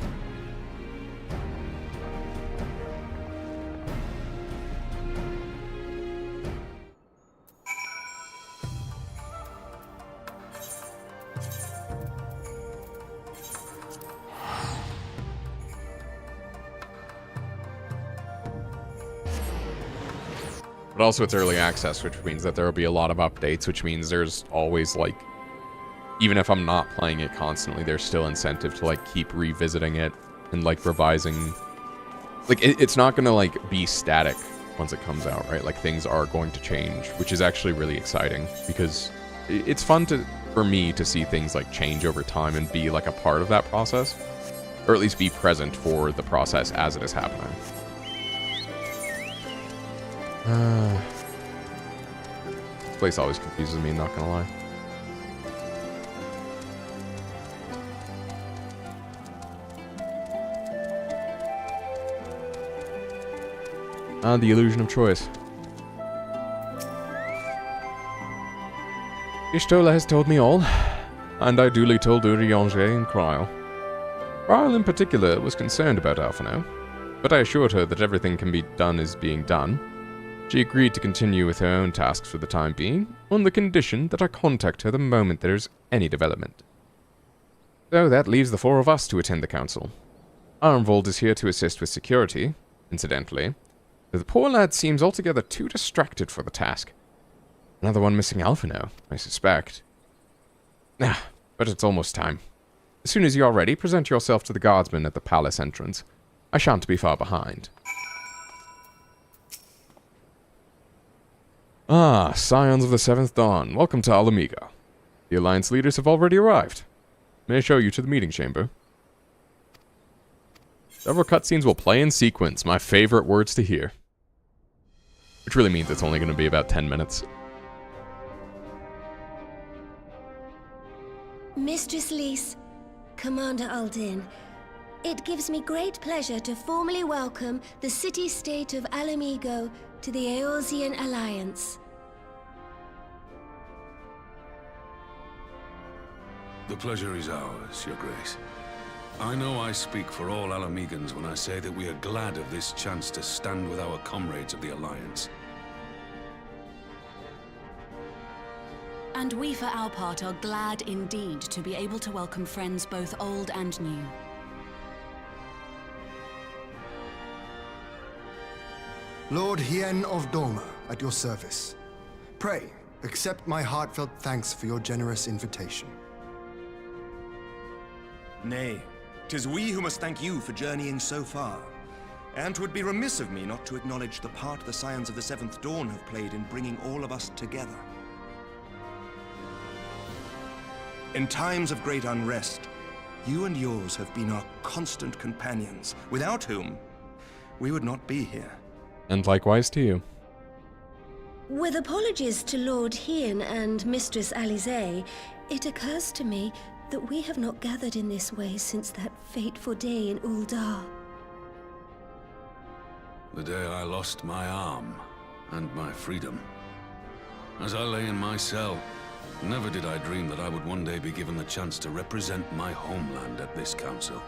But also it's early access, which means that there will be a lot of updates, which means there's always, like, even if I'm not playing it constantly, there's still incentive to, like, keep revisiting it and, like, revising. Like, it's not gonna, like, be static once it comes out, right? Like, things are going to change, which is actually really exciting, because it's fun for me to see things, like, change over time and be, like, a part of that process. Or at least be present for the process as it is happening. This place always confuses me, not gonna lie. The illusion of choice. Ishtola has told me all, and I duly told Urianger and Kryle. Kryle in particular was concerned about Alphino, but I assured her that everything can be done is being done. She agreed to continue with her own tasks for the time being, on the condition that I contact her the moment there is any development. So that leaves the 4 of us to attend the council. Armvold is here to assist with security, incidentally, though the poor lad seems altogether too distracted for the task. Another one missing Alphino, I suspect. But it's almost time. As soon as you're ready, present yourself to the guardsmen at the palace entrance. I shan't be far behind. Ah, Scions of the Seventh Dawn, welcome to Alamiga. The Alliance leaders have already arrived. May I show you to the meeting chamber? Several cutscenes will play in sequence, my favorite words to hear. Which really means it's only going to be about 10 minutes. Mistress Lys, Commander Aldin, it gives me great pleasure to formally welcome the city-state of Alamigo to the Eorzean Alliance. The pleasure is ours, Your Grace. I know I speak for all Alamegans when I say that we are glad of this chance to stand with our comrades of the Alliance. And we for our part are glad indeed to be able to welcome friends both old and new. Lord Hien of Doma, at your service. Pray, accept my heartfelt thanks for your generous invitation. Nay, 'tis we who must thank you for journeying so far. And 'twould be remiss of me not to acknowledge the part the Scions of the Seventh Dawn have played in bringing all of us together. In times of great unrest, you and yours have been our constant companions, without whom we would not be here. And likewise to you. With apologies to Lord Hien and Mistress Alize, it occurs to me that we have not gathered in this way since that fateful day in Uldar. The day I lost my arm and my freedom. As I lay in my cell, never did I dream that I would one day be given the chance to represent my homeland at this council.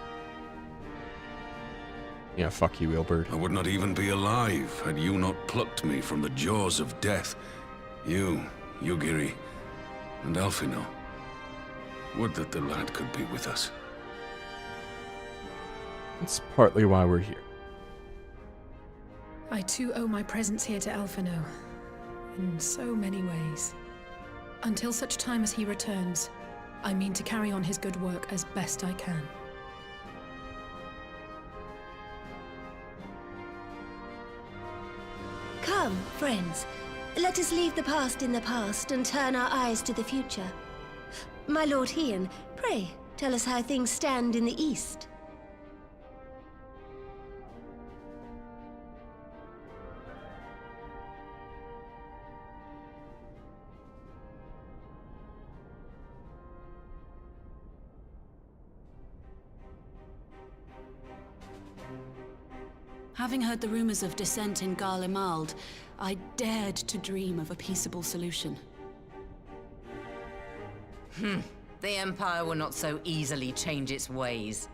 Yeah, fuck you, Wilbert. I would not even be alive had you not plucked me from the jaws of death. You, Yugiri, and Alphino. Would that the lad could be with us. That's partly why we're here. I too owe my presence here to Alphino, in so many ways. Until such time as he returns, I mean to carry on his good work as best I can. Come, friends. Let us leave the past in the past and turn our eyes to the future. My Lord Hien, pray, tell us how things stand in the east. Having heard the rumors of dissent in Garlemald, I dared to dream of a peaceable solution. The Empire will not so easily change its ways.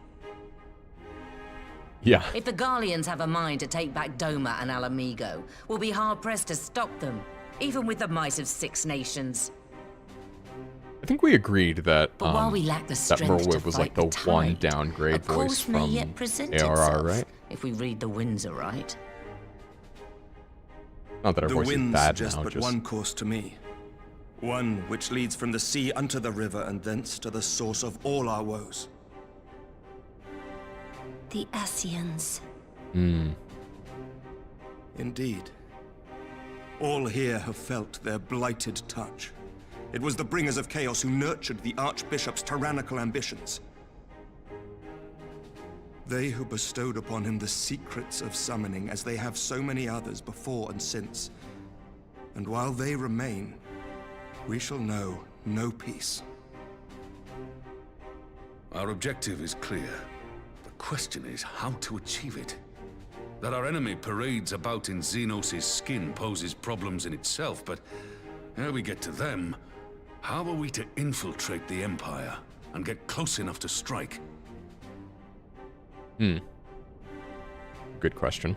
Yeah. If the Garleans have a mind to take back Doma and Alamigo, we'll be hard-pressed to stop them, even with the might of 6 nations. I think we agreed that But while we lack the that strength Merwood to was fight like the one tide, downgrade a voice course may from yet present ARR, itself, right? if we read the winds aright. Not that our The voice is winds bad suggest now, but just one course to me. One which leads from the sea unto the river and thence to the source of all our woes. The Ascians. Indeed. All here have felt their blighted touch. It was the bringers of chaos who nurtured the Archbishop's tyrannical ambitions. They who bestowed upon him the secrets of summoning, as they have so many others before and since. And while they remain, we shall know no peace. Our objective is clear. The question is how to achieve it. That our enemy parades about in Xenos' skin poses problems in itself, but ere we get to them, How are we to infiltrate the Empire and get close enough to strike? Good question.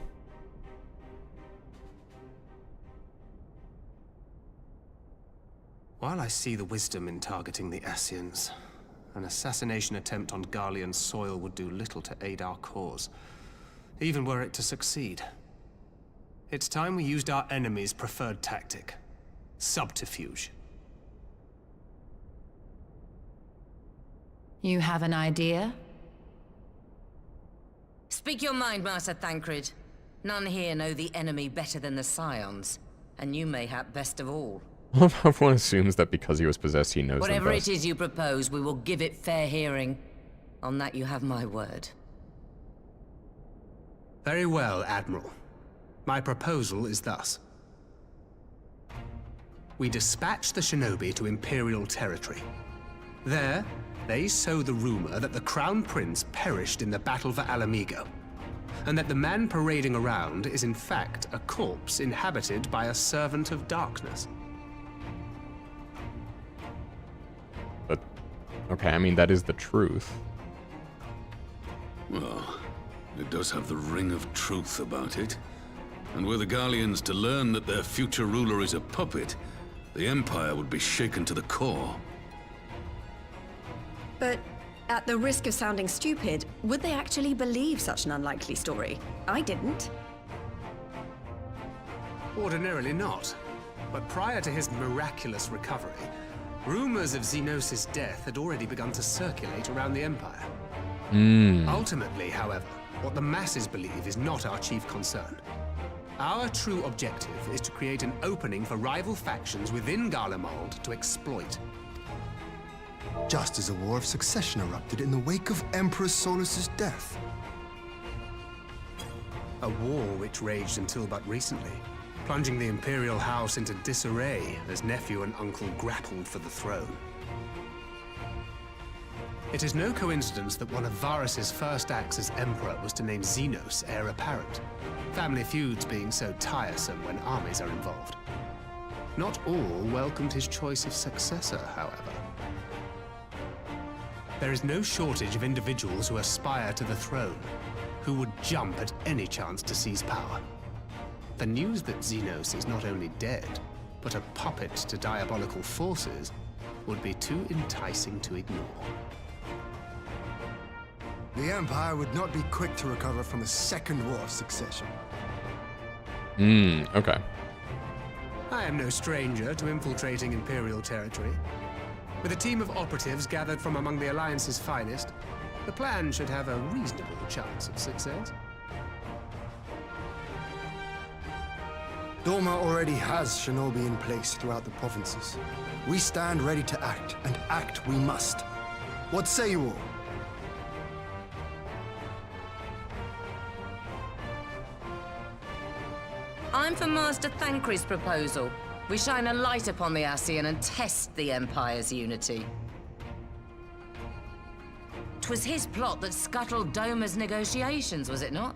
While I see the wisdom in targeting the Ascians, an assassination attempt on Garlean soil would do little to aid our cause, even were it to succeed. It's time we used our enemy's preferred tactic: subterfuge. You have an idea? Speak your mind, Master Thancred. None here know the enemy better than the Scions, and you mayhap best of all. Everyone assumes that because he was possessed, he knows Whatever them best. it is you propose, we will give it fair hearing. On that you have my word. Very well, Admiral. My proposal is thus. We dispatch the shinobi to Imperial territory. There, they sow the rumor that the Crown Prince perished in the battle for Alamigo, and that the man parading around is in fact a corpse inhabited by a servant of darkness. But, okay, I mean, that is the truth. Well, it does have the ring of truth about it. And were the Garleans to learn that their future ruler is a puppet, the Empire would be shaken to the core. But at the risk of sounding stupid, would they actually believe such an unlikely story? I didn't. Ordinarily not. But prior to his miraculous recovery, rumors of Xenos' death had already begun to circulate around the Empire. Ultimately, however, what the masses believe is not our chief concern. Our true objective is to create an opening for rival factions within Garlemald to exploit. Just as a war of succession erupted in the wake of Emperor Solus's death. A war which raged until but recently, plunging the Imperial House into disarray as nephew and uncle grappled for the throne. It is no coincidence that one of Varus's first acts as Emperor was to name Xenos heir apparent, family feuds being so tiresome when armies are involved. Not all welcomed his choice of successor, however. There is no shortage of individuals who aspire to the throne, who would jump at any chance to seize power. The news that Xenos is not only dead, but a puppet to diabolical forces would be too enticing to ignore. The Empire would not be quick to recover from a second war of succession. Okay. I am no stranger to infiltrating Imperial territory. With a team of operatives gathered from among the Alliance's finest, the plan should have a reasonable chance of success. Doma already has shinobi in place throughout the provinces. We stand ready to act, and act we must. What say you all? I'm for Master Thancred's proposal. We shine a light upon the Ascian and test the Empire's unity. 'Twas his plot that scuttled Doma's negotiations, was it not?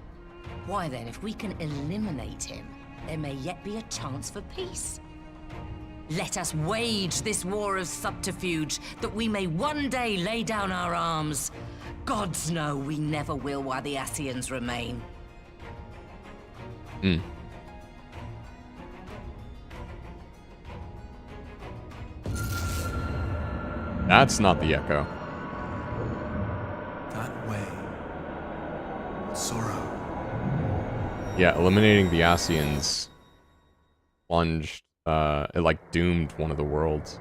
Why then, if we can eliminate him, there may yet be a chance for peace. Let us wage this war of subterfuge, that we may one day lay down our arms. Gods know we never will while the Ascians remain. That's not the echo. That way. Sorrow. Yeah, eliminating the Ascians plunged, it like doomed one of the worlds.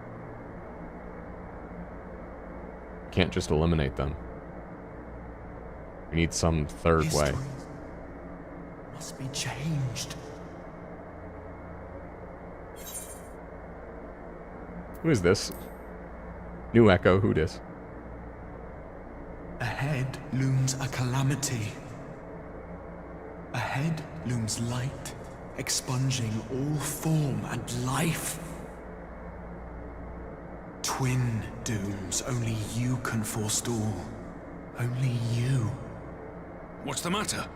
Can't just eliminate them. We need some third way. Must be changed. Who is this? New echo, who dis? Ahead looms a calamity. Ahead looms light, expunging all form and life. Twin dooms only you can forestall. Only you. What's the matter?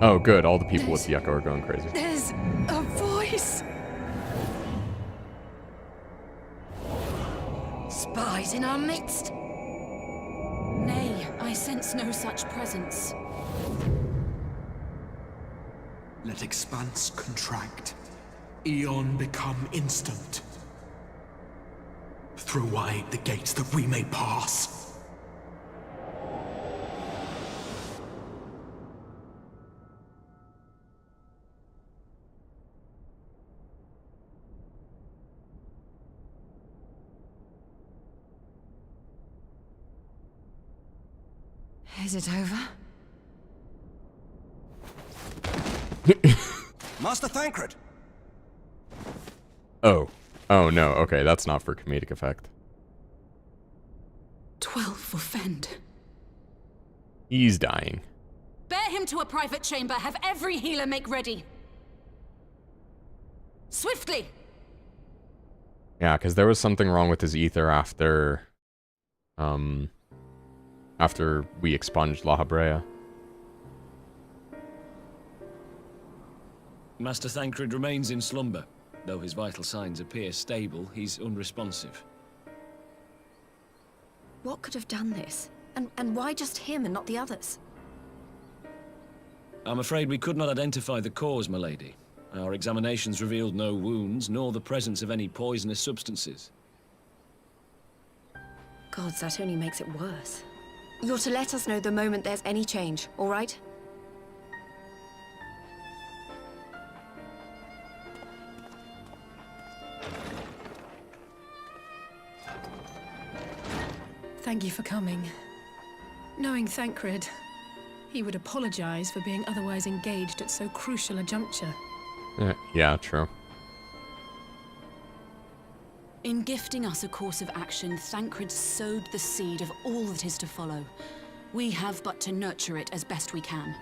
Oh, good. All the people with the echo are going crazy. There's a voice. Spies in our midst? Nay, I sense no such presence. Let expanse contract. Eon become instant. Throw wide the gates that we may pass. Is it over? Master Thancred! Oh. Oh, no. Okay, that's not for comedic effect. 12 for Fend. He's dying. Bear him to a private chamber. Have every healer make ready. Swiftly! Yeah, because there was something wrong with his ether after we expunged La Habrea. Master Thancred remains in slumber. Though his vital signs appear stable, he's unresponsive. What could have done this? And why just him and not the others? I'm afraid we could not identify the cause, my lady. Our examinations revealed no wounds, nor the presence of any poisonous substances. Gods, that only makes it worse. You're to let us know the moment there's any change, all right? Thank you for coming. Knowing Thancred, he would apologize for being otherwise engaged at so crucial a juncture. Yeah, true. In gifting us a course of action, Thancred sowed the seed of all that is to follow. We have but to nurture it as best we can.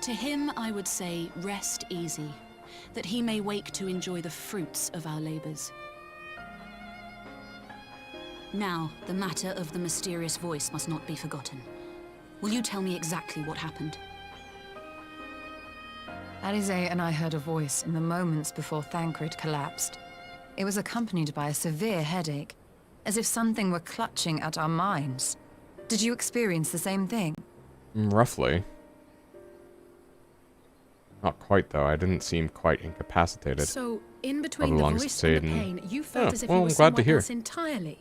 To him, I would say, rest easy, that he may wake to enjoy the fruits of our labors. Now, the matter of the mysterious voice must not be forgotten. Will you tell me exactly what happened? Alizé and I heard a voice in the moments before Thancred collapsed. It was accompanied by a severe headache, as if something were clutching at our minds. Did you experience the same thing? Roughly. Not quite, though. I didn't seem quite incapacitated. So, in between the voice and the pain, you felt as if well, you were I'm glad to someone hear. else entirely.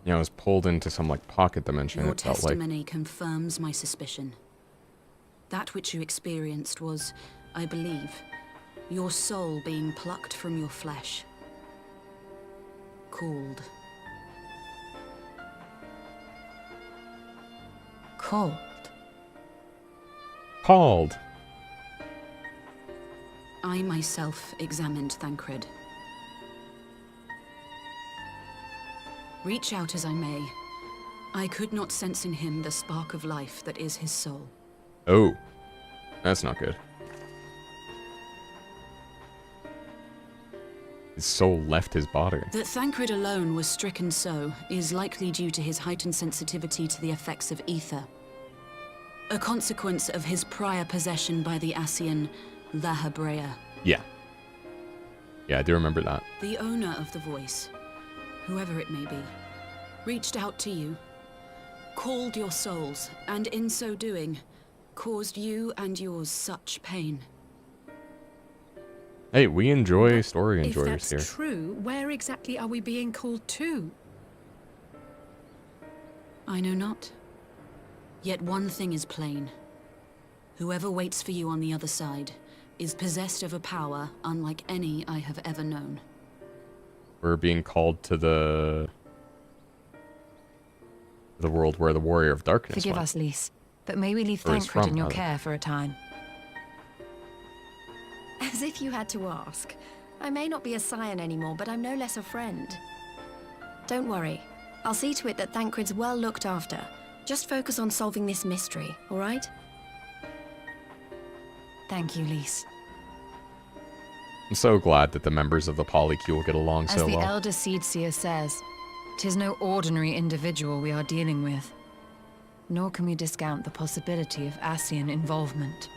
Yeah, I was pulled into some, like, pocket dimension. Your It felt like... testimony confirms my suspicion. That which you experienced was, I believe, your soul being plucked from your flesh. Called. Called? Called. I myself examined Thancred. Reach out as I may, I could not sense in him the spark of life that is his soul. Oh. That's not good. His soul left his body. That Thancred alone was stricken so is likely due to his heightened sensitivity to the effects of ether. A consequence of his prior possession by the Ascian La Habrea. Yeah. Yeah, I do remember that. The owner of the voice, whoever it may be, reached out to you, called your souls, and in so doing, caused you and yours such pain. Hey, we enjoy story enjoyers If that's here. true, where exactly are we being called to? I know not. Yet one thing is plain. Whoever waits for you on the other side is possessed of a power unlike any I have ever known. We're being called to the world where the Warrior of Darkness Forgive went. us, Lys, but may we leave Or is Thancred from, in your rather. care for a time? As if you had to ask. I may not be a scion anymore, but I'm no less a friend. Don't worry. I'll see to it that Thancred's well looked after. Just focus on solving this mystery, all right? Thank you, Lys. I'm so glad that the members of the Polycule get along As so the well. Elder Seedseer says, 'Tis no ordinary individual we are dealing with. Nor can we discount the possibility of Ascian involvement.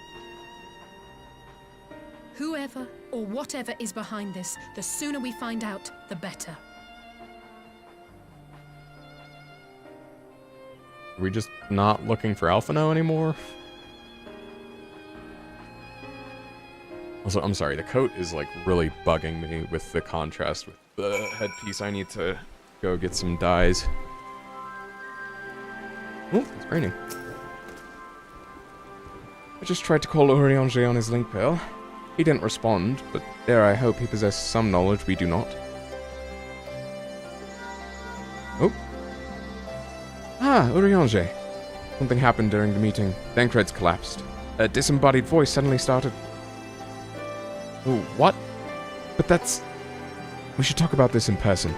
Whoever or whatever is behind this, the sooner we find out, the better. Are we just not looking for Alphino anymore? Also, I'm sorry, the coat is like really bugging me with the contrast with the headpiece. I need to go get some dyes. Oh, it's raining. I just tried to call Urianger on his link pail. He didn't respond, but there I hope he possesses some knowledge we do not. Oh. Ah, Urianger. Something happened during the meeting. Thancred's collapsed. A disembodied voice suddenly started... Oh, what? But that's... We should talk about this in person.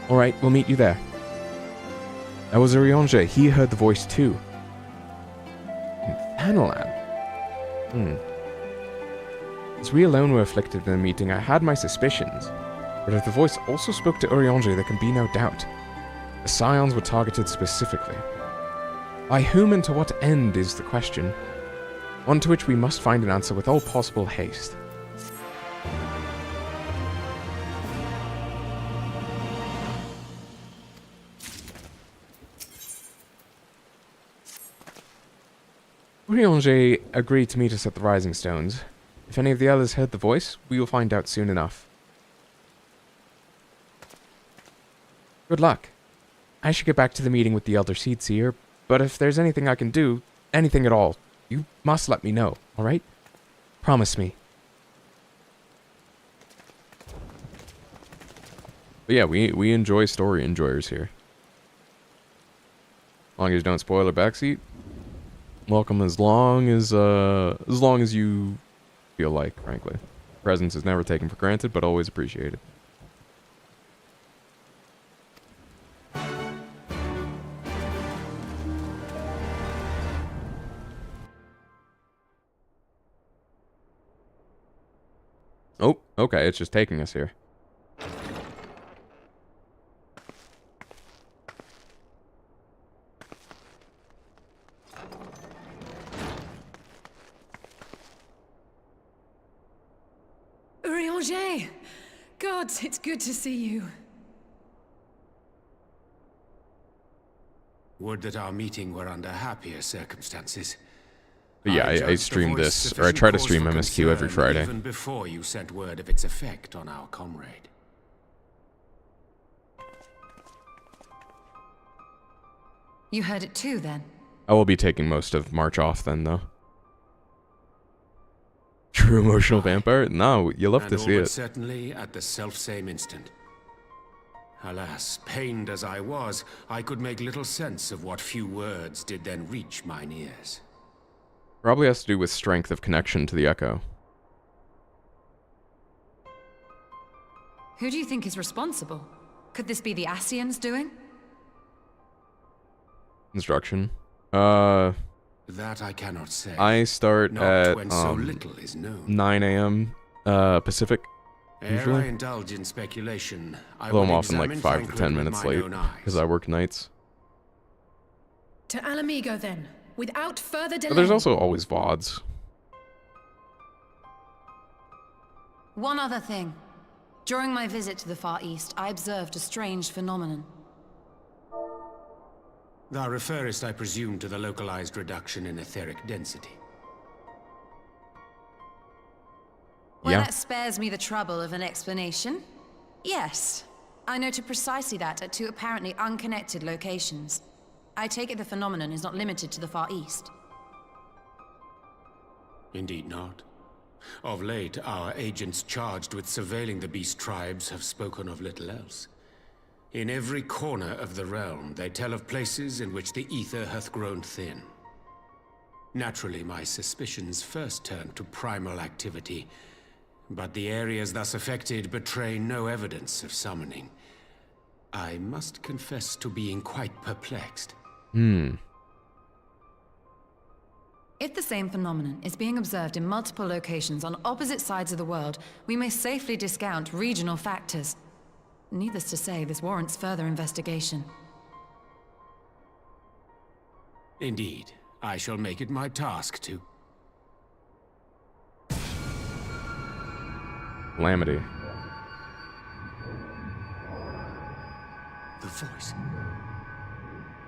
Alright, we'll meet you there. That was Urianger. He heard the voice too. Thanalan. As we alone were afflicted in the meeting, I had my suspicions. But if the voice also spoke to Urianger, there can be no doubt. The Scions were targeted specifically. By whom and to what end is the question. One to which we must find an answer with all possible haste. Urianger agreed to meet us at the Rising Stones. If any of the others heard the voice, we will find out soon enough. Good luck. I should get back to the meeting with the Elder Seedseer, but if there's anything I can do, anything at all, you must let me know, alright? Promise me. But yeah, we enjoy story enjoyers here. As long as you don't spoil a backseat. Welcome as long as you feel like, frankly. Presence is never taken for granted, but always appreciated. Oh, okay, it's just taking us here. Urianger! God, it's good to see you. Would that our meeting were under happier circumstances. But yeah, I stream this, or I try to stream MSQ every Friday. Even before you sent word of its effect on our comrade. You heard it too, then? I will be taking most of March off then, though. True emotional vampire? No, you'll love to see it. Certainly at the selfsame instant. Alas, pained as I was, I could make little sense of what few words did then reach mine ears. Probably has to do with strength of connection to the echo. Who do you think is responsible? Could this be the Ascians doing? Instruction. That I cannot say. I start Not at when so little is known. 9 a.m. Pacific. Ere Usually. I indulge in speculation, Although I'm often like 5 to 10 minutes late because I work nights. To Alamigo, then, without further delay. But there's also always VODs. One other thing. During my visit to the Far East, I observed a strange phenomenon. Thou referest, I presume, to the localized reduction in etheric density. Well, Yeah. that spares me the trouble of an explanation. Yes, I noted precisely that at two apparently unconnected locations. I take it the phenomenon is not limited to the Far East. Indeed not. Of late, our agents charged with surveilling the beast tribes have spoken of little else. In every corner of the realm, they tell of places in which the ether hath grown thin. Naturally, my suspicions first turned to primal activity, but the areas thus affected betray no evidence of summoning. I must confess to being quite perplexed. If the same phenomenon is being observed in multiple locations on opposite sides of the world, we may safely discount regional factors. needless to say, this warrants further investigation. Indeed. I shall make it my task to... Calamity. The voice.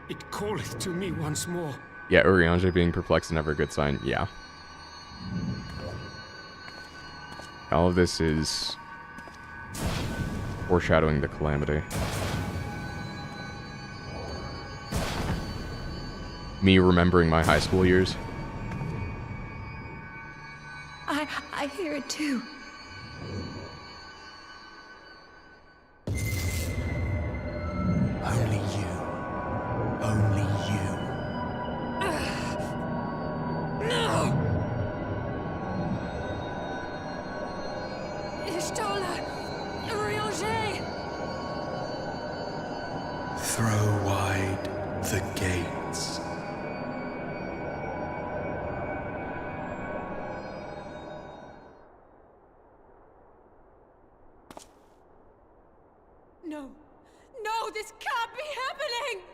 It calleth to me once more. Yeah, Urianger being perplexed is never a good sign. Yeah. All of this is foreshadowing the calamity. Me remembering my high school years. I hear it too. Only you. Only you. No! Ishtola! Urianger! Throw wide the gates. No. No, this can't be happening!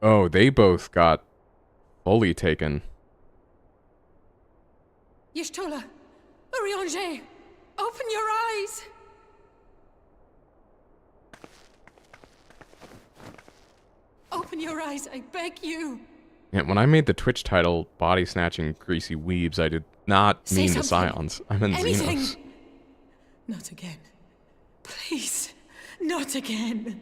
Oh, they both got fully taken. Y'shtola! Urianger! Open your eyes! Open your eyes, I beg you! Yeah, when I made the Twitch title Body Snatching Greasy Weebs, I did not Say mean the something. Scions. I meant Anything. Xenos. Not again. Please, not again.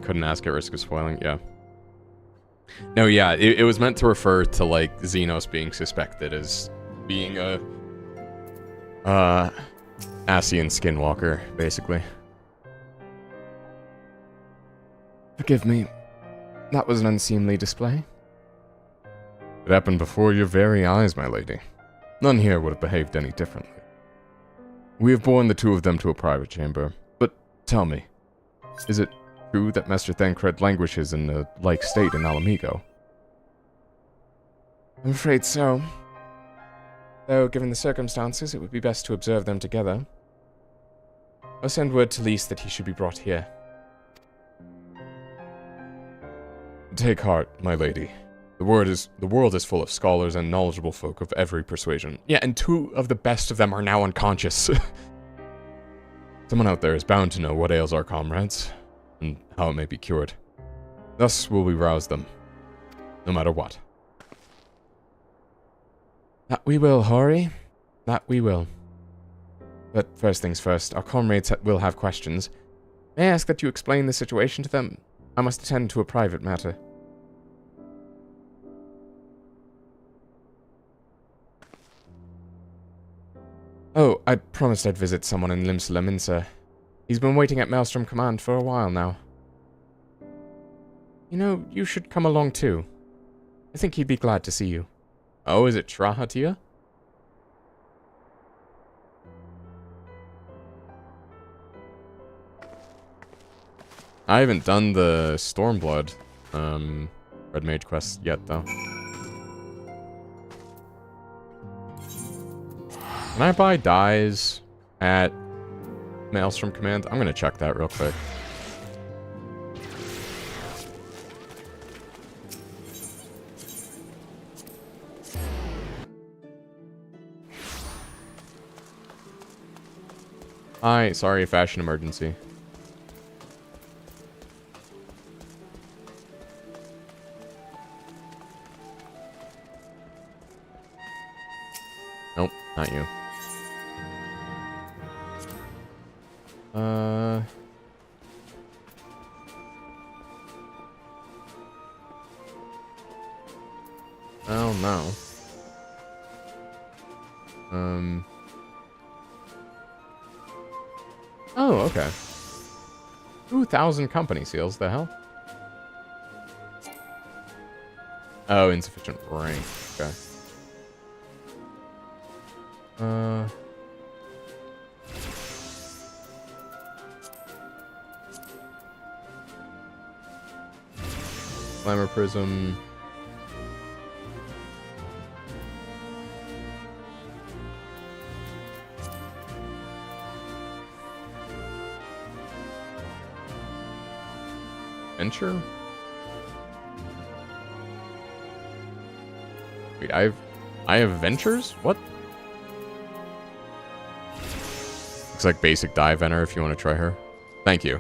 Couldn't ask at risk of spoiling, yeah. No, yeah, it was meant to refer to, like, Xenos being suspected as being a, Asian skinwalker, basically. Forgive me. That was an unseemly display. It happened before your very eyes, my lady. None here would have behaved any differently. We have borne the two of them to a private chamber, but tell me, is it true that Master Thancred languishes in a like state in Alamigo? I'm afraid so. Though, given the circumstances, it would be best to observe them together. I'll send word to Lys that he should be brought here. Take heart, my lady. The world is full of scholars and knowledgeable folk of every persuasion. Yeah, and two of the best of them are now unconscious. Someone out there is bound to know what ails our comrades, and how it may be cured. Thus will we rouse them, no matter what. That we will, Hori. That we will. But first things first, our comrades will have questions. May I ask that you explain the situation to them? I must attend to a private matter. Oh, I promised I'd visit someone in Limsala Minsa. He's been waiting at Maelstrom Command for a while now. You know, you should come along too. I think he'd be glad to see you. Oh, is it Trahatia? I haven't done the Stormblood, Red Mage quest yet, though. Can I buy dyes at Maelstrom Command? I'm gonna check that real quick. Hi, sorry, fashion emergency. Nope, not you. Oh no. Oh, okay. 2,000 company seals, the hell? Oh, insufficient rank. Okay. Glamour Prism. Venture? Wait, I have ventures? What? Looks like basic dive enter if you want to try her. Thank you.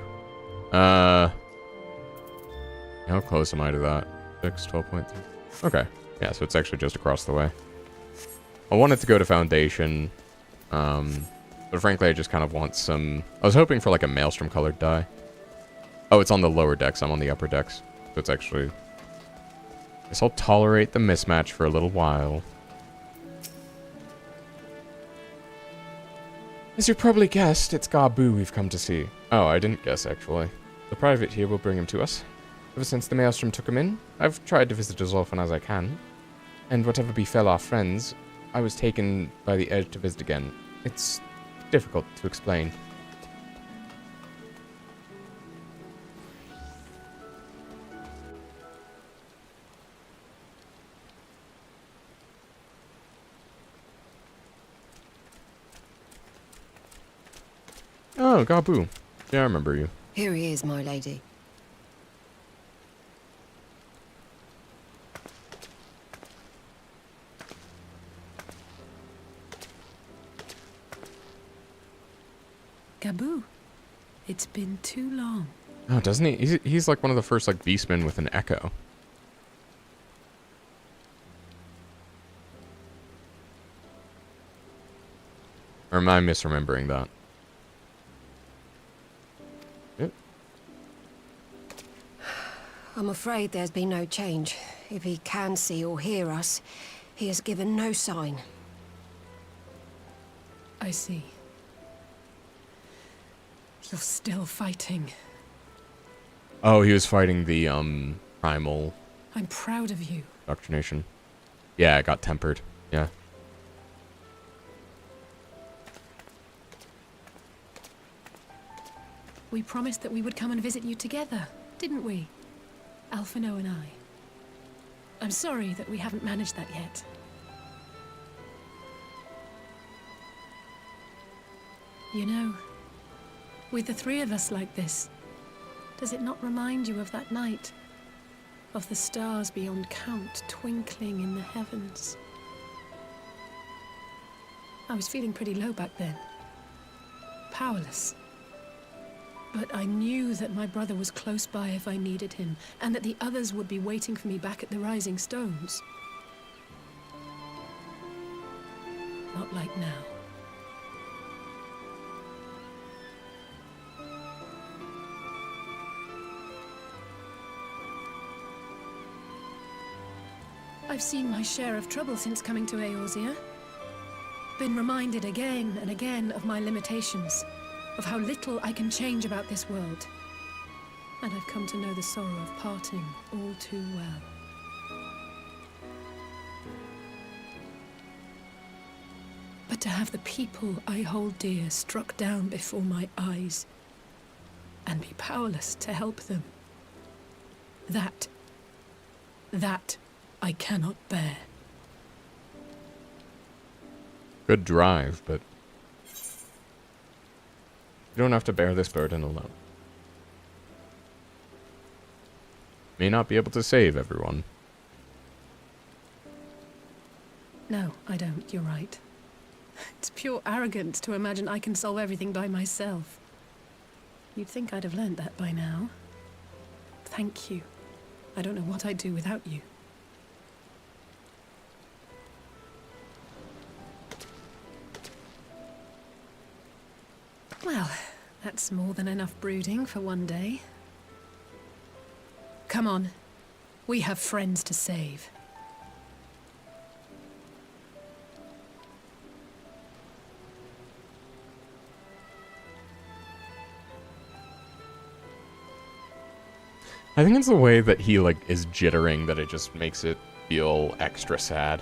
How close am I to that? 6, 12.3. Okay. Yeah, so it's actually just across the way. I wanted to go to Foundation. But frankly, I just kind of want some... I was hoping for like a Maelstrom colored dye. Oh, it's on the lower decks. I'm on the upper decks. So it's actually... I guess I'll tolerate the mismatch for a little while. As you probably guessed, it's Gabu we've come to see. Oh, I didn't guess, actually. The private here will bring him to us. Ever since the Maelstrom took him in, I've tried to visit as often as I can. And whatever befell our friends, I was taken by the edge to visit again. It's difficult to explain. Oh, Gabu. Yeah, I remember you. Here he is, my lady. Gabu, it's been too long. Oh, doesn't he? He's like one of the first like beastmen with an echo. Or am I misremembering that? I'm afraid there's been no change. If he can see or hear us, he has given no sign. I see. You're still fighting. Oh, he was fighting the primal I'm proud of you. indoctrination. Yeah, it got tempered. Yeah. We promised that we would come and visit you together, didn't we? Alphino and I. I'm sorry that we haven't managed that yet. You know, with the three of us like this, does it not remind you of that night? Of the stars beyond count twinkling in the heavens? I was feeling pretty low back then. Powerless. But I knew that my brother was close by if I needed him, and that the others would be waiting for me back at the Rising Stones. Not like now. I've seen my share of trouble since coming to Eorzea. Been reminded again and again of my limitations, of how little I can change about this world. And I've come to know the sorrow of parting all too well. But to have the people I hold dear struck down before my eyes, and be powerless to help them, that I cannot bear. Good drive, but you don't have to bear this burden alone. May not be able to save everyone. No, I don't. You're right. It's pure arrogance to imagine I can solve everything by myself. You'd think I'd have learned that by now. Thank you. I don't know what I'd do without you. Well, that's more than enough brooding for one day. Come on. We have friends to save. I think it's the way that he, like, is jittering that it just makes it feel extra sad.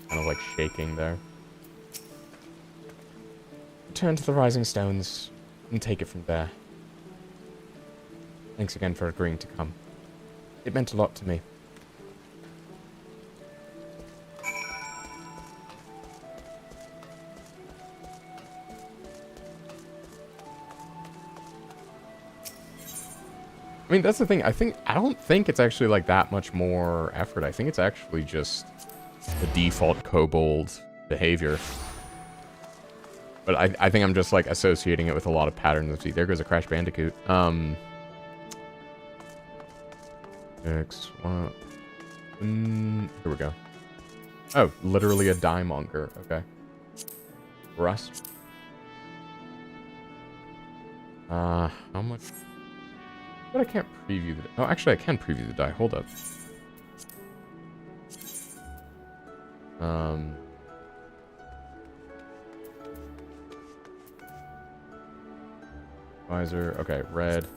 Kind of like shaking there. Turn to the Rising Stones and take it from there. Thanks again for agreeing to come. It meant a lot to me. I mean, that's the thing. I don't think it's actually like that much more effort. I think it's actually just the default kobold behavior. But I think I'm just like associating it with a lot of patterns. See, there goes a Crash Bandicoot. X1. Here we go. Oh, literally a die monger. Okay. Rust. How much? But I can't preview the... Oh, actually, I can preview the die. Hold up. Visor. Okay, red.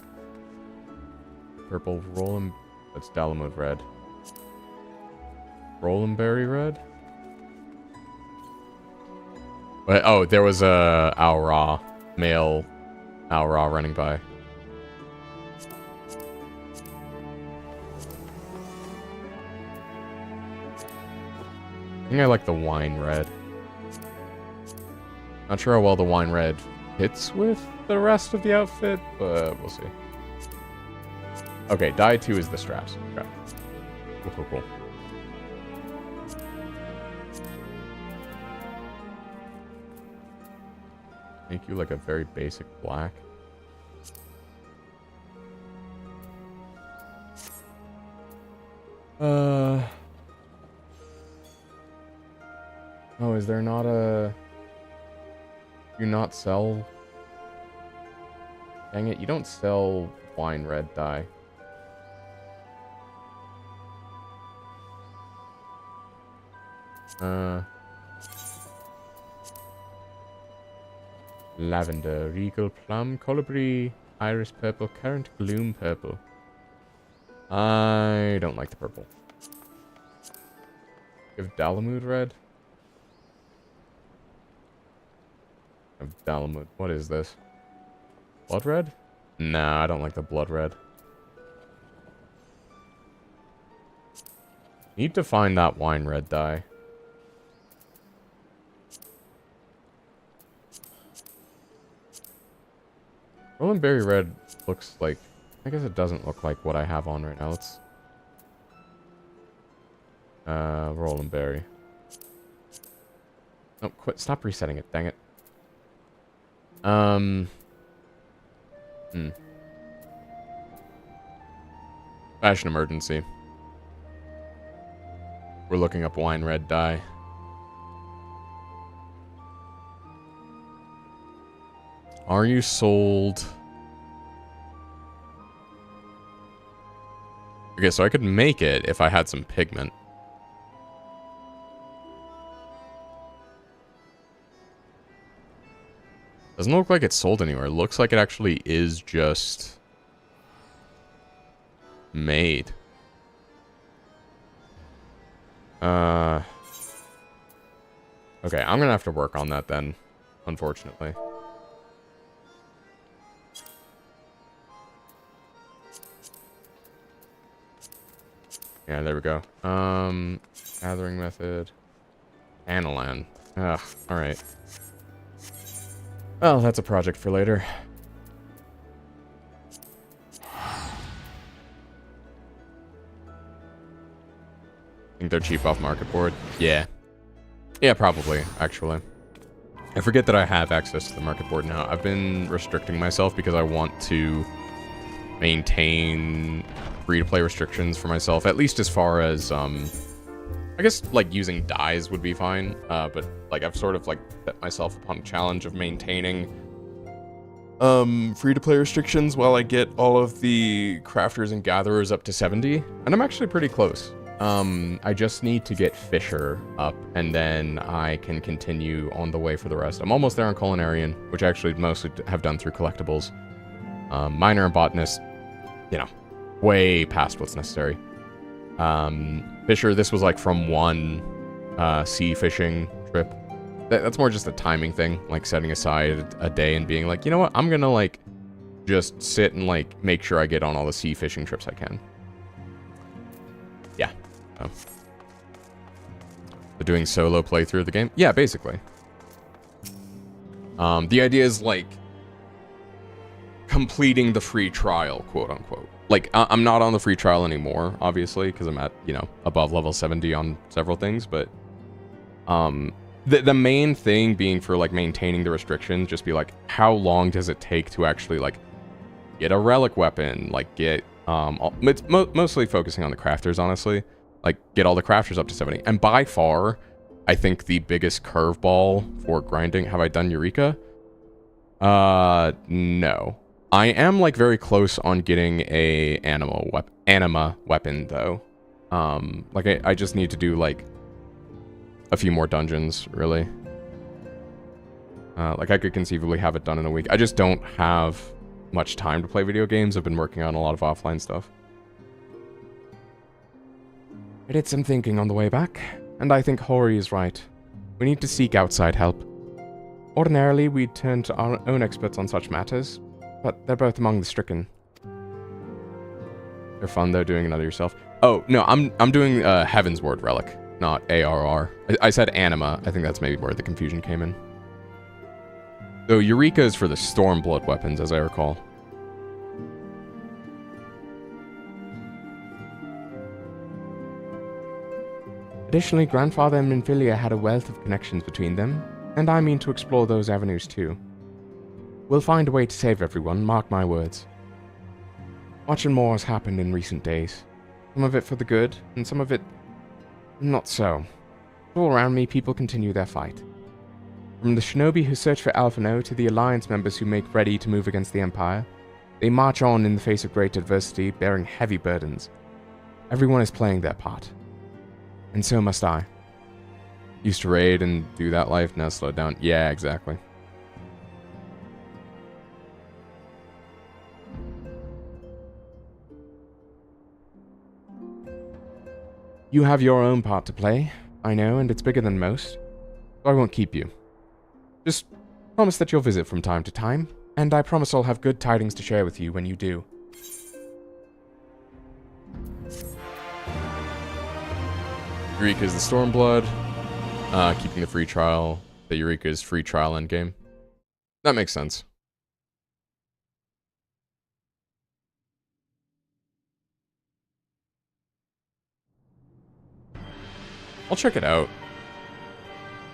Purple. Rollin... That's Dalamud red. Rollenberry red? But, oh, there was a Aura. Male Aura running by. I think I like the wine red. Not sure how well the wine red hits with the rest of the outfit, but we'll see. Okay, dye 2 is the straps. Okay. Cool. Make you like a very basic black. Oh, is there not a... Do you not sell... Dang it, you don't sell wine red dye. Lavender, regal plum, colibri, iris purple, currant gloom purple. I don't like the purple. Give Dalamud red. Of Dalamud. What is this? Blood red? Nah, I don't like the blood red. Need to find that wine red dye. Rollenberry red looks like... I guess it doesn't look like what I have on right now. Let's... Rollenberry. Oh, quit. Stop resetting it. Dang it. Fashion emergency. We're looking up wine red dye. Are you sold? Okay, so I could make it if I had some pigment. Doesn't look like it's sold anywhere. It looks like it actually is just made. Okay, I'm gonna have to work on that then, unfortunately. Yeah, there we go. Gathering method. Anilan. Ugh, alright. Well, that's a project for later. Think they're cheap off market board? Yeah. Yeah, probably, actually. I forget that I have access to the market board now. I've been restricting myself because I want to maintain free-to-play restrictions for myself, at least as far as, I guess, like, using dyes would be fine, but, like, I've sort of, like, set myself upon a challenge of maintaining, free-to-play restrictions while I get all of the crafters and gatherers up to 70, and I'm actually pretty close. I just need to get Fisher up, and then I can continue on the way for the rest. I'm almost there on Culinarian, which I actually mostly have done through collectibles. Miner and botanist, you know, way past what's necessary. Fisher, this was like from one sea fishing trip. That's more just a timing thing, like setting aside a day and being like, you know what, I'm gonna like just sit and like make sure I get on all the sea fishing trips I can. Yeah. So. They're doing solo playthrough of the game? Yeah, basically. The idea is like completing the free trial, quote unquote. Like, I'm not on the free trial anymore, obviously, because I'm at, you know, above level 70 on several things, but the main thing being for like maintaining the restrictions, just be like, how long does it take to actually like get a relic weapon, like get it's mostly focusing on the crafters, honestly, like get all the crafters up to 70. And by far, I think the biggest curveball for grinding, have I done Eureka? No. I am like very close on getting a anima weapon though. Like I just need to do like a few more dungeons, really. Like I could conceivably have it done in a week. I just don't have much time to play video games. I've been working on a lot of offline stuff. I did some thinking on the way back, and I think Hori is right. We need to seek outside help. Ordinarily, we'd turn to our own experts on such matters, but they're both among the stricken. They're fun though, doing another yourself. Oh, no, I'm doing Heaven's Word Relic, not ARR. I said Anima. I think that's maybe where the confusion came in. Though Eureka is for the stormblood weapons, as I recall. Additionally, Grandfather and Minfilia had a wealth of connections between them, and I mean to explore those avenues too. We'll find a way to save everyone, mark my words. Much and more has happened in recent days. Some of it for the good, and some of it not so. All around me, people continue their fight. From the shinobi who search for Alphino to the Alliance members who make ready to move against the Empire, they march on in the face of great adversity, bearing heavy burdens. Everyone is playing their part. And so must I. Used to raid and do that life, now slow down. Yeah, exactly. You have your own part to play, I know, and it's bigger than most, so I won't keep you. Just promise that you'll visit from time to time, and I promise I'll have good tidings to share with you when you do. Eureka is the Stormblood, keeping the free trial. The Eureka is free trial endgame. That makes sense. I'll check it out.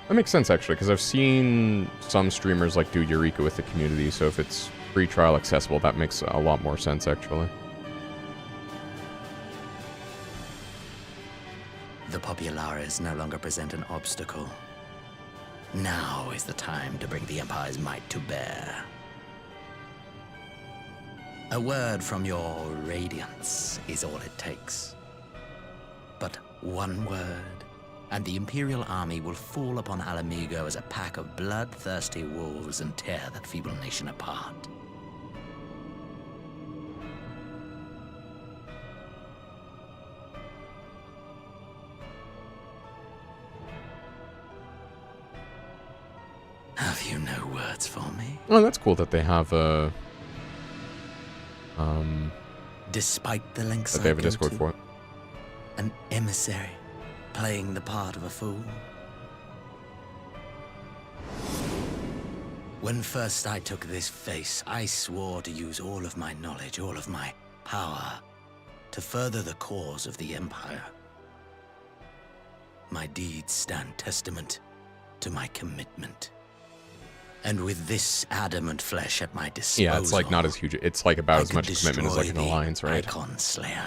That makes sense, actually, because I've seen some streamers like do Eureka with the community, so if it's free trial accessible, that makes a lot more sense, actually. The Populares no longer present an obstacle. Now is the time to bring the Empire's might to bear. A word from your Radiance is all it takes. But one word, and the Imperial army will fall upon Alamigo as a pack of bloodthirsty wolves and tear that feeble nation apart. Have you no words for me? Oh, that's cool that they have a... Despite the lengths that they have a Discord for it. An emissary playing the part of a fool. When first I took this face, I swore to use all of my knowledge, all of my power, to further the cause of the Empire. My deeds stand testament to my commitment. And with this adamant flesh at my disposal... Yeah, it's like not as huge. It's like about as much commitment as like an alliance, right? Icon Slayer,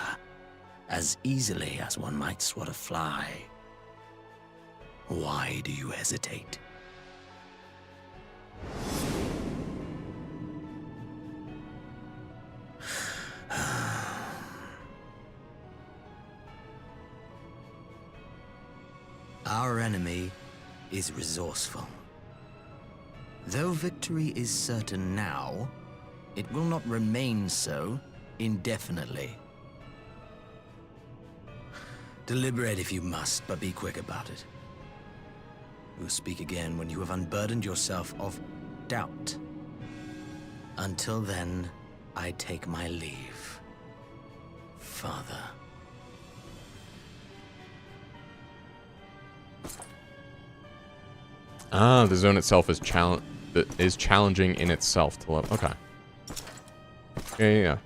as easily as one might swat a fly. Why do you hesitate? Our enemy is resourceful. Though victory is certain now, It will not remain so indefinitely. Deliberate if you must, but be quick about it. We'll speak again when you have unburdened yourself of doubt. Until then, I take my leave. Father. Ah, the zone itself is challenging in itself to level. Okay. Yeah.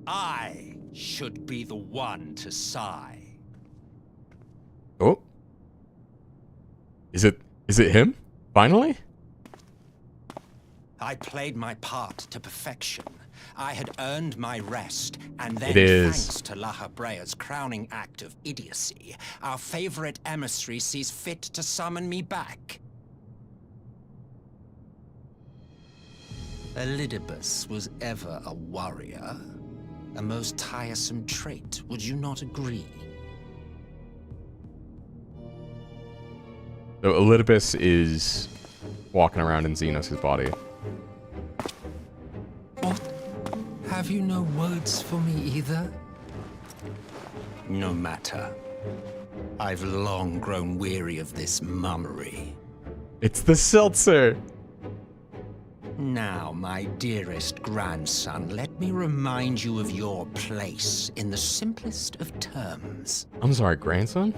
I should be the one to sigh. Oh. Is it him? Finally? I played my part to perfection. I had earned my rest, and then, It is. thanks to La Habrea's crowning act of idiocy, our favorite emissary sees fit to summon me back. Elidibus was ever a warrior. A most tiresome trait, would you not agree? So Elidibus is walking around in Xenos' body. Have you no words for me either? No matter. I've long grown weary of this mummery. It's the seltzer! Now, my dearest grandson, let me remind you of your place in the simplest of terms. I'm sorry, grandson?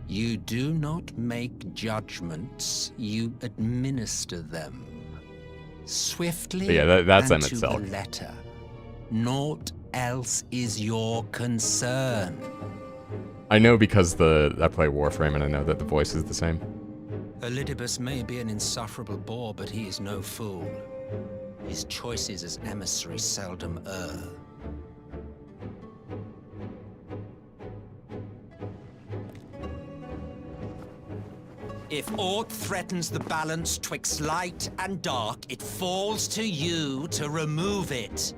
You do not make judgments, you administer them. Swiftly Yeah, that's and in to itself. the letter. Naught else is your concern. I know because I play Warframe and I know that the voice is the same. Elidibus may be an insufferable bore, but he is no fool. His choices as emissary seldom err. If aught threatens the balance twixt light and dark, it falls to you to remove it.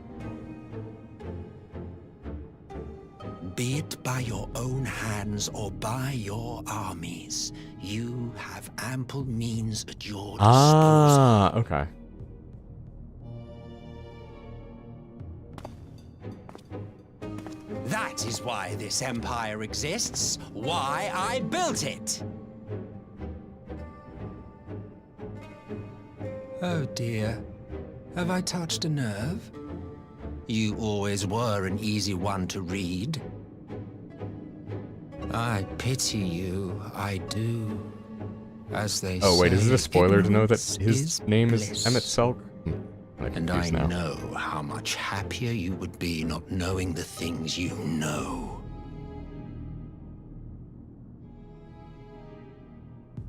Be it by your own hands or by your armies, you have ample means at your disposal. Ah, okay. That is why this empire exists, why I built it. Oh dear, have I touched a nerve? You always were an easy one to read. I pity you, I do. As they say, Oh wait, is it a spoiler to know that ignorance his name is bliss. Emmett Selk? And I know how much happier you would be not knowing the things you know.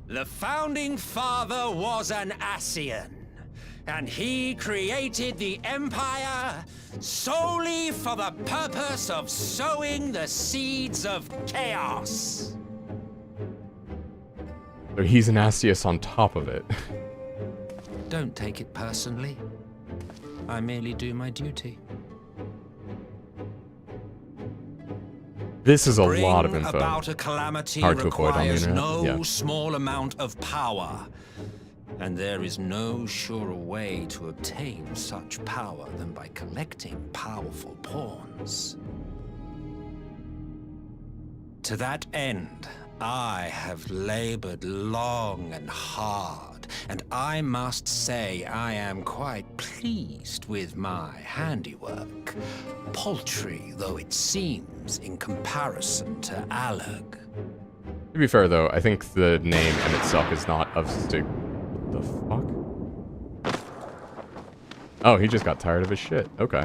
The founding father was an Ascian, and he created the Empire solely for the purpose of sowing the seeds of chaos. So he's an Asius on top of it. Don't take it personally. I merely do my duty. This is a lot of info. Bring about a calamity Hard to avoid on the requires internet. no Yeah. small amount of power. And there is no surer way to obtain such power than by collecting powerful pawns. To that end, I have labored long and hard, and I must say I am quite pleased with my handiwork, paltry though it seems in comparison to Alag. To be fair though, I think the name in itself is not of What the fuck? Oh, he just got tired of his shit. Okay.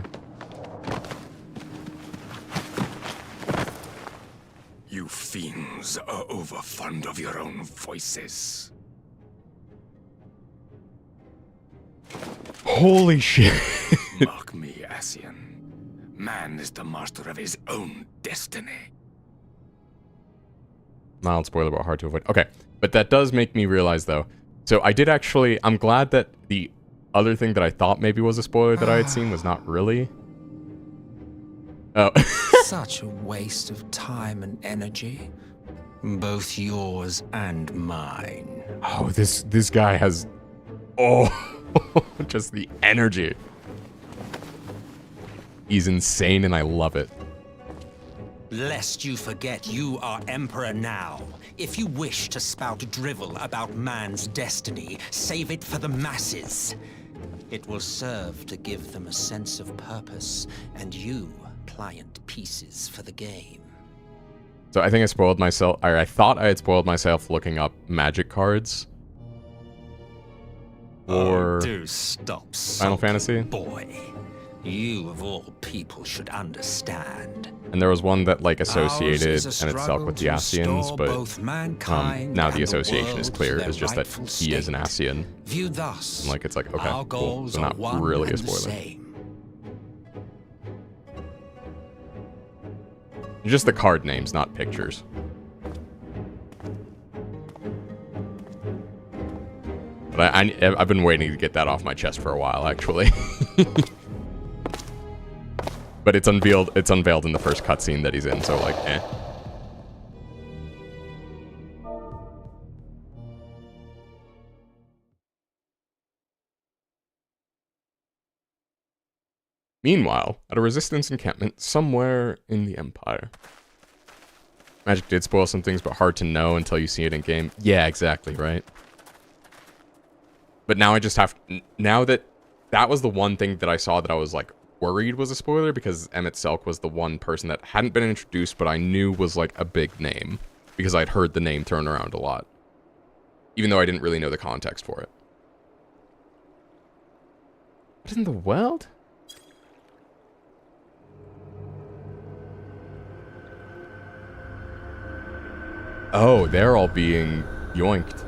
You fiends are overfond of your own voices. Holy shit. Mark me, Ascian. Man is the master of his own destiny. Mild spoiler, but hard to avoid. Okay, but that does make me realize though. So I did actually, I'm glad that the other thing that I thought maybe was a spoiler that I had seen was not really. Oh. Such a waste of time and energy. Both yours and mine. Oh, this guy has... Oh, just the energy. He's insane and I love it. Lest you forget you are Emperor now. If you wish to spout drivel about man's destiny, save it for the masses. It will serve to give them a sense of purpose, and you, pliant pieces for the game. So I think I spoiled myself, or I thought I had spoiled myself looking up magic cards. Or do stop, Final Fantasy. Boy. You of all people should understand. And there was one that like associated and itself with the Ascians, but now the association is clear. It's just that he is an Ascian. Viewed thus, and like it's like okay, cool. So not really a spoiler. Just the card names, not pictures. But I've been waiting to get that off my chest for a while, actually. But it's unveiled in the first cutscene that he's in, so like, eh. Meanwhile, at a resistance encampment somewhere in the Empire. Magic did spoil some things, but hard to know until you see it in game. Yeah, exactly, right? But now I just have... Now that was the one thing that I saw that I was like, worried was a spoiler, because Emmett Selk was the one person that hadn't been introduced, but I knew was like a big name, because I'd heard the name thrown around a lot. Even though I didn't really know the context for it. What in the world? Oh, they're all being yoinked.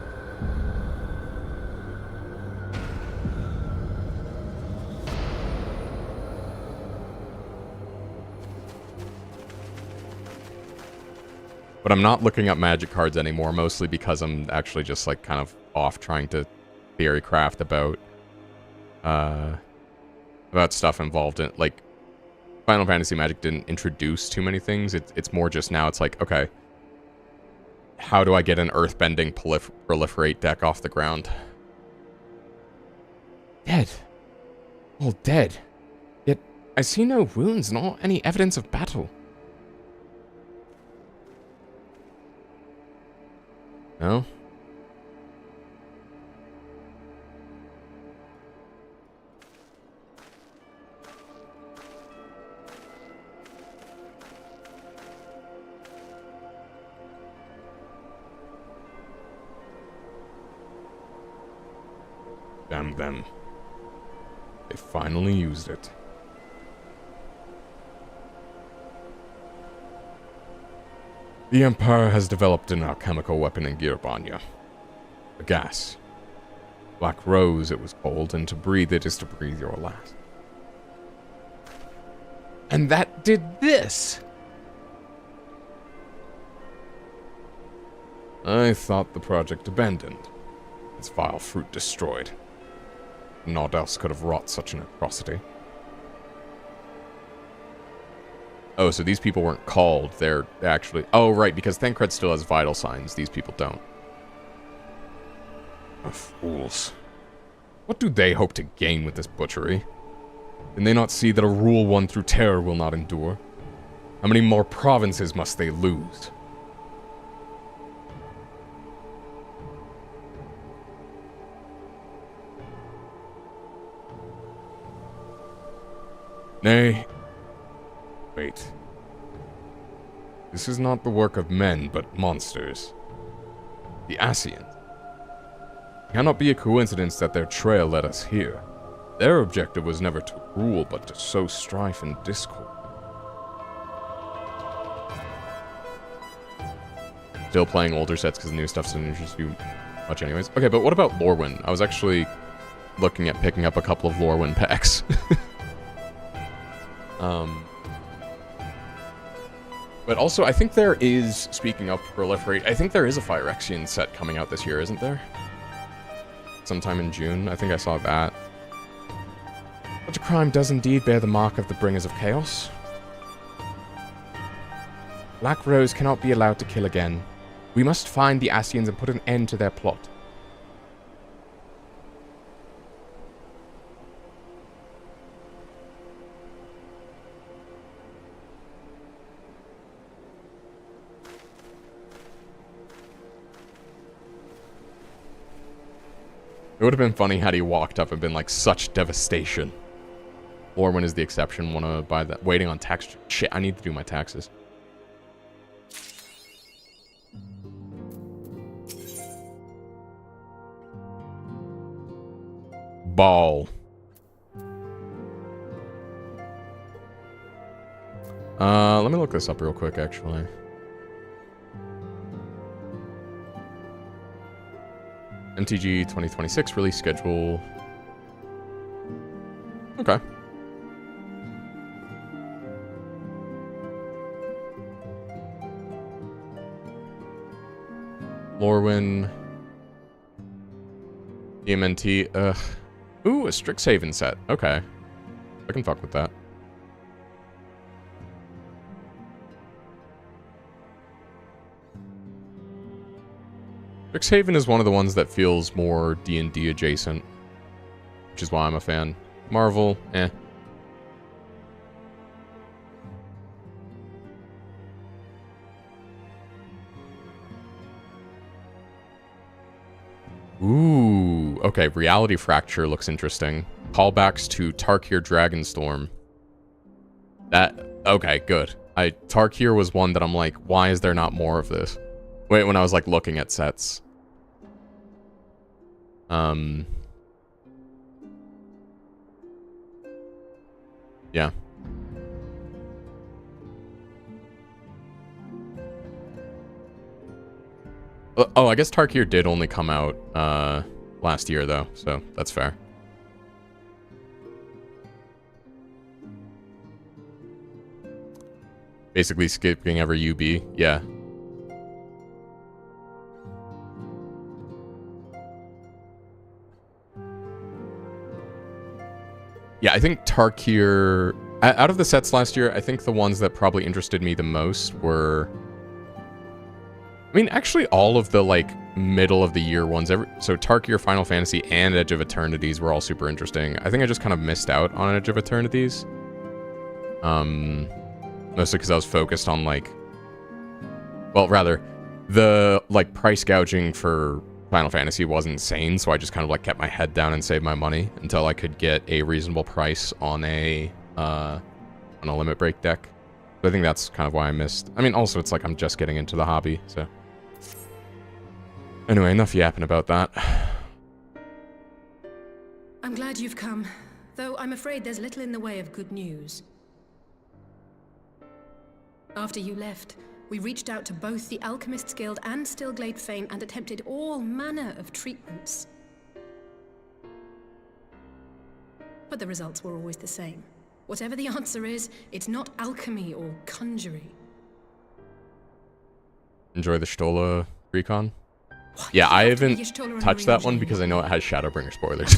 But I'm not looking up magic cards anymore, mostly because I'm actually just like kind of off trying to theory craft about stuff involved in like Final Fantasy Magic didn't introduce too many things. It's more just now it's like, okay, how do I get an earthbending proliferate deck off the ground? Dead. All dead. Yet I see no wounds nor any evidence of battle. No? Damn them. They finally used it. The Empire has developed an alchemical weapon in Gearbanya. A gas. Black Rose, it was called, and to breathe it is to breathe your last. And that did this! I thought the project abandoned. Its vile fruit destroyed. Naught else could have wrought such an atrocity. Oh, so these people weren't called, they're actually... Oh, right, because Thancred still has vital signs, these people don't. Oh, fools. What do they hope to gain with this butchery? Can they not see that a rule won through terror will not endure? How many more provinces must they lose? Nay. Wait. This is not the work of men, but monsters. The Ascians. It cannot be a coincidence that their trail led us here. Their objective was never to rule, but to sow strife and discord. Still playing older sets because the new stuff doesn't interest you much anyways. Okay, but what about Lorwyn? I was actually looking at picking up a couple of Lorwyn packs. But also, I think there is, speaking of Proliferate, I think there is a Phyrexian set coming out this year, isn't there? Sometime in June, I think I saw that. Such a crime does indeed bear the mark of the bringers of chaos. Black Rose cannot be allowed to kill again. We must find the Ascians and put an end to their plot. It would have been funny had he walked up and been like, such devastation. Lorwyn is the exception. Wanna buy that? Waiting on tax. Shit, I need to do my taxes. Ball. Let me look this up real quick, actually. MTG 2026 release schedule. Okay. Lorwyn. DMNT. Ugh. Ooh, a Strixhaven set. Okay. I can fuck with that. Strixhaven is one of the ones that feels more D&D adjacent, which is why I'm a fan. Marvel, eh. Ooh, okay, Reality Fracture looks interesting. Callbacks to Tarkir Dragonstorm. That, okay, good. Tarkir was one that I'm like, why is there not more of this? Wait, when I was like looking at sets. Yeah. Oh, I guess Tarkir did only come out last year though, so that's fair. Basically skipping every UB, yeah. Yeah, I think Tarkir... Out of the sets last year, I think the ones that probably interested me the most were... I mean, actually all of the, like, middle-of-the-year ones. So Tarkir, Final Fantasy, and Edge of Eternities were all super interesting. I think I just kind of missed out on Edge of Eternities. Mostly because I was focused on, like... Well, rather, the, like, price gouging for Final Fantasy was insane, so I just kind of, like, kept my head down and saved my money until I could get a reasonable price on a limit break deck. So I think that's kind of why I missed. I mean, also, it's like I'm just getting into the hobby, so... Anyway, enough yapping about that. I'm glad you've come, though I'm afraid there's little in the way of good news. After you left, we reached out to both the Alchemists Guild and Stillglade Fane and attempted all manner of treatments. But the results were always the same. Whatever the answer is, it's not alchemy or conjuring. Enjoy the Stola recon? Yeah, I haven't touched that one because I know it has Shadowbringer spoilers.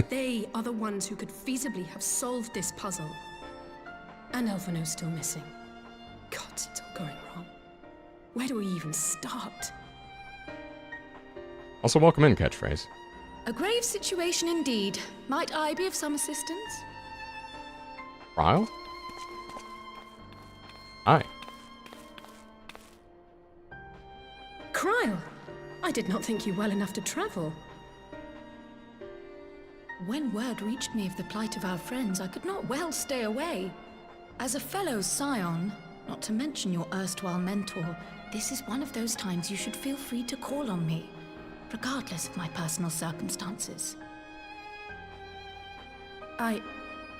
They are the ones who could feasibly have solved this puzzle. And Elfino's still missing. God, it's all going wrong. Where do we even start? Also, welcome in, catchphrase. A grave situation indeed. Might I be of some assistance? Ryle? Hi. Kryle, I did not think you well enough to travel. When word reached me of the plight of our friends, I could not well stay away. As a fellow scion, not to mention your erstwhile mentor, this is one of those times you should feel free to call on me, regardless of my personal circumstances.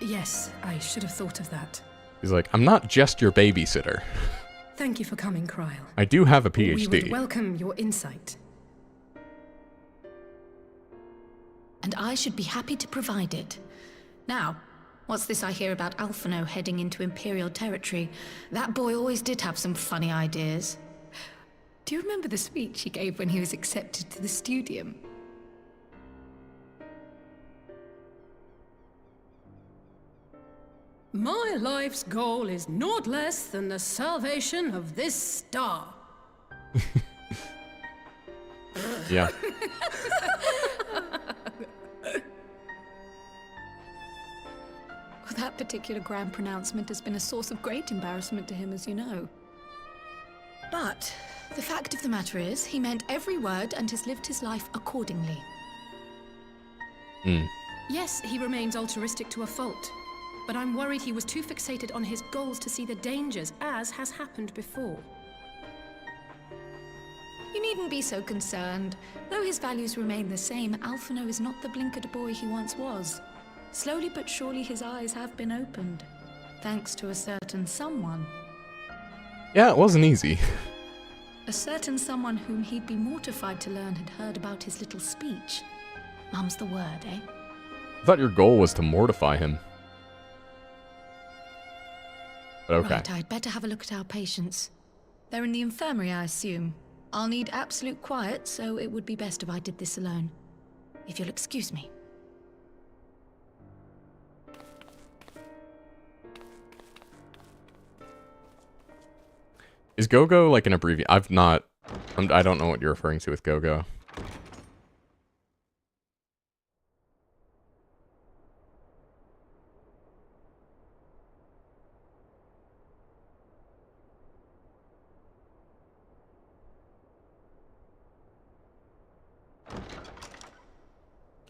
Yes, I should have thought of that. He's like, I'm not just your babysitter. Thank you for coming, Kryle. I do have a PhD. We would welcome your insight. And I should be happy to provide it. Now, what's this I hear about Alphino heading into Imperial territory? That boy always did have some funny ideas. Do you remember the speech he gave when he was accepted to the Studium? My life's goal is naught less than the salvation of this star. Yeah. That particular grand pronouncement has been a source of great embarrassment to him, as you know. But the fact of the matter is, he meant every word and has lived his life accordingly. Yes, he remains altruistic to a fault, but I'm worried he was too fixated on his goals to see the dangers, as has happened before. You needn't be so concerned. Though his values remain the same, Alphino is not the blinkered boy he once was. Slowly but surely his eyes have been opened, thanks to a certain someone. Yeah, it wasn't easy. A certain someone whom he'd be mortified to learn had heard about his little speech. Mum's the word, eh? I thought your goal was to mortify him. But okay. Right, I'd better have a look at our patients. They're in the infirmary, I assume. I'll need absolute quiet, so it would be best if I did this alone. If you'll excuse me. Is Go-Go like an abbreviation? I don't know what you're referring to with Go-Go.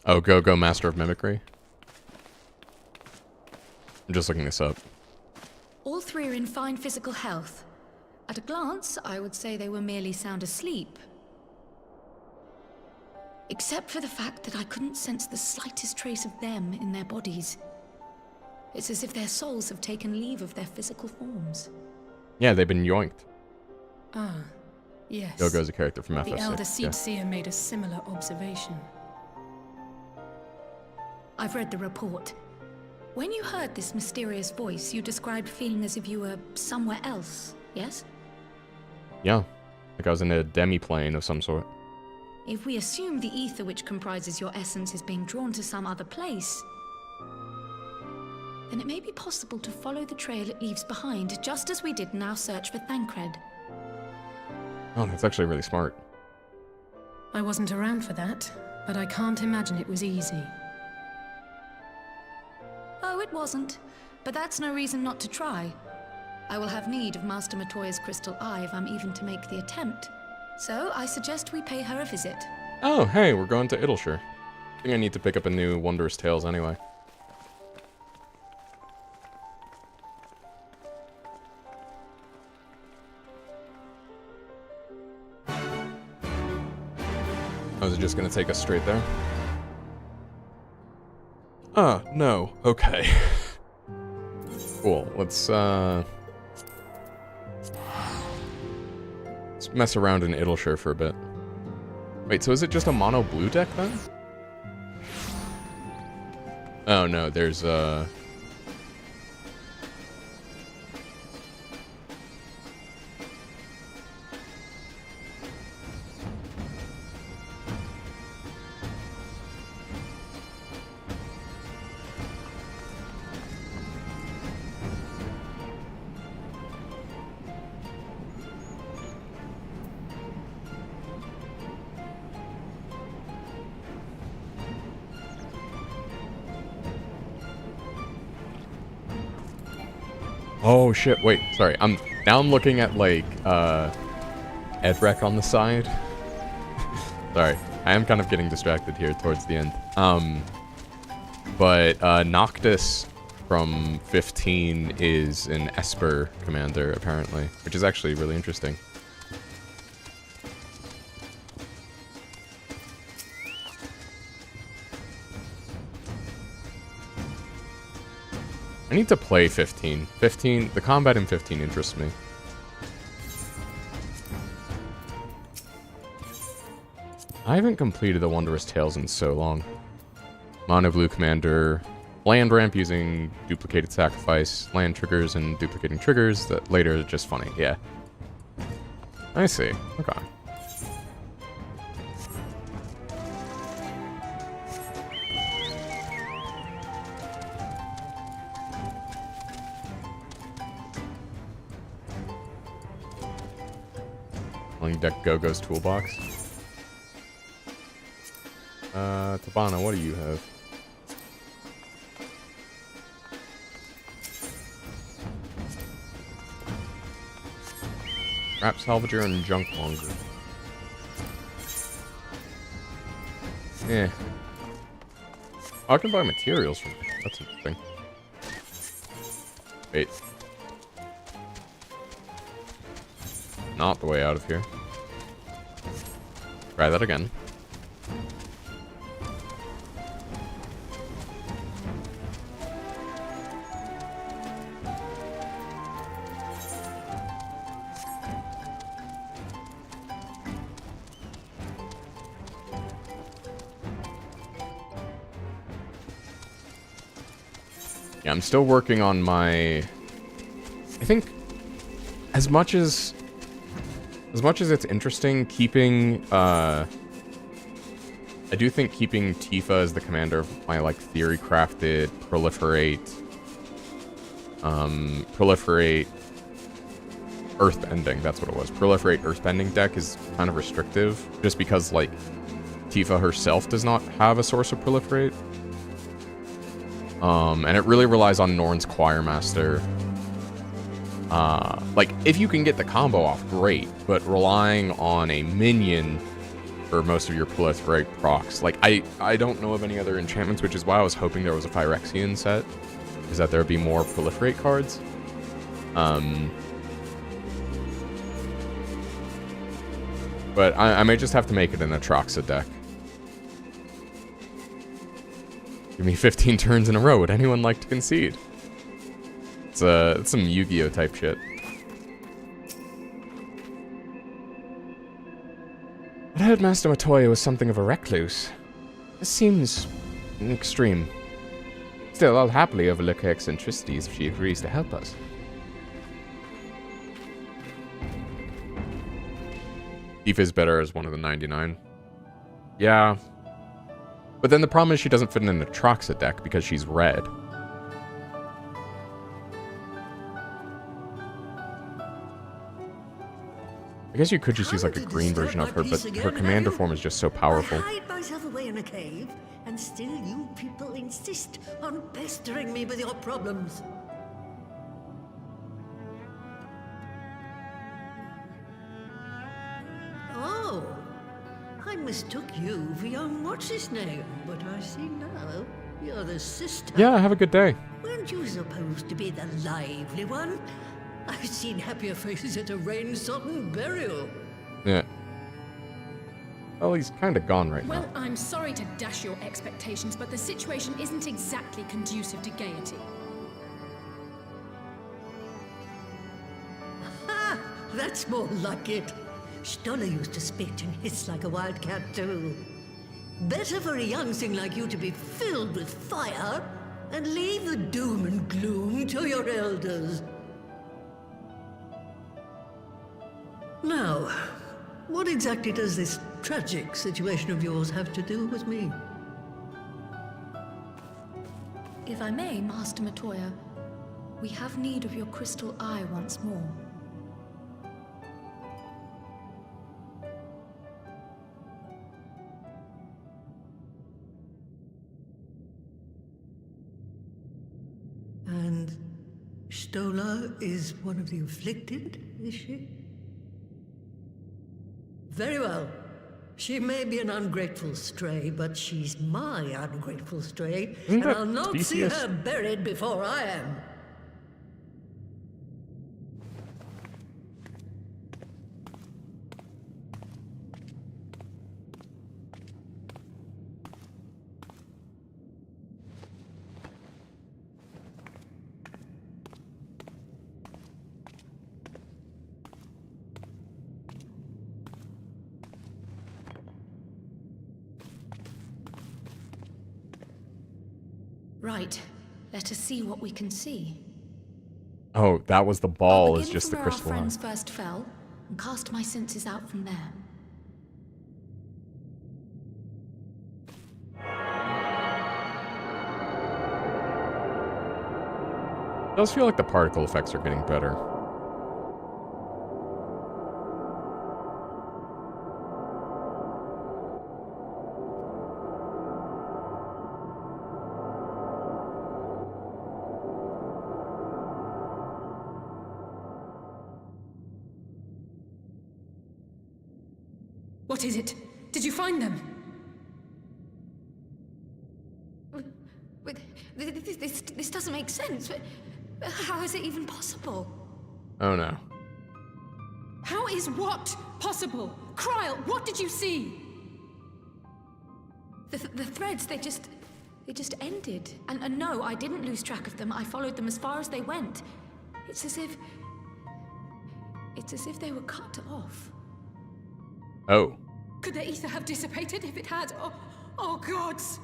Oh, Go-Go Master of Mimicry? I'm just looking this up. All three are in fine physical health. At a glance, I would say they were merely sound asleep. Except for the fact that I couldn't sense the slightest trace of them in their bodies. It's as if their souls have taken leave of their physical forms. Yeah, they've been yoinked. Ah, yes. Go-Go's a character from FF6. The elder yeah. Seed Seer made a similar observation. I've read the report. When you heard this mysterious voice, you described feeling as if you were somewhere else, yes? Yeah, like I was in a demi-plane of some sort. If we assume the ether which comprises your essence is being drawn to some other place, then it may be possible to follow the trail it leaves behind, just as we did in our search for Thancred. Oh, that's actually really smart. I wasn't around for that, but I can't imagine it was easy. Oh, it wasn't. But that's no reason not to try. I will have need of Master Matoya's crystal eye if I'm even to make the attempt. So, I suggest we pay her a visit. Oh, hey, we're going to Idleshire. I think I need to pick up a new Wondrous Tales anyway. I was just gonna take us straight there. No. Okay. Cool. Let's mess around in Idleshire for a bit. Wait, so is it just a mono blue deck then? Oh no, there's oh shit, wait, sorry. I'm looking at like Edrek on the side. Sorry. I am kind of getting distracted here towards the end. But Noctis from 15 is an Esper commander apparently, which is actually really interesting. I need to play 15. 15, the combat in 15 interests me. I haven't completed the Wondrous Tales in so long. Mono Blue Commander, land ramp using duplicated sacrifice, land triggers and duplicating triggers that later are just funny, yeah. I see, okay. On deck Gogo's toolbox. Tabana, what do you have? Scrap salvager and junk monger. Eh. Oh, I can buy materials from it. That's interesting. Wait. Not the way out of here. Try that again. Yeah, I'm still working on my... I think as much as it's interesting keeping I do think keeping Tifa as the commander of my like theory crafted proliferate earthbending, that's what it was. Proliferate earthbending deck is kind of restrictive just because like Tifa herself does not have a source of proliferate. And it really relies on Norn's Choirmaster. Like, if you can get the combo off, great, but relying on a minion for most of your proliferate procs. Like, I don't know of any other enchantments, which is why I was hoping there was a Phyrexian set, is that there would be more proliferate cards. But I may just have to make it an Atraxa deck. Give me 15 turns in a row. Would anyone like to concede? It's some Yu-Gi-Oh type shit. I heard Master Matoya was something of a recluse. This seems extreme. Still, I'll happily overlook her eccentricities if she agrees to help us. Tifa's better as one of the 99. Yeah. But then the problem is she doesn't fit in an Atraxa deck because she's red. I guess you could just use like a green version of her, but her commander form is just so powerful. I hide myself away in a cave, and still you people insist on pestering me with your problems. Oh, I mistook you for young what's-his-name, but I see now you're the sister. Yeah, have a good day. Weren't you supposed to be the lively one? I've seen happier faces at a rain-sodden burial. Yeah. Well, he's kind of gone right now. Well, I'm sorry to dash your expectations, but the situation isn't exactly conducive to gaiety. Ha! That's more like it. Stoller used to spit and hiss like a wildcat too. Better for a young thing like you to be filled with fire and leave the doom and gloom to your elders. Now, what exactly does this tragic situation of yours have to do with me? If I may, Master Matoya, we have need of your crystal eye once more. And Stoller is one of the afflicted, is she? Very well. She may be an ungrateful stray, but she's my ungrateful stray, and I'll not see her buried before I am. Right. Let us see what we can see. Oh, that was the ball, I'll is just the begin from crystal where our eye. friends first fell, and cast my senses out from there. It does feel like the particle effects are getting better. What is it? Did you find them? This doesn't make sense. How is it even possible? Oh no. How is what possible? Kryl, what did you see? The threads, they just ended. And no, I didn't lose track of them. I followed them as far as they went. It's as if they were cut off. Oh. Could the ether have dissipated if it had? Oh gods!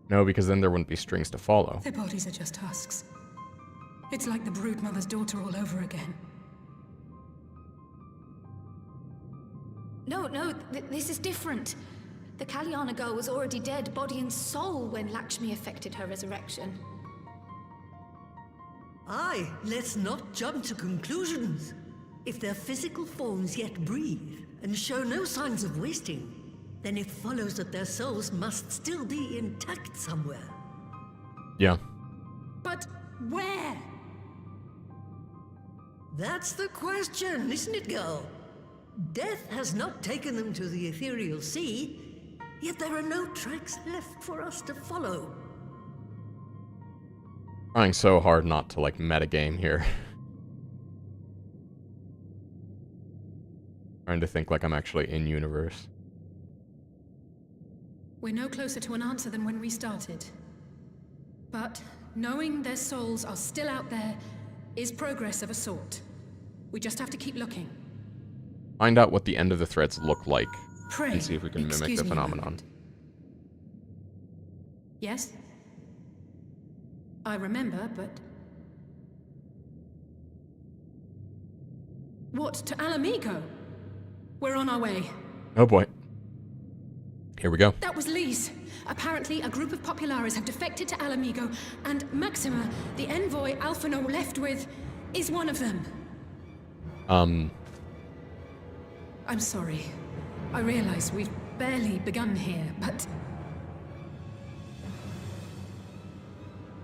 No, because then there wouldn't be strings to follow. Their bodies are just husks. It's like the broodmother's daughter all over again. No, this is different. The Kalyana girl was already dead, body and soul, when Lakshmi effected her resurrection. Aye, let's not jump to conclusions. If their physical forms yet breathe and show no signs of wasting, then it follows that their souls must still be intact somewhere. Yeah. But where? That's the question, isn't it, girl? Death has not taken them to the ethereal sea, yet there are no tracks left for us to follow. Trying so hard not to, like, metagame here. Trying to think like I'm actually in universe. We're no closer to an answer than when we started. But knowing their souls are still out there is progress of a sort. We just have to keep looking. Find out what the end of the threads look like. Pray, and see if we can mimic the phenomenon. Yes? I remember, but... What, to Alamigo? We're on our way. Oh boy. Here we go. That was Lee's. Apparently, a group of Populares have defected to Alamigo, and Maxima, the envoy Alphino left with, is one of them. I'm sorry. I realize we've barely begun here, but...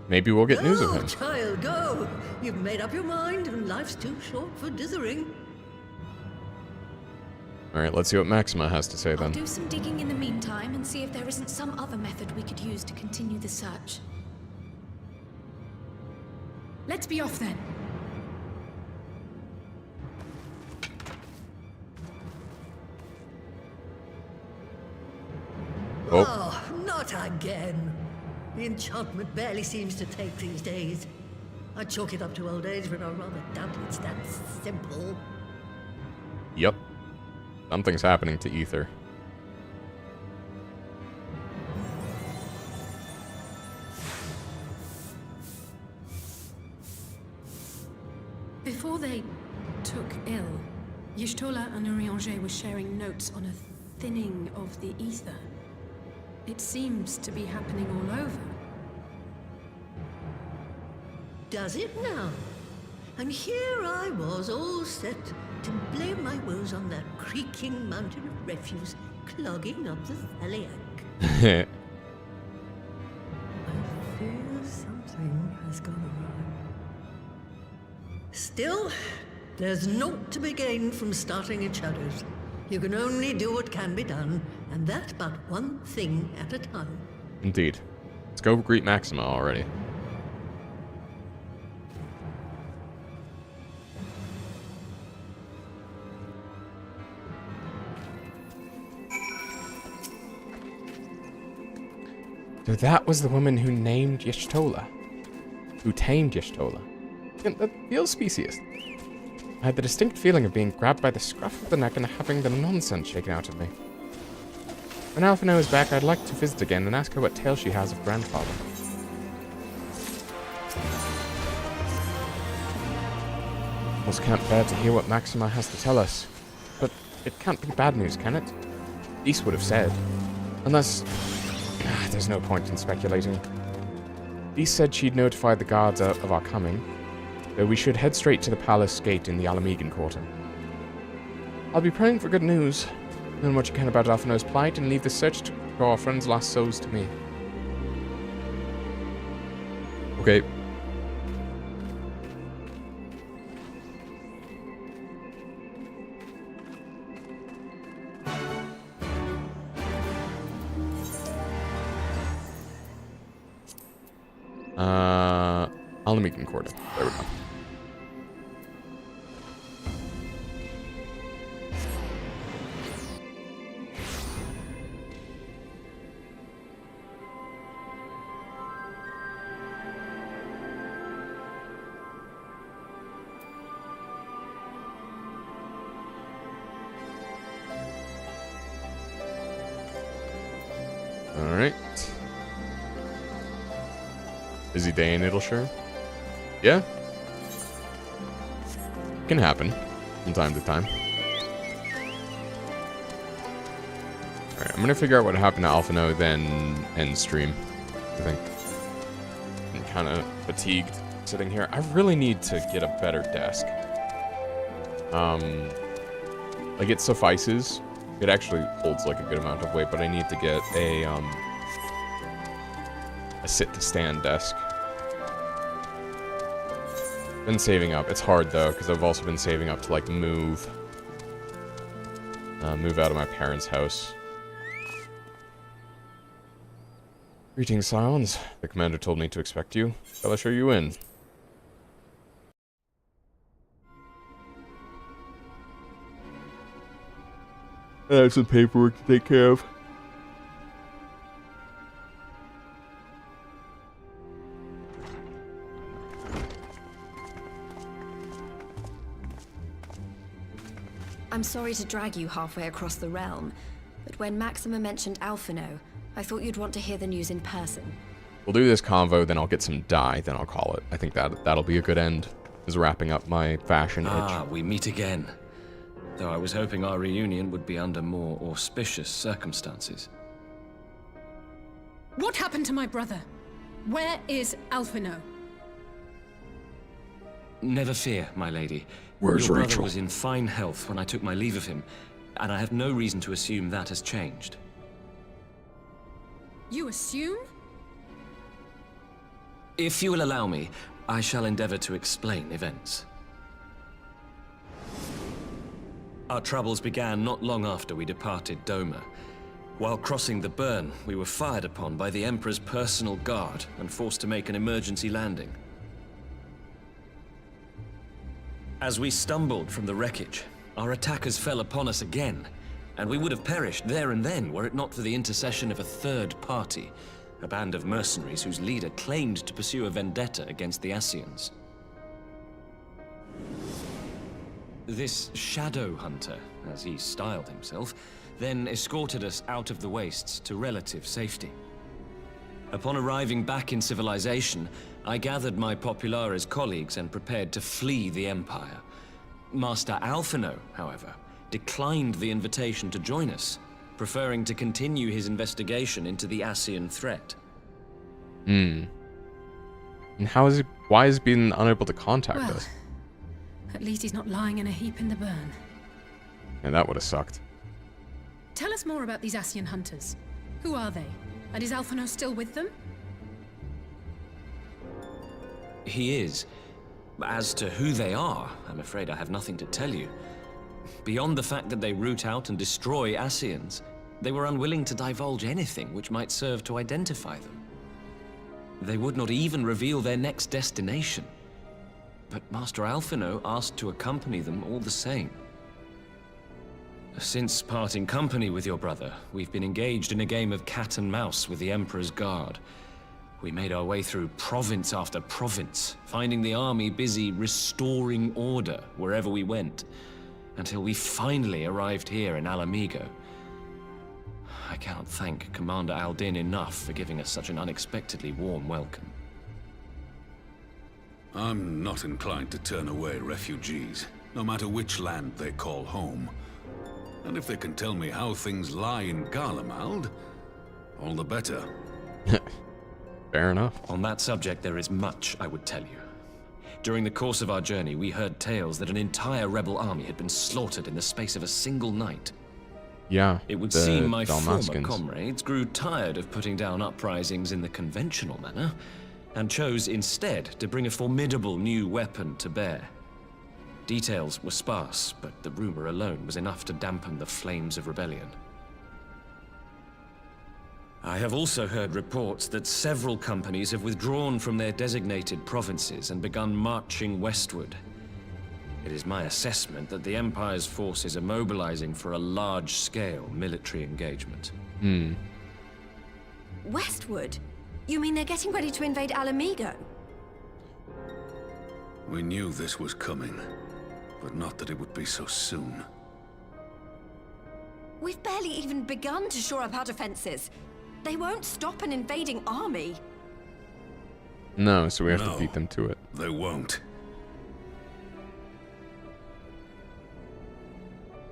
Maybe we'll get news of him. Go, child, go! You've made up your mind, and life's too short for dithering. Alright, let's see what Maxima has to say then. I'll do some digging in the meantime and see if there isn't some other method we could use to continue the search. Let's be off then. Oh, not again. The enchantment barely seems to take these days. I chalk it up to old age, but I rather doubt it's that simple. Yep. Something's happening to Ether. Before they took ill, Y'shtola and Urianger were sharing notes on a thinning of the ether. It seems to be happening all over. Does it now? And here I was, all set to blame my woes on that creaking mountain of refuse clogging up the Thaliac. I fear something has gone awry. Still, there's naught to be gained from starting in shadows. You can only do what can be done, and that but one thing at a time. Indeed. Let's go greet Maxima already. So that was the woman who named Y'shtola. Who tamed Y'shtola. The real species. I had the distinct feeling of being grabbed by the scruff of the neck and having the nonsense shaken out of me. When Alphino is back, I'd like to visit again and ask her what tale she has of grandfather. Almost can't bear to hear what Maxima has to tell us. But it can't be bad news, can it? East would have said. Unless... there's no point in speculating. East said she'd notified the guards of our coming, though we should head straight to the palace gate in the Alamegan Quarter. I'll be praying for good news. Learn what you can about Alphino's plight and leave the search to our friend's lost souls to me. Okay. Alnamic Concordant. There we go. Alright. Busy day in Idleshire? Yeah. Can happen from time to time. Alright, I'm gonna figure out what happened to Alphino, then end stream. I think. I'm kinda fatigued sitting here. I really need to get a better desk. Like, it suffices. It actually holds like a good amount of weight, but I need to get a sit-to-stand desk. Been saving up. It's hard though, because I've also been saving up to like move out of my parents' house. Greetings, Scions. The commander told me to expect you. Shall I show you in? I have some paperwork to take care of. I'm sorry to drag you halfway across the realm, but when Maxima mentioned Alphino, I thought you'd want to hear the news in person. We'll do this convo, then I'll get some dye, then I'll call it. I think that'll be a good end. Is wrapping up my fashion itch. Ah, we meet again. Though I was hoping our reunion would be under more auspicious circumstances. What happened to my brother? Where is Alphino? Never fear, my lady. Where's Your brother Rachel? was in fine health when I took my leave of him, and I have no reason to assume that has changed. You assume? If you will allow me, I shall endeavor to explain events. Our troubles began not long after we departed Doma. While crossing the burn, we were fired upon by the Emperor's personal guard and forced to make an emergency landing. As we stumbled from the wreckage, our attackers fell upon us again, and we would have perished there and then were it not for the intercession of a third party, a band of mercenaries whose leader claimed to pursue a vendetta against the Ascians. This shadow hunter, as he styled himself, then escorted us out of the wastes to relative safety. Upon arriving back in civilization, I gathered my Populares colleagues and prepared to flee the Empire. Master Alphino, however, declined the invitation to join us, preferring to continue his investigation into the Ascian threat. And why has he been unable to contact us? At least he's not lying in a heap in the burn. And that would have sucked. Tell us more about these Ascian hunters. Who are they? And is Alphino still with them? He is. As to who they are, I'm afraid I have nothing to tell you. Beyond the fact that they root out and destroy Ascians, they were unwilling to divulge anything which might serve to identify them. They would not even reveal their next destination. But Master Alphino asked to accompany them all the same. Since parting company with your brother, we've been engaged in a game of cat and mouse with the Emperor's guard. We made our way through province after province, finding the army busy restoring order wherever we went, until we finally arrived here in Alamigo. I cannot thank Commander Aldin enough for giving us such an unexpectedly warm welcome. I'm not inclined to turn away refugees, no matter which land they call home. And if they can tell me how things lie in Garlemald, all the better. Fair enough. On that subject, there is much I would tell you. During the course of our journey, we heard tales that an entire rebel army had been slaughtered in the space of a single night. Yeah, It would the seem my former Dalmaskins. comrades grew tired of putting down uprisings in the conventional manner, and chose instead to bring a formidable new weapon to bear. Details were sparse, but the rumor alone was enough to dampen the flames of rebellion. I have also heard reports that several companies have withdrawn from their designated provinces and begun marching westward. It is my assessment that the Empire's forces are mobilizing for a large-scale military engagement. Westward? You mean they're getting ready to invade Alamigo? We knew this was coming, but not that it would be so soon. We've barely even begun to shore up our defenses. They won't stop an invading army. No, so we have to beat them to it. They won't.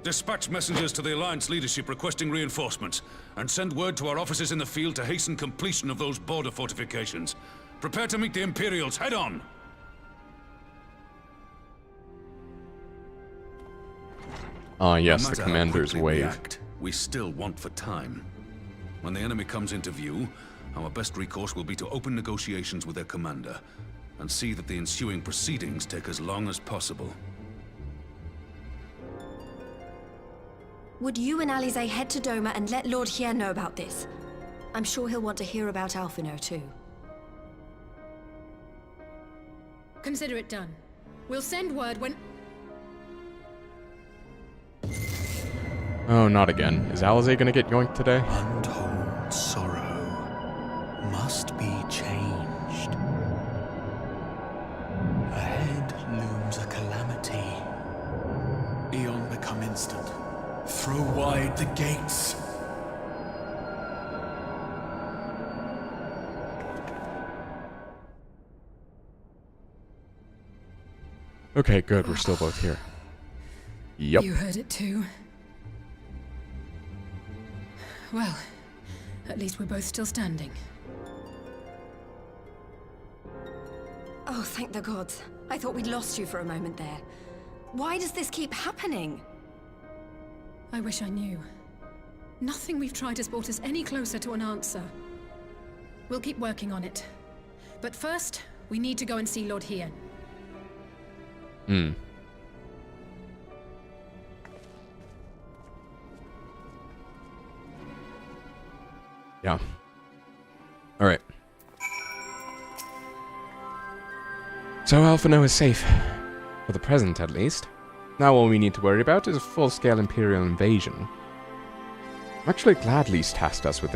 Dispatch messengers to the Alliance leadership requesting reinforcements, and send word to our officers in the field to hasten completion of those border fortifications. Prepare to meet the Imperials head on! Yes, No the matter how commander's quickly we wave. act, we still want for time. When the enemy comes into view, our best recourse will be to open negotiations with their commander, and see that the ensuing proceedings take as long as possible. Would you and Alize head to Doma and let Lord Hien know about this? I'm sure he'll want to hear about Alphino too. Consider it done. We'll send word when... Oh, not again. Is Alize gonna get yoinked today? Untold sorrow must be changed. Ahead looms a calamity. Eon become instant. Throw wide the gates. Okay, good. We're still both here. Yep. You heard it too. Well, at least we're both still standing. Oh, thank the gods. I thought we'd lost you for a moment there. Why does this keep happening? I wish I knew. Nothing we've tried has brought us any closer to an answer. We'll keep working on it. But first, we need to go and see Lord Hien. Yeah. Alright. So Alphino is safe. For the present, at least. Now all we need to worry about is a full-scale Imperial invasion. I'm actually glad Lys tasked us with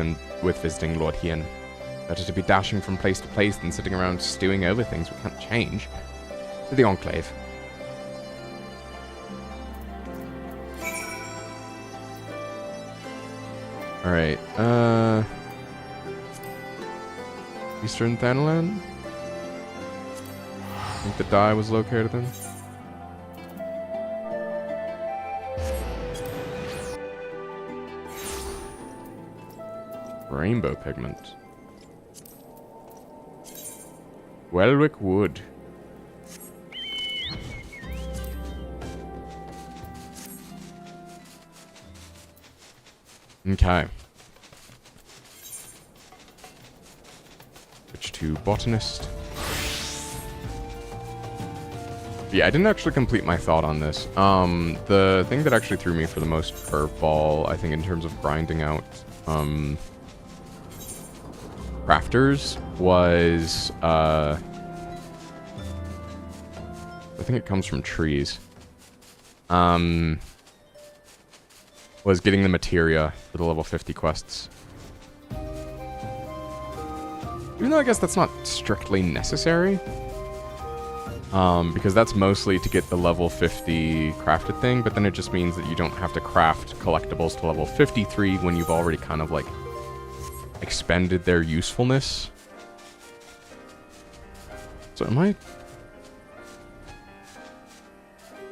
visiting Lord Hien. Better to be dashing from place to place than sitting around stewing over things we can't change. To the Enclave. Alright, Eastern Thanalan? I think the die was located in. Rainbow pigment. Welwick Wood. Okay. Switch to botanist. Yeah, I didn't actually complete my thought on this. The thing that actually threw me for the most curveball, I think in terms of grinding out, crafters was, I think it comes from trees. Was getting the materia for the level 50 quests. Even though I guess that's not strictly necessary. Because that's mostly to get the level 50 crafted thing, but then it just means that you don't have to craft collectibles to level 53 when you've already kind of like expended their usefulness. So am I...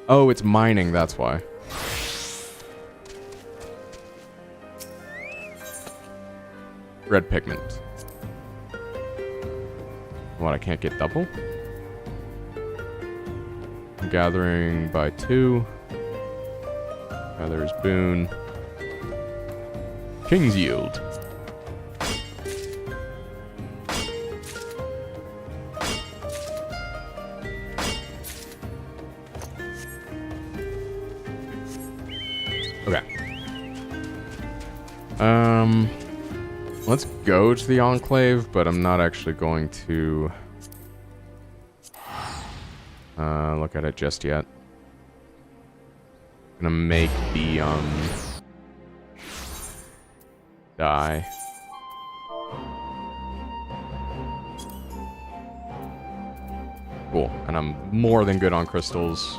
Oh, it's mining, that's why. Red pigment. What, I can't get double? I'm gathering by 2. There's boon. King's yield. Okay. Let's go to the Enclave, but I'm not actually going to look at it just yet. Gonna make the die. Cool, and I'm more than good on crystals.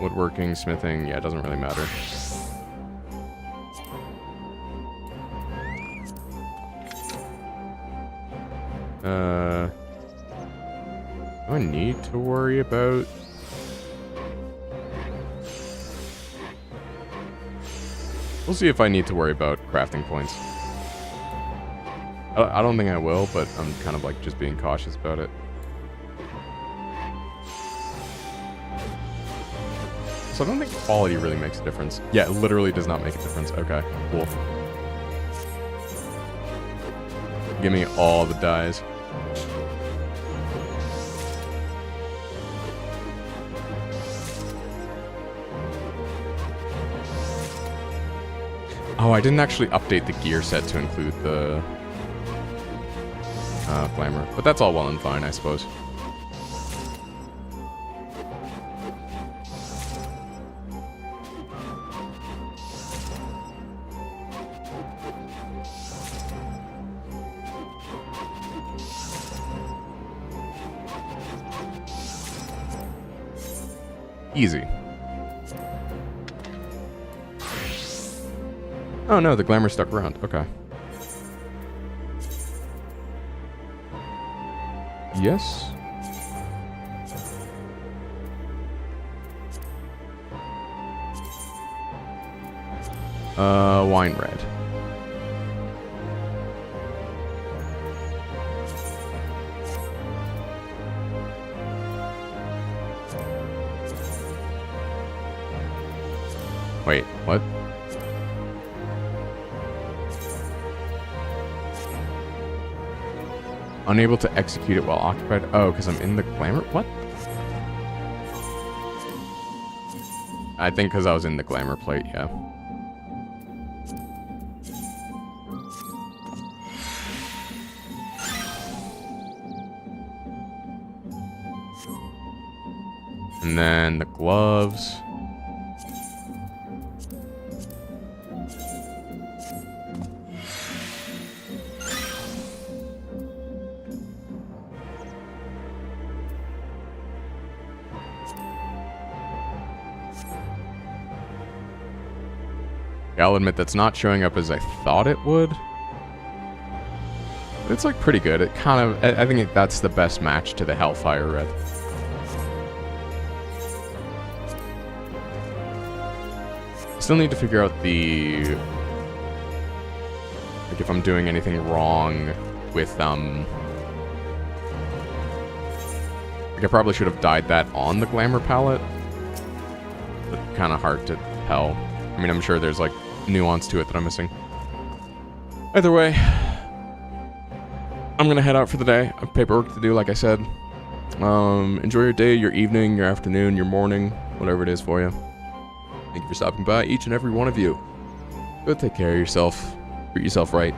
Woodworking, smithing, yeah, it doesn't really matter. Do I need to worry about... We'll see if I need to worry about crafting points. I don't think I will, but I'm kind of like just being cautious about it. So I don't think quality really makes a difference. Yeah, it literally does not make a difference. Okay, cool. Give me all the dyes. Oh, I didn't actually update the gear set to include the glamour, but that's all well and fine, I suppose. Easy. Oh no, the glamour stuck around. Okay. Yes. Wine red. Wait, what? Unable to execute it while occupied. Oh, because I'm in the glamour? What? I think because I was in the glamour plate, yeah. And then the gloves. I'll admit that's not showing up as I thought it would. But it's like pretty good. It kind of, I think that's the best match to the Hellfire Red. Still need to figure out the, like if I'm doing anything wrong with, like I probably should have dyed that on the glamour palette. But kind of hard to tell. I mean, I'm sure there's like nuance to it that I'm missing. Either way, I'm gonna head out for the day. I have paperwork to do, like I said. Enjoy your day, your evening, your afternoon, your morning, whatever it is for you. Thank you for stopping by, each and every one of you. Go take care of yourself. Treat yourself right.